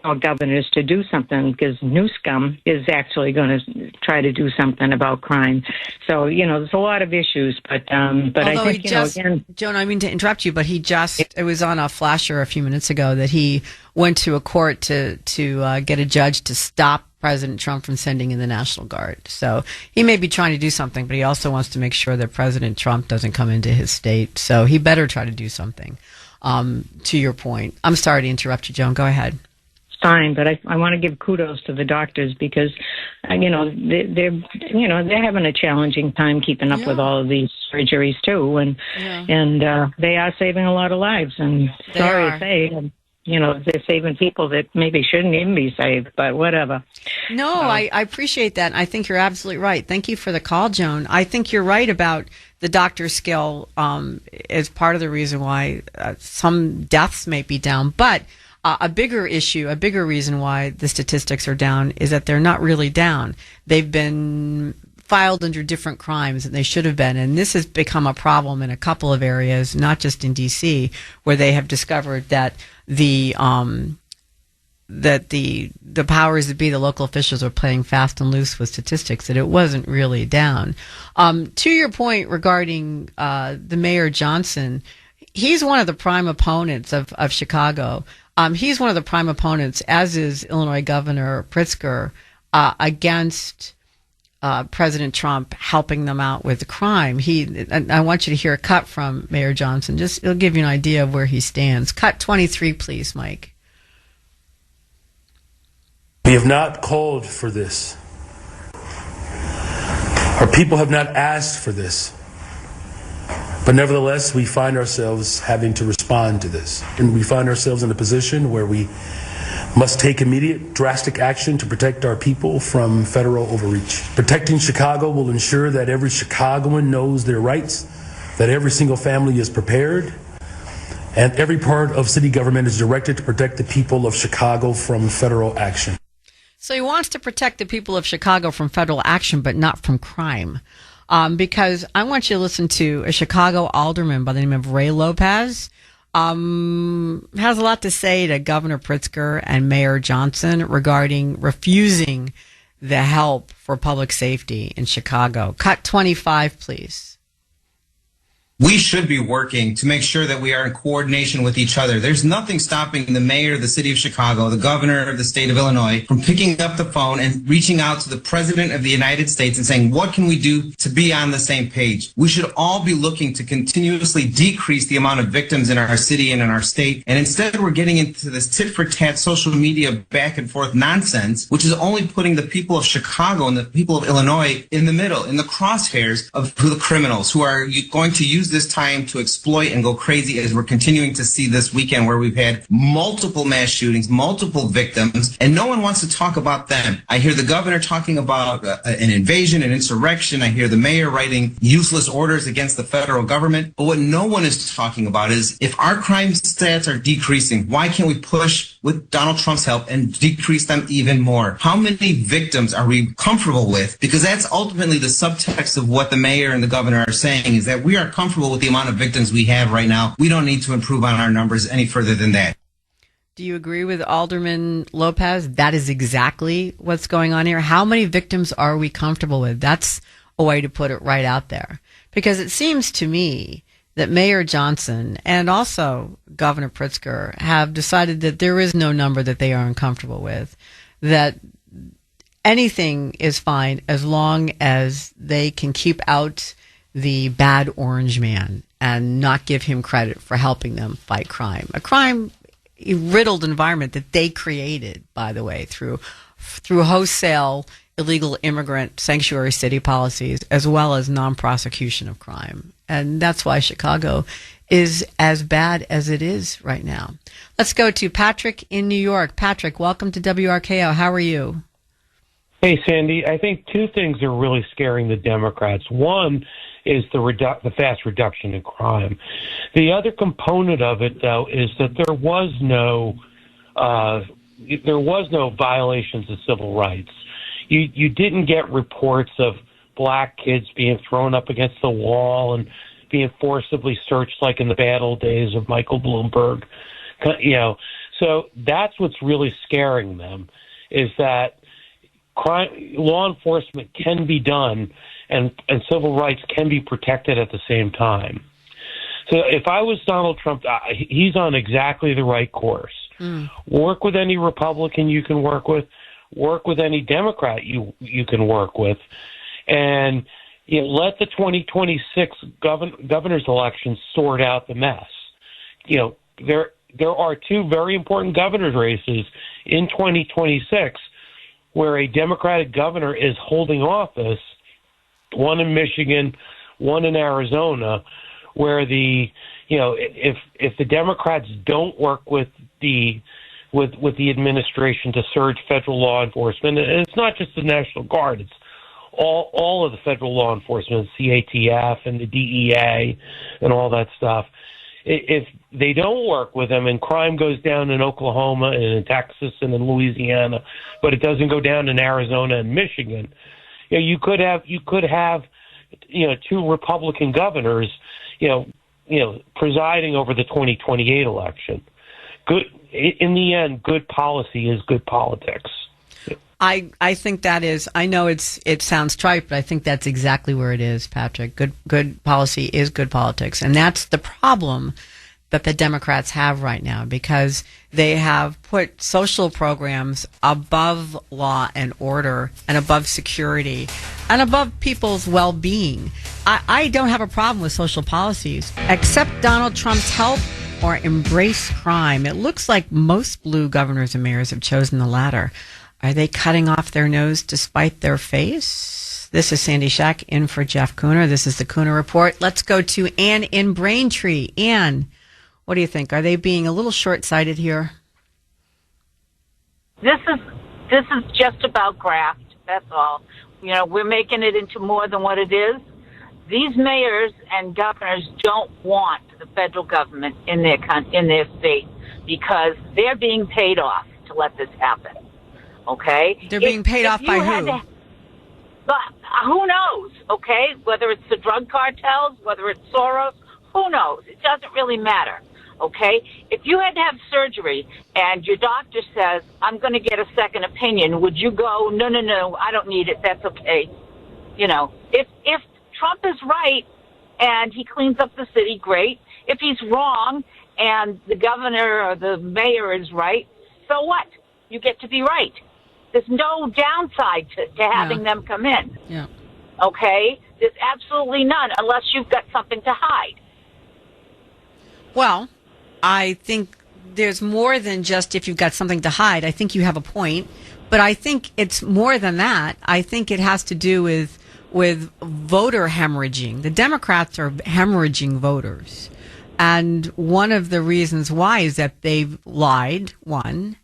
or governors to do something because Newscom is actually going to try to do something about crime. So, there's a lot of issues, but I think, again... Joan, I mean to interrupt you, but it was on a flasher a few minutes ago that he went to a court to get a judge to stop President Trump from sending in the National Guard. So he may be trying to do something, but he also wants to make sure that President Trump doesn't come into his state. So he better try to do something, to your point. I'm sorry to interrupt you, Joan. Go ahead. Fine, but I want to give kudos to the doctors because, they're having a challenging time keeping up with all of these surgeries too, and they are saving a lot of lives. And sorry to say, they're saving people that maybe shouldn't even be saved, but whatever. No, I appreciate that. I think you're absolutely right. Thank you for the call, Joan. I think you're right about the doctor's skill is part of the reason why some deaths may be down, but a bigger reason why the statistics are down is that they're not really down. They've been filed under different crimes than they should have been. And this has become a problem in a couple of areas, not just in D.C., where they have discovered that the powers that be, the local officials, are playing fast and loose with statistics, that it wasn't really down. To your point regarding the Mayor Johnson, he's one of the prime opponents of Chicago. He's one of the prime opponents, as is Illinois Governor Pritzker, against President Trump helping them out with the crime. I want you to hear a cut from Mayor Johnson. It'll give you an idea of where he stands. Cut 23, please, Mike. We have not called for this. Our people have not asked for this. But nevertheless, we find ourselves having to respond to this. And we find ourselves in a position where we must take immediate, drastic action to protect our people from federal overreach. Protecting Chicago will ensure that every Chicagoan knows their rights, that every single family is prepared, and every part of city government is directed to protect the people of Chicago from federal action. So he wants to protect the people of Chicago from federal action, but not from crime. Because I want you to listen to a Chicago alderman by the name of Ray Lopez. Has a lot to say to Governor Pritzker and Mayor Johnson regarding refusing the help for public safety in Chicago. Cut 25, please. We should be working to make sure that we are in coordination with each other. There's nothing stopping the mayor of the city of Chicago, the governor of the state of Illinois, from picking up the phone and reaching out to the president of the United States and saying, what can we do to be on the same page? We should all be looking to continuously decrease the amount of victims in our city and in our state. And instead, we're getting into this tit-for-tat social media back and forth nonsense, which is only putting the people of Chicago and the people of Illinois in the middle, in the crosshairs of who the criminals who are going to use this time to exploit and go crazy, as we're continuing to see this weekend, where we've had multiple mass shootings, multiple victims, and no one wants to talk about them. I hear the governor talking about an invasion, an insurrection. I hear the mayor writing useless orders against the federal government. But what no one is talking about is, if our crime stats are decreasing, why can't we push with Donald Trump's help and decrease them even more? How many victims are we comfortable with? Because that's ultimately the subtext of what the mayor and the governor are saying, is that we are comfortable comfortable with the amount of victims we have right now. We don't need to improve on our numbers any further than that. Do you agree with Alderman Lopez? That is exactly what's going on here. How many victims are we comfortable with? That's a way to put it right out there. Because it seems to me that Mayor Johnson and also Governor Pritzker have decided that there is no number that they are uncomfortable with, that anything is fine as long as they can keep out the bad orange man and not give him credit for helping them fight crime. A crime riddled environment that they created, by the way, through wholesale illegal immigrant sanctuary city policies, as well as non-prosecution of crime. And that's why Chicago is as bad as it is right now. Let's go to Patrick in New York. Patrick, welcome to WRKO. How are you? Hey, Sandy. I think two things are really scaring the Democrats. One is the fast reduction in crime. The other component of it, though, is that there was no violations of civil rights. You didn't get reports of black kids being thrown up against the wall and being forcibly searched like in the bad old days of Michael Bloomberg. So that's what's really scaring them, is that law enforcement can be done and civil rights can be protected at the same time. So if I was Donald Trump, he's on exactly the right course. Work with any Republican you can work with any Democrat you can work with, and let the 2026 governor's election sort out the mess. There are two very important governor's races in 2026 where a Democratic governor is holding office, one in Michigan, one in Arizona, where if the Democrats don't work with the administration to surge federal law enforcement, and it's not just the National Guard, it's all of the federal law enforcement, CATF and the DEA and all that stuff. If they don't work with them and crime goes down in Oklahoma and in Texas and in Louisiana, but it doesn't go down in Arizona and Michigan, you could have two Republican governors, presiding over the 2028 election. Good. In the end, good policy is good politics. I think that is. I know it sounds trite, but I think that's exactly where it is, Patrick. Good policy is good politics, and that's the problem that the Democrats have right now, because they have put social programs above law and order and above security and above people's well-being. I don't have a problem with social policies, except Donald Trump's help or embrace crime. It looks like most blue governors and mayors have chosen the latter. Are they cutting off their nose to spite their face? This is Sandy Shack in for Jeff Kuhner. This is the Kuhner Report. Let's go to Ann in Braintree. Ann, what do you think? Are they being a little short-sighted here? This is just about graft. That's all. We're making it into more than what it is. These mayors and governors don't want the federal government in their state because they're being paid off to let this happen. Okay? They're being paid off by who? Who knows? Okay? Whether it's the drug cartels, whether it's Soros, who knows? It doesn't really matter. Okay? If you had to have surgery and your doctor says, I'm going to get a second opinion, would you go, no, I don't need it, that's okay? If Trump is right and he cleans up the city, great. If he's wrong and the governor or the mayor is right, so what? You get to be right. There's no downside to having them come in. Yeah. Okay? There's absolutely none unless you've got something to hide. Well, I think there's more than just if you've got something to hide. I think you have a point, but I think it's more than that. I think it has to do with voter hemorrhaging. The Democrats are hemorrhaging voters. And one of the reasons why is that they've lied, one,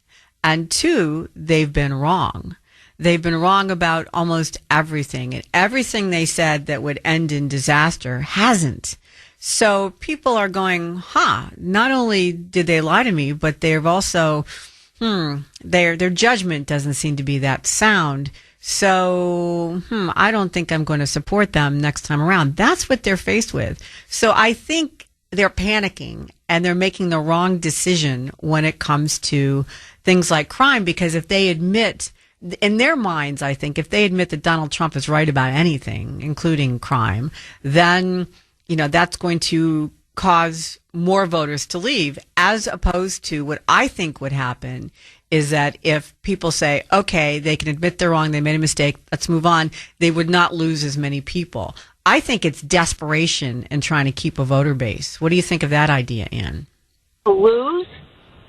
and two, they've been wrong. They've been wrong about almost everything. And everything they said that would end in disaster hasn't. So people are going, not only did they lie to me, but they've also, their judgment doesn't seem to be that sound. So, I don't think I'm going to support them next time around. That's what they're faced with. So I think they're panicking and they're making the wrong decision when it comes to things like crime, because if they admit, in their minds, I think, if they admit that Donald Trump is right about anything, including crime, then, that's going to cause more voters to leave, as opposed to what I think would happen is that if people say, okay, they can admit they're wrong, they made a mistake, let's move on, they would not lose as many people. I think it's desperation in trying to keep a voter base. What do you think of that idea, Ann? To lose?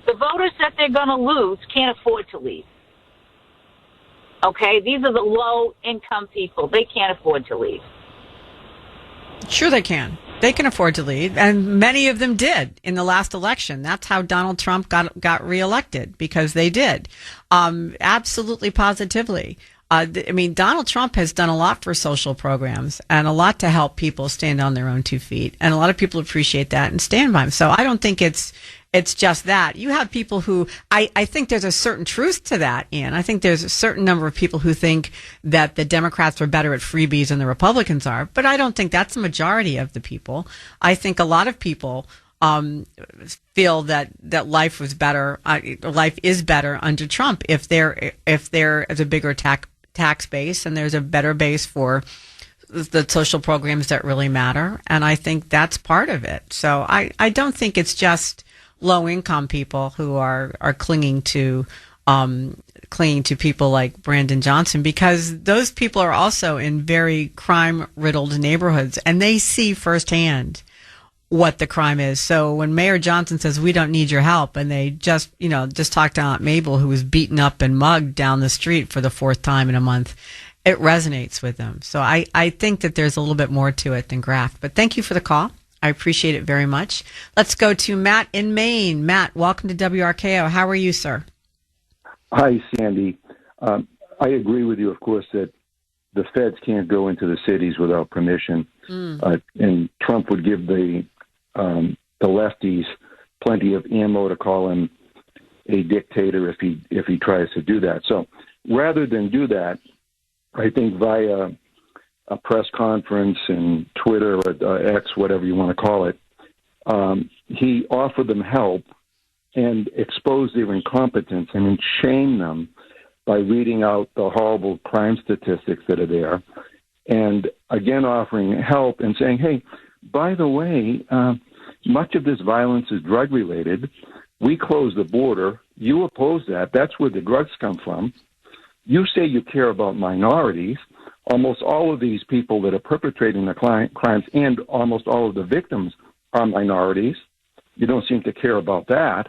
The voters that they're going to lose can't afford to leave. Okay? These are the low-income people. They can't afford to leave. Sure they can. They can afford to leave, and many of them did in the last election. That's how Donald Trump got reelected, because they did. Absolutely, positively. Donald Trump has done a lot for social programs and a lot to help people stand on their own 2 feet, and a lot of people appreciate that and stand by him. So I don't think it's just that. You have people who, I think there's a certain truth to that, Ian. I think there's a certain number of people who think that the Democrats are better at freebies than the Republicans are, but I don't think that's the majority of the people. I think a lot of people feel that life was better, life is better under Trump if there is a bigger tax base and there's a better base for the social programs that really matter. And I think that's part of it. So I don't think it's just low-income people who are clinging to people like Brandon Johnson, because those people are also in very crime-riddled neighborhoods, and they see firsthand what the crime is. So when Mayor Johnson says, we don't need your help, and they just talked to Aunt Mabel, who was beaten up and mugged down the street for the 4th time in a month, it resonates with them. So I think that there's a little bit more to it than graft. But thank you for the call. I appreciate it very much. Let's go to Matt in Maine. Matt, welcome to WRKO. How are you, sir? Hi, Sandy. I agree with you, of course, that the feds can't go into the cities without permission. And Trump would give the lefties plenty of ammo to call him a dictator if he tries to do that. So rather than do that, I think via a press conference and Twitter or X, whatever you want to call it, he offered them help and expose their incompetence and shame them by reading out the horrible crime statistics that are there, and again offering help and saying, hey, by the way, much of this violence is drug-related. We closed the border. You oppose that. That's where the drugs come from. You say you care about minorities. Almost all of these people that are perpetrating the crimes and almost all of the victims are minorities. You don't seem to care about that.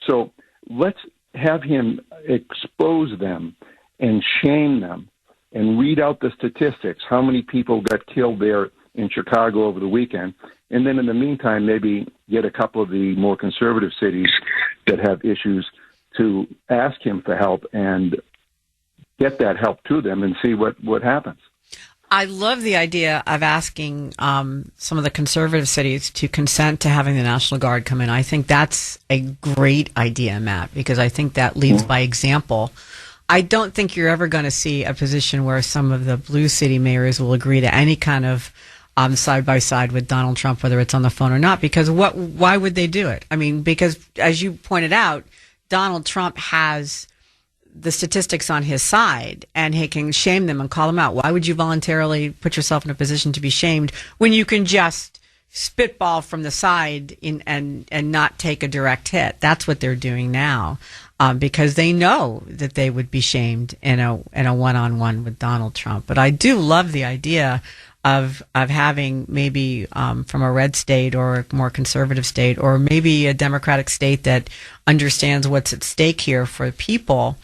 So let's have him expose them and shame them and read out the statistics, how many people got killed there in Chicago over the weekend. And then in the meantime, maybe get a couple of the more conservative cities that have issues to ask him for help and get that help to them and see what happens. I love the idea of asking some of the conservative cities to consent to having the National Guard come in. I think that's a great idea, Matt, because I think that leads by example. I don't think you're ever going to see a position where some of the blue city mayors will agree to any kind of side by side with Donald Trump, whether it's on the phone or not, because why would they do it? I mean, because as you pointed out, Donald Trump has the statistics on his side, and he can shame them and call them out. Why would you voluntarily put yourself in a position to be shamed when you can just spitball from the side and not take a direct hit? That's what they're doing now, because they know that they would be shamed in a one-on-one with Donald Trump. But I do love the idea of having maybe from a red state or a more conservative state, or maybe a Democratic state that understands what's at stake here for people,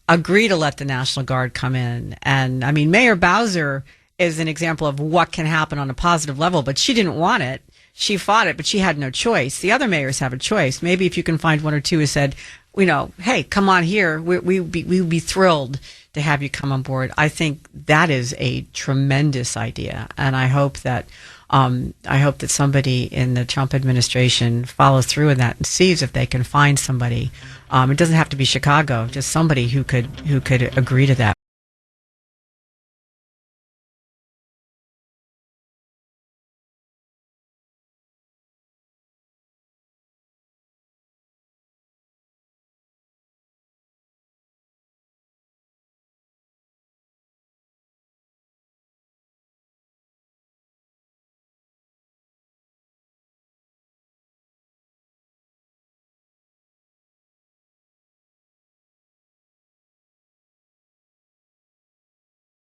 agree to let the National Guard come in. And I mean, Mayor Bowser is an example of what can happen on a positive level, but she didn't want it. She fought it, but she had no choice. The other mayors have a choice. Maybe if you can find one or two who said, hey, come on here, we'd be thrilled to have you come on board. I think that is a tremendous idea, and I hope that somebody in the Trump administration follows through with that and sees if they can find somebody. It doesn't have to be Chicago, just somebody who could agree to that.